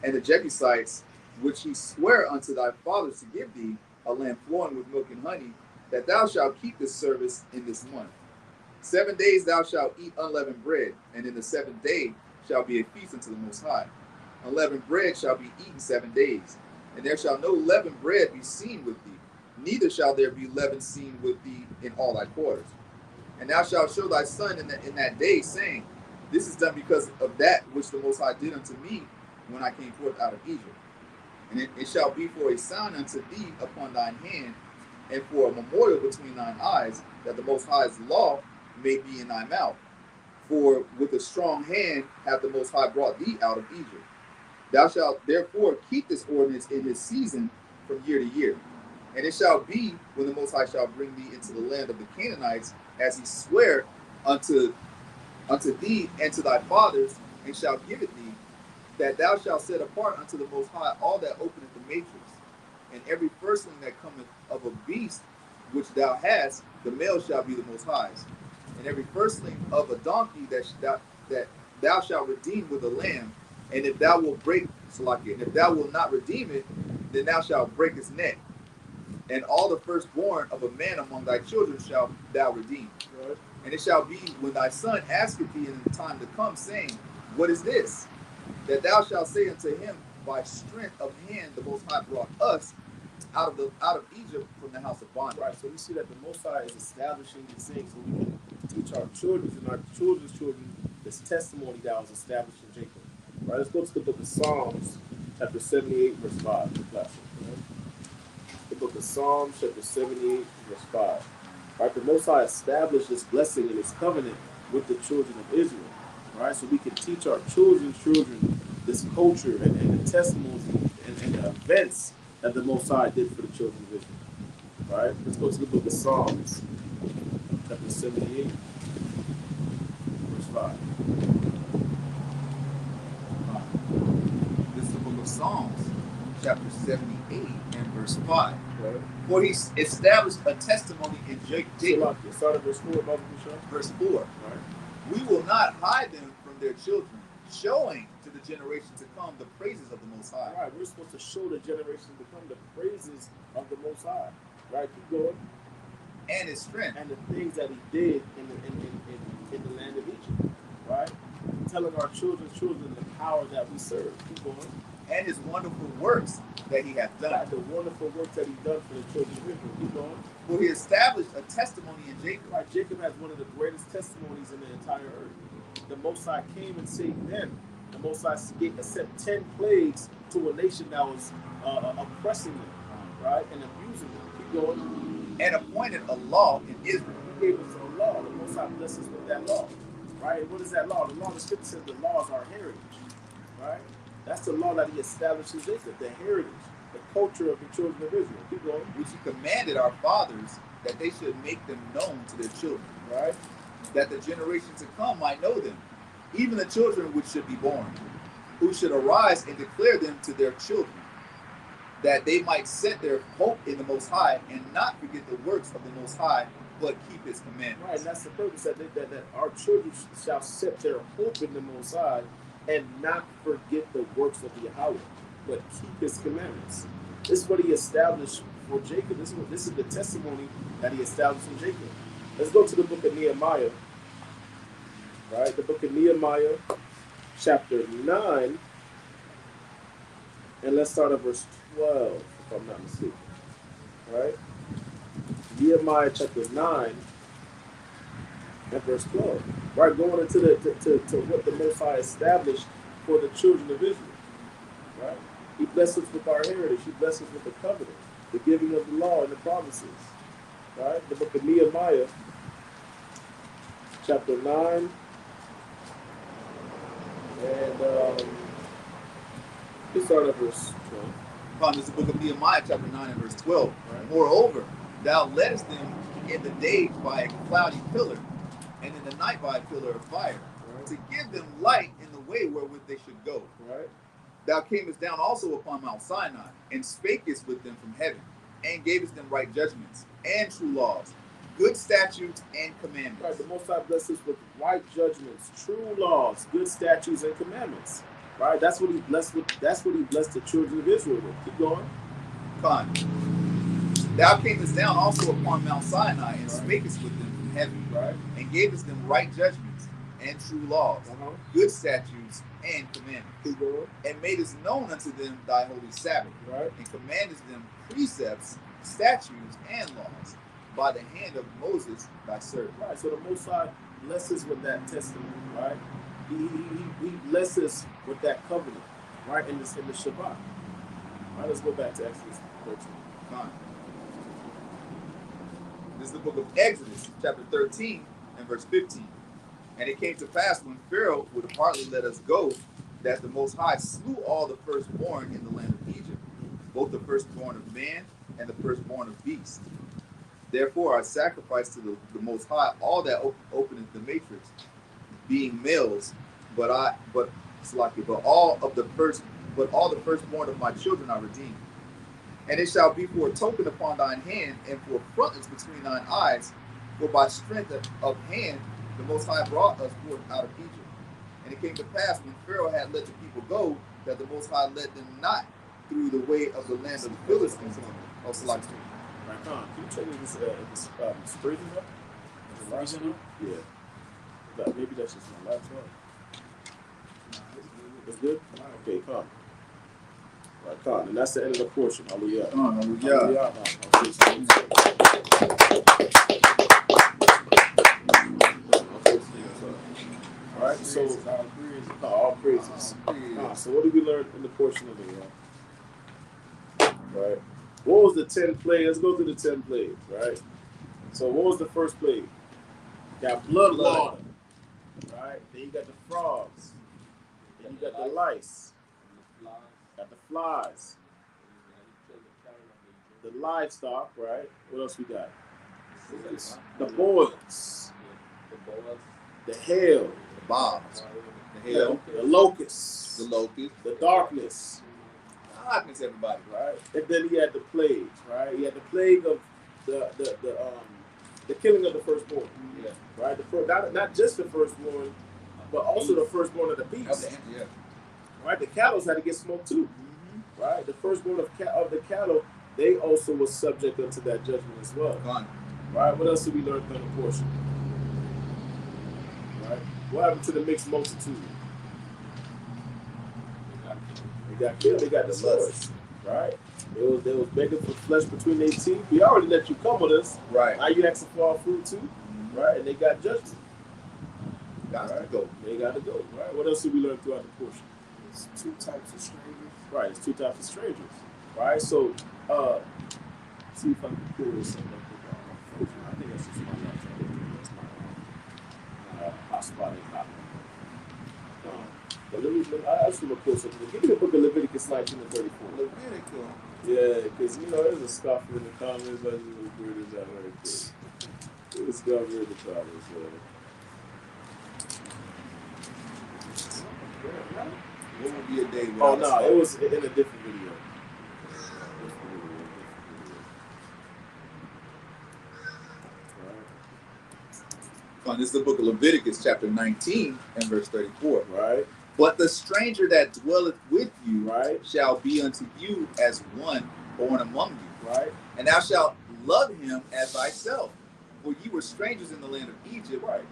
and the Jebusites, which he sware unto thy fathers to give thee, a land flowing with milk and honey, that thou shalt keep this service in this month. 7 days thou shalt eat unleavened bread, and in the 7th day shall be a feast unto the Most High. Unleavened bread shall be eaten 7 days, and there shall no leavened bread be seen with thee, neither shall there be leaven seen with thee in all thy quarters. And thou shalt show thy son in that day, saying, This is done because of that which the Most High did unto me when I came forth out of Egypt. And it shall be for a sign unto thee upon thine hand, and for a memorial between thine eyes, that the Most High's law may be in thy mouth. For with a strong hand hath the Most High brought thee out of Egypt. Thou shalt therefore keep this ordinance in his season from year to year. And it shall be when the Most High shall bring thee into the land of the Canaanites, as he sware unto thee and to thy fathers, and shall give it thee, that thou shalt set apart unto the Most High all that openeth the matrix, and every firstling that cometh of a beast which thou hast, the male shall be the Most High's. And every firstling of a donkey that thou shalt redeem with a lamb, and if thou wilt and if thou wilt not redeem it, then thou shalt break its neck. And all the firstborn of a man among thy children shalt thou redeem. Right. And it shall be when thy son asketh thee in the time to come, saying, What is this? That thou shalt say unto him, By strength of hand the Most High brought us out of Egypt from the house of bondage. Right. So we see that the Most High is establishing these things so we can teach our children and our children's children this testimony that was established in Jacob. Right. Let's go to the book of Psalms, chapter 78, verse 5. Right? The book of Psalms, chapter 78, verse 5. Right. The Most High established this blessing and this covenant with the children of Israel. Right. So we can teach our children's children this culture and the testimonies and the events that the Most High did for the children of Israel. All right, let's go to the book of Psalms, chapter 78, verse 5. This is the book of Psalms, chapter 78 and verse 5. Right. For he established a testimony in Jacob. Start at verse 4, Bible Verse 4. Right. We will not hide them from their children, showing to the generation to come the praises of the Most High. All right, we're supposed to show the generation to come the praises of the Most High. Right, keep going. And his strength. And the things that he did in the land of Egypt. right? Telling our children the power that we serve. Keep going. And his wonderful works that he hath done. Right, the wonderful works that he done for the children of Israel. Keep going. For he established a testimony in Jacob. Right, Jacob has one of the greatest testimonies in the entire earth. The Most High came and saved them. The Most High sent 10 plagues to a nation that was oppressing them, right, and abusing them. Keep going. And appointed a law in Israel. He gave us a law. The Most High blessed us with that law, right? And what is that law? The law, the scripture says the law is our heritage, right? That's the law that he established in Jacob, the heritage, the culture of the children of Israel. Keep going. Which he commanded our fathers that they should make them known to their children, Right? that the generation to come might know them, even the children which should be born, who should arise and declare them to their children, that they might set their hope in the Most High and not forget the works of the Most High, but keep his commandments. Right, and that's the purpose that our children shall set their hope in the Most High and not forget the works of Yahweh, but keep his commandments. This is what he established for Jacob. This is the testimony that he established in Jacob. Let's go to the book of Nehemiah. Right, the book of Nehemiah, chapter 9, and let's start at verse 12, if I'm not mistaken. Right? Nehemiah chapter 9 and verse 12. Right, going into to what the Most High established for the children of Israel. Right? He blessed us with our heritage. He blessed us with the covenant, the giving of the law and the promises. Right? The book of Nehemiah, chapter 9, and let's start at verse 12. This is the book of Nehemiah, chapter 9 and verse 12. Right. Moreover, thou leddest them in the day by a cloudy pillar, and in the night by a pillar of fire, Right. to give them light in the way wherewith they should go. Right? Thou camest down also upon Mount Sinai, and spakest with them from heaven, and gavest them right judgments, and true laws, good statutes, and commandments. Right, the Most High blessed us with right judgments, true laws, good statutes, and commandments. Right, that's what he blessed with. That's what he blessed the children of Israel with. Keep going. Con. Thou camest down also upon Mount Sinai, and Right. spakest with them from heaven, Right. and gavest them right judgments, and true laws, good statutes, and commandments. Keep going. And madest known unto them thy holy Sabbath, Right. and commandest them precepts, statutes, and laws, by the hand of Moses thy servant. Right. So the Most High blesses with that testimony. Right. He blesses with that covenant. Right. In the Shabbat. Right. Let's go back to Exodus 13. Con. This is the book of Exodus, chapter 13 and verse 15. And it came to pass when Pharaoh would hardly let us go, that the Most High slew all the firstborn in the land of Egypt, both the firstborn of man and the firstborn of beast. Therefore I sacrificed to the Most High all that openeth the matrix, being males, but all the firstborn of my children I redeemed. And it shall be for a token upon thine hand, and for a frontlets between thine eyes, for by strength of hand the Most High brought us forth out of Egypt. And it came to pass, when Pharaoh had let the people go, that the Most High led them not through the way of the land of the Philistines. Oh, Salaki. Right. Can you check if this freezing up? Is it freezing up? Yeah. Maybe that's just my laptop. It's good? Okay, come. Right, come. And that's the end of the portion. Hallelujah. Hallelujah. All right, so all praises. So what did we learn in the portion of the right? What was the 10 plagues? Let's go through the 10 plagues, right? So what was the first plague? You got blood water, right? Then you got the frogs. Then you got the lice. Got the flies. The livestock, right? What else we got? The boils. The hail. The bobs, the hail, The locusts. the locust, The darkness. darkness, everybody. Right? And then he had the plagues, right? He had the plague of the killing of the firstborn. Yeah. Right? Not just the firstborn, but also the firstborn of the beast. Yeah. Right? The cattle had to get smoked too. Mm-hmm. Right? The firstborn of the cattle, they also was subject unto that judgment as well. Gone. Right? What else did we learn from the portion? Right? What happened to the mixed multitude? They got killed. They got destroyed. Right? They was begging for flesh between their teeth. We already let you come with us. Right. Now you asking for our food too. Right? And they got judged. Got Right? to go. They got to go. Right? What else did we learn throughout the portion? It's two types of strangers. Right, it's two types of strangers. Right? So see if I can pull this up. I think that's just my laptop. That's my hotspot ain't hot. But I just want to pull something. Give me the book of Leviticus 19 and 34. Leviticus. Yeah, because there's a scoffer in the comments. I just want to bring this out right there. There's a scoffer in the comments. What would be a day Oh, without no, it was in a different video. This is the book of Leviticus, chapter 19 and verse 34. Right. But the stranger that dwelleth with you Right. shall be unto you as one born among you. Right. And thou shalt love him as thyself. For ye were strangers in the land of Egypt. Right.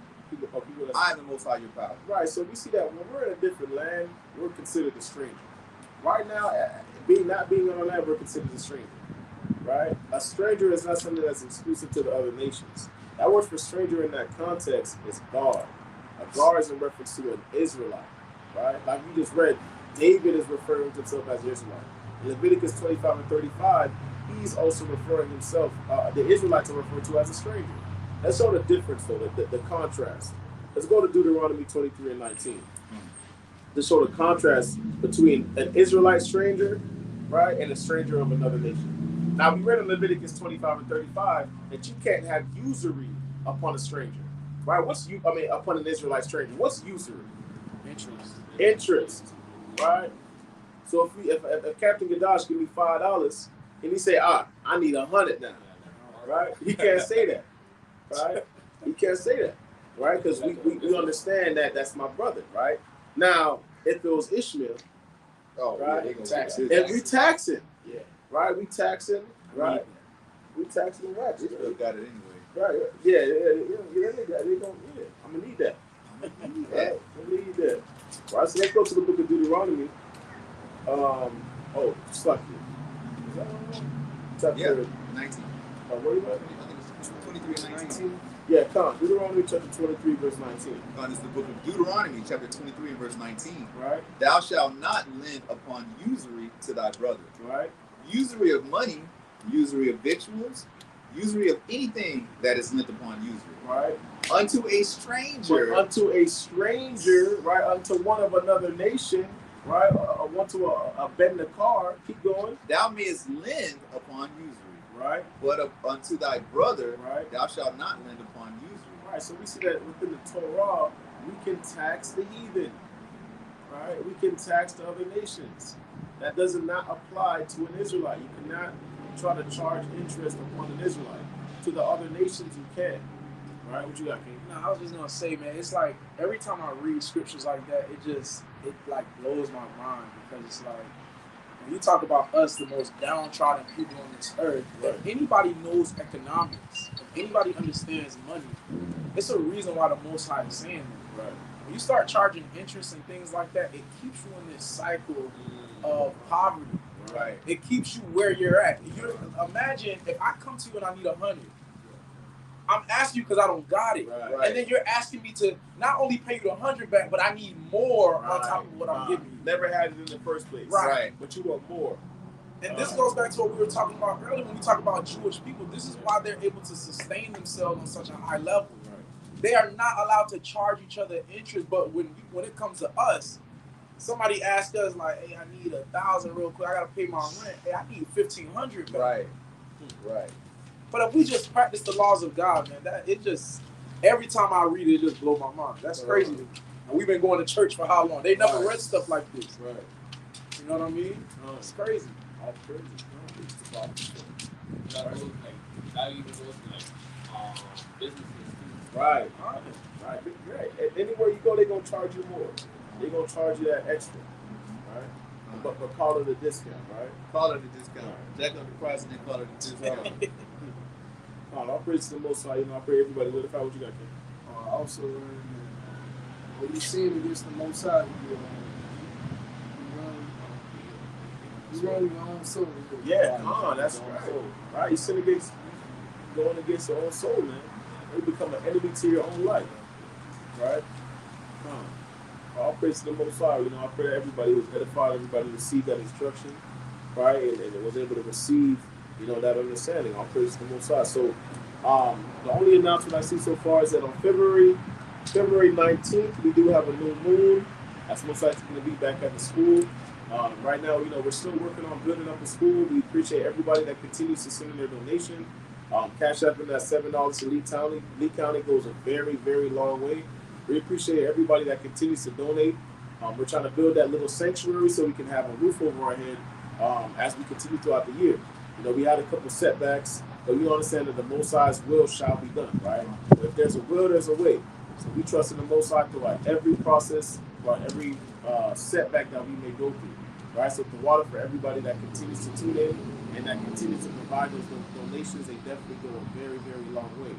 I am the Most High your power. Right. So we see that when we're in a different land, we're considered a stranger. Right now, not being on our land, we're considered a stranger. Right. A stranger is not something that's exclusive to the other nations. That word for stranger in that context is guard. A guard is in reference to an Israelite. Right? Like we just read, David is referring to himself as Israelite. In Leviticus 25 and 35, he's also referring himself, the Israelites are referred to as a stranger. Let's show the difference, though, the contrast. Let's go to Deuteronomy 23 and 19. To show the contrast between an Israelite stranger, right, and a stranger of another nation. Now, we read in Leviticus 25 and 35 that you can't have usury upon a stranger, right? Upon an Israelite stranger. What's usury? Interest, right? So if Captain Gadash give me $5 and he say, I need 100 now, right? He can't say that, right? He can't say that, right? Because we understand that that's my brother, right? Now, if it was Ishmael, right? Yeah, they tax his And we tax him, Yeah. right? We tax him, right? We tax him, right? They got it anyway. Right? Yeah. I'm gonna need that. Right? I'm gonna need that. Right, so let's go to the book of Deuteronomy. Chapter 19. what are you at? I think it's 23 and 19. Yeah, come. Deuteronomy chapter 23, verse 19. This is the book of Deuteronomy, chapter 23 and verse 19. Right? Thou shalt not lend upon usury to thy brother. Right? Usury of money, usury of victuals, usury of anything that is lent upon usury. Right? Unto a stranger. But unto a stranger, right? Unto one of another nation, right? One to a Bednakar. Keep going. Thou mayest lend upon usury. Right? But unto thy brother, Right? thou shalt not lend upon usury. Right, so we see that within the Torah, we can tax the heathen, right? We can tax the other nations. That does not apply to an Israelite. You cannot try to charge interest upon an Israelite. To the other nations, you can. Right? What you got, King? No, I was just gonna say, man, it's like every time I read scriptures like that, it like blows my mind, because it's like when you talk about us, the most downtrodden people on this earth, if anybody knows economics, if anybody understands money, it's a reason why the Most High is saying that. Right. When you start charging interest and things like that, it keeps you in this cycle of poverty. Right. It keeps you where you're at. Imagine if I come to you and I need 100. I'm asking you because I don't got it. Right. And then you're asking me to not only pay you the 100 back, but I need more on top of what I'm giving you. Never had it in the first place. Right. But you want more. And this goes back to what we were talking about earlier when we talk about Jewish people. This is why they're able to sustain themselves on such a high level. Right. They are not allowed to charge each other interest, but when it comes to us, somebody asks us like, "Hey, I need 1,000 real quick. I gotta pay my rent. Hey, I need 1,500 back." Right. Right. But if we just practice the laws of God, man, every time I read it, it just blows my mind. That's crazy to me. And we've been going to church for how long? They never read stuff like this. Right. You know what I mean? It's crazy. That's crazy. That even goes to businesses too. Right. Anywhere you go, they're gonna charge you more. They're gonna charge you that extra. Right? But call it a discount, right? Call it a discount. Jack up the price and then call it a discount. I'll praise the Most High. I pray everybody live. What you got, King? Also, When you sin against the Most High, you run your own soul. Yeah, that's right. Right, you sin against, going against your own soul, man. You become an enemy to your own life, right? All praise to the Most High. You know, I pray that everybody was edified, everybody received that instruction, right, and was able to receive, you know, that understanding. All praise to the Most High. So, the only announcement I see so far is that on February 19th, we do have a new moon. That's most likely going to be back at the school. Right now, you know, we're still working on building up the school. We appreciate everybody that continues to send in their donation. Cash App in that $7 to LOZLeeCounty. Lee County goes a very, very long way. We appreciate everybody that continues to donate. We're trying to build that little sanctuary so we can have a roof over our head as we continue throughout the year. You know, we had a couple setbacks, but we understand that the Most High's will shall be done, right? If there's a will, there's a way. So we trust in the Most High throughout every process, throughout every setback that we may go through, right? So the water for everybody that continues to tune in and that continues to provide those donations, they definitely go a very, very long way,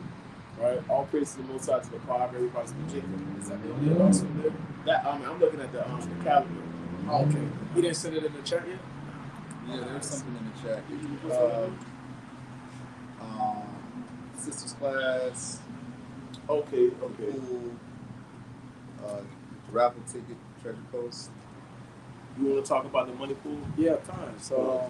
right? All praise to the Most High, to the power of everybody's Jacob. Is that the also there? That I'm looking at the calendar. Oh, okay. He didn't send it in the chat yet? Yeah, there's something in the chat. Sisters class, Okay. pool, raffle ticket, treasure coast. You want to talk about the money pool? Yeah, fine. So,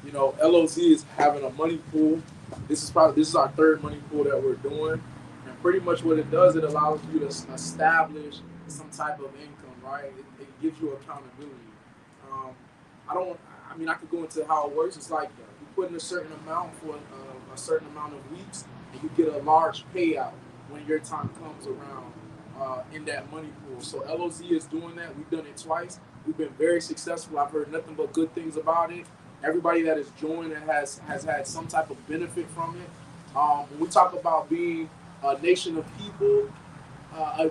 you know, LOZ is having a money pool. This is our third money pool that we're doing, and pretty much what it does, it allows you to establish some type of income, right? It gives you accountability. I could go into how it works. It's like you put in a certain amount for a certain amount of weeks, and you get a large payout when your time comes around in that money pool. So LOZ is doing that. We've done it twice. We've been very successful. I've heard nothing but good things about it. Everybody that has joined and has had some type of benefit from it. When we talk about being a nation of people,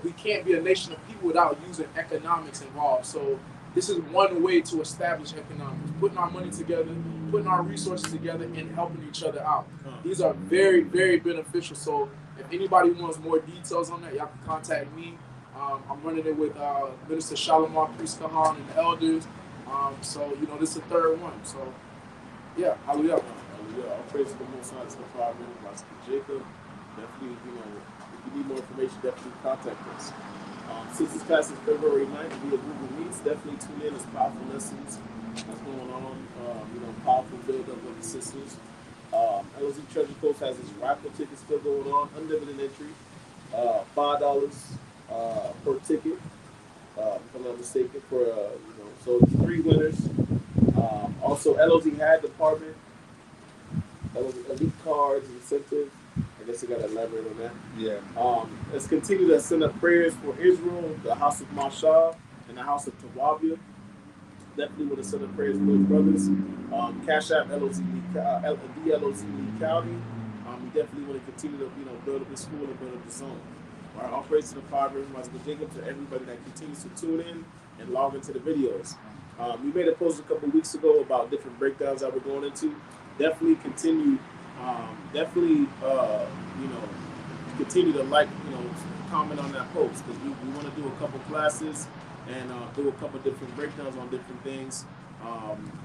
we can't be a nation of people without using economics involved. So this is one way to establish economics, putting our money together, putting our resources together, and helping each other out. These are very, very beneficial. So if anybody wants more details on that, y'all can contact me. I'm running it with Minister Shalimar, Priest Kahan, and the elders. So, you know, this is the third one. So, yeah, hallelujah. Hallelujah. All praise to the Most High, to the Father, Master Jacob. Definitely, you know, if you need more information, definitely contact us. Sisters class is February 9th via Google Meets. Definitely tune in. There's powerful lessons that's going on. You know, powerful build-up of the sisters. LOZ Treasure Coast has its raffle ticket still going on, unlimited entry. $5 per ticket, if I'm not mistaken, for you know, so 3 winners. Also, LOZ had department, LOZ elite cards, incentive. I guess I got to elaborate on that. Yeah. Let's continue to send up prayers for Israel, the house of Mashah, and the house of Tawabia. Definitely want to send up prayers for those brothers. Cash App, LOZLeeCounty. We definitely want to continue to, you know, build up the school and build up the zone. All right, all praise to the Father, Master Jacob, to everybody that continues to tune in and log into the videos. We made a post a couple weeks ago about different breakdowns that we're going into. Definitely continue, you know, continue to like, you know, comment on that post, because we want to do a couple classes and do a couple different breakdowns on different things,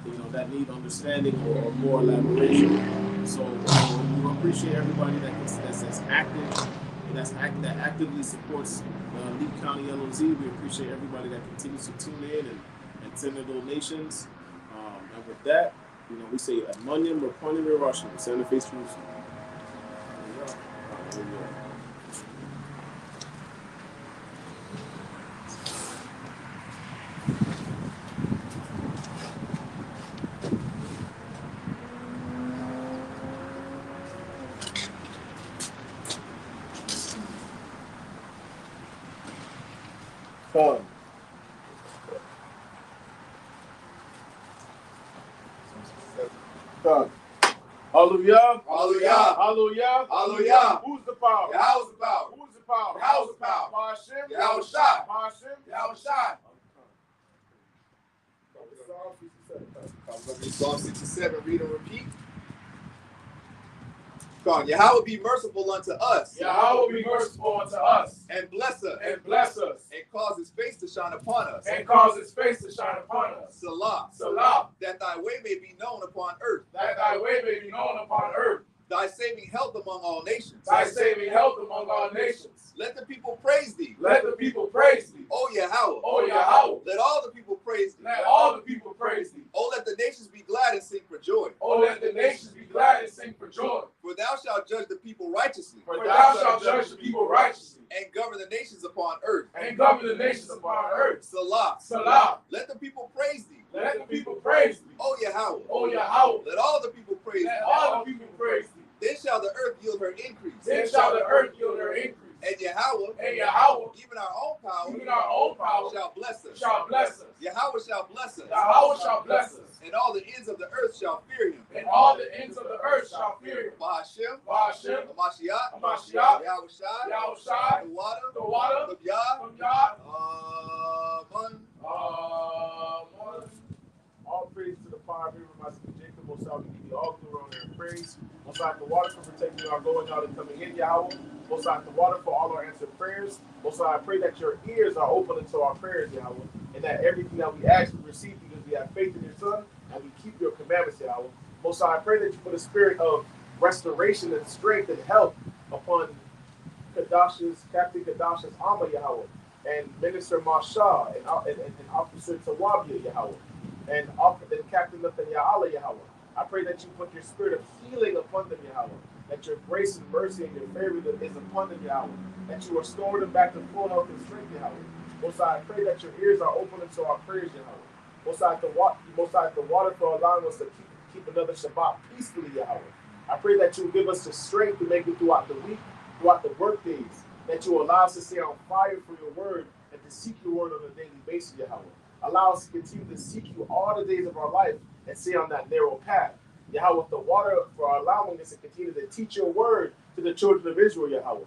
you know, that need understanding or more elaboration. So we appreciate everybody that's active and that actively supports Lee County LOZ. We appreciate everybody that continues to tune in and send their donations. And with that, you know, we say Amunyam, Rapunim, and Russian. Send the face to Jerusalem. Come. Come. Hallelujah. Hallelujah. Hallelujah. Hallelujah. Who's the power? Yahweh's the power. Who's the power? Yahweh's the power. Hashem. Yahweh Shai. Hashem. Yahweh Shai. Psalm 67, read and repeat. strong. Yahweh be merciful unto us. Yahweh be merciful unto us. And bless us. And bless us. And cause his face to shine upon us. And cause his face to shine upon us. Salah. Salah. That thy way may be known upon earth. That thy way may be known upon earth. Thy saving health among all nations. Thy saving health among all nations. Let the people praise thee. Let the people praise thee. O Yahweh. O Yahweh. Let all the people praise thee. Let all the people praise thee. O let the nations be glad and sing for joy. O let the nations be glad and sing for joy. For thou shalt judge the people righteously. For thou shalt judge the people righteously. And govern the nations upon earth. And govern the nations upon earth. Salah. Salah. Let the people praise thee. Let the people praise thee. O Yahweh. O Yahweh. Let all the people praise Let thee. all the people praise thee. Then shall the earth yield her increase. Then shall the earth yield her increase. And Yahweh, And Yahweh, even our own power, even our own power, shall bless us. shall bless us. Yahweh shall bless us. Yahweh shall bless us. And all the ends of the earth shall fear him. And all the ends of the earth shall fear him. Bahashem, Hashem, Amashiach, Hamashiach, Yahweh Shai, Yahweh Shai, the water, the water, the Yah, from Yah. Amen. All praise to the fire river, my son Jacob. Most high, we give you all glory, honor, and praise. Most high, the water for protecting our going out and coming in, Yahweh. Most high, the water for all our answered prayers. Most high, I pray that your ears are open to our prayers, Yahweh, and that everything that we ask we receive because we have faith in your Son and we keep your commandments, Yahweh. Most high, I pray that you put a spirit of restoration and strength and help upon Captain Kadash's armor, Yahweh, and Minister Mashah and Officer Tawabia, Yahweh, and Captain Nathaniah, Yahweh. I pray that you put your spirit of healing upon them, Yahweh, that your grace and mercy and your favor is upon them, Yahweh, that you restore them back to full health and strength, Yahweh. Most High, I pray that your ears are open to our prayers, Yahweh. Most High, the water for allowing us to keep another Shabbat peacefully, Yahweh. I pray that you give us the strength to make it throughout the week, throughout the work days, that you allow us to stay on fire for your word and to seek your word on a daily basis, Yahweh. Allow us to continue to seek you all the days of our life and stay on that narrow path. Yahweh, the water for allowing us to continue to teach your word to the children of Israel, Yahweh.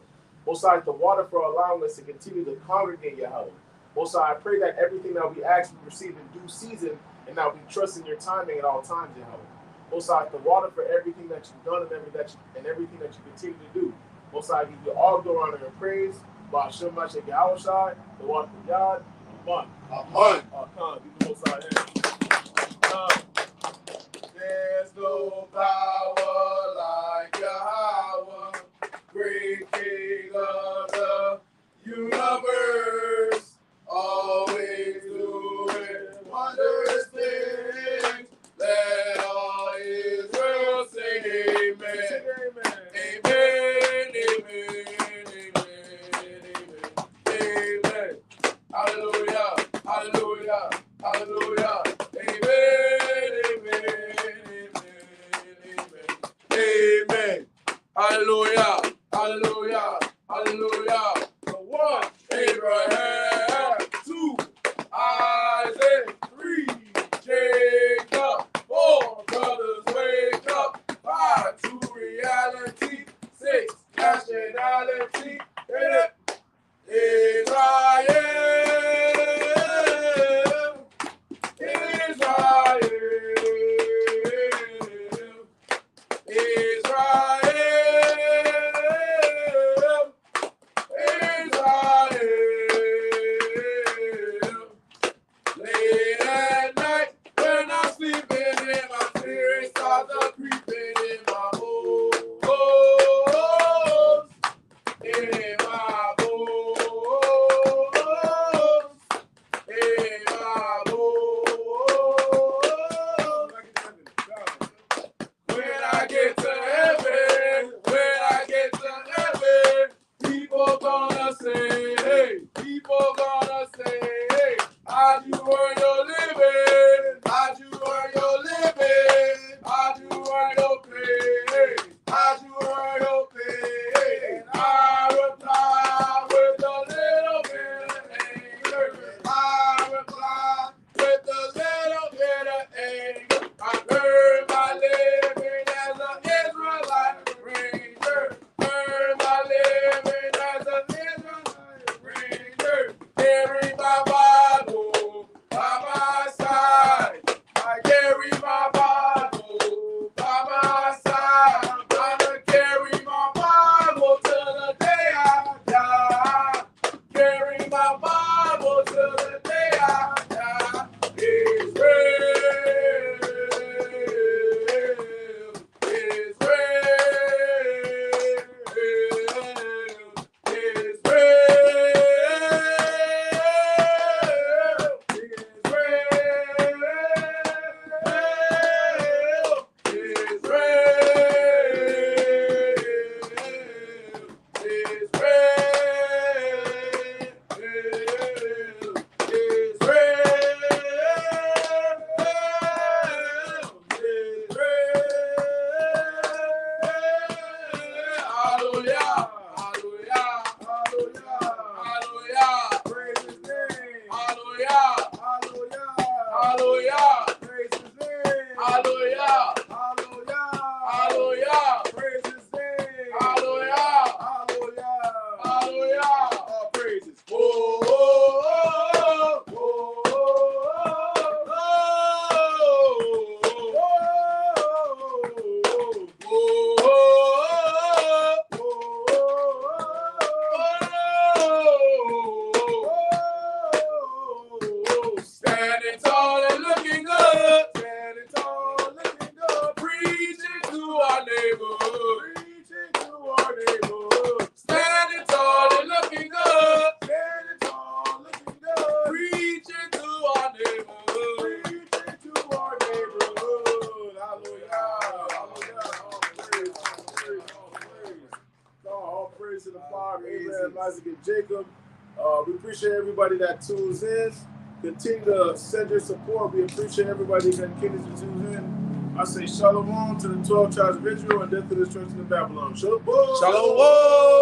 Most High, the water for allowing us to continue to congregate, Yahweh. Most High, I pray that everything that we ask we receive in due season and that we trust in your timing at all times, Yahweh. Most High, the water for everything that you've done and everything that you continue to do. Most High, I give you all glory, honor, and praise. By Hashem, Mashiach, Yahweh Shai, the water of God. Amen. Amen. Give the Most High hand. There's no power like Yahweh, great King of the universe, always doing wondrous things. Let all Israel sing amen. Amen, amen, amen, amen. Hallelujah, hallelujah, hallelujah. Amen, amen, amen. Hallelujah, hallelujah, hallelujah. The one, Abraham, 2, Isaac, 3, Jacob, 4, brothers wake up, 5, true reality, 6, nationality, 8, Israel, Israel, Israel, Israel, praise to the power of Abraham, Isaac, and Jacob. We appreciate everybody that tunes in. Continue to send your support. We appreciate everybody that continues to tune in. I say shalom to the 12 tribes of Israel and death to the church of Babylon. Shalom. Shalom.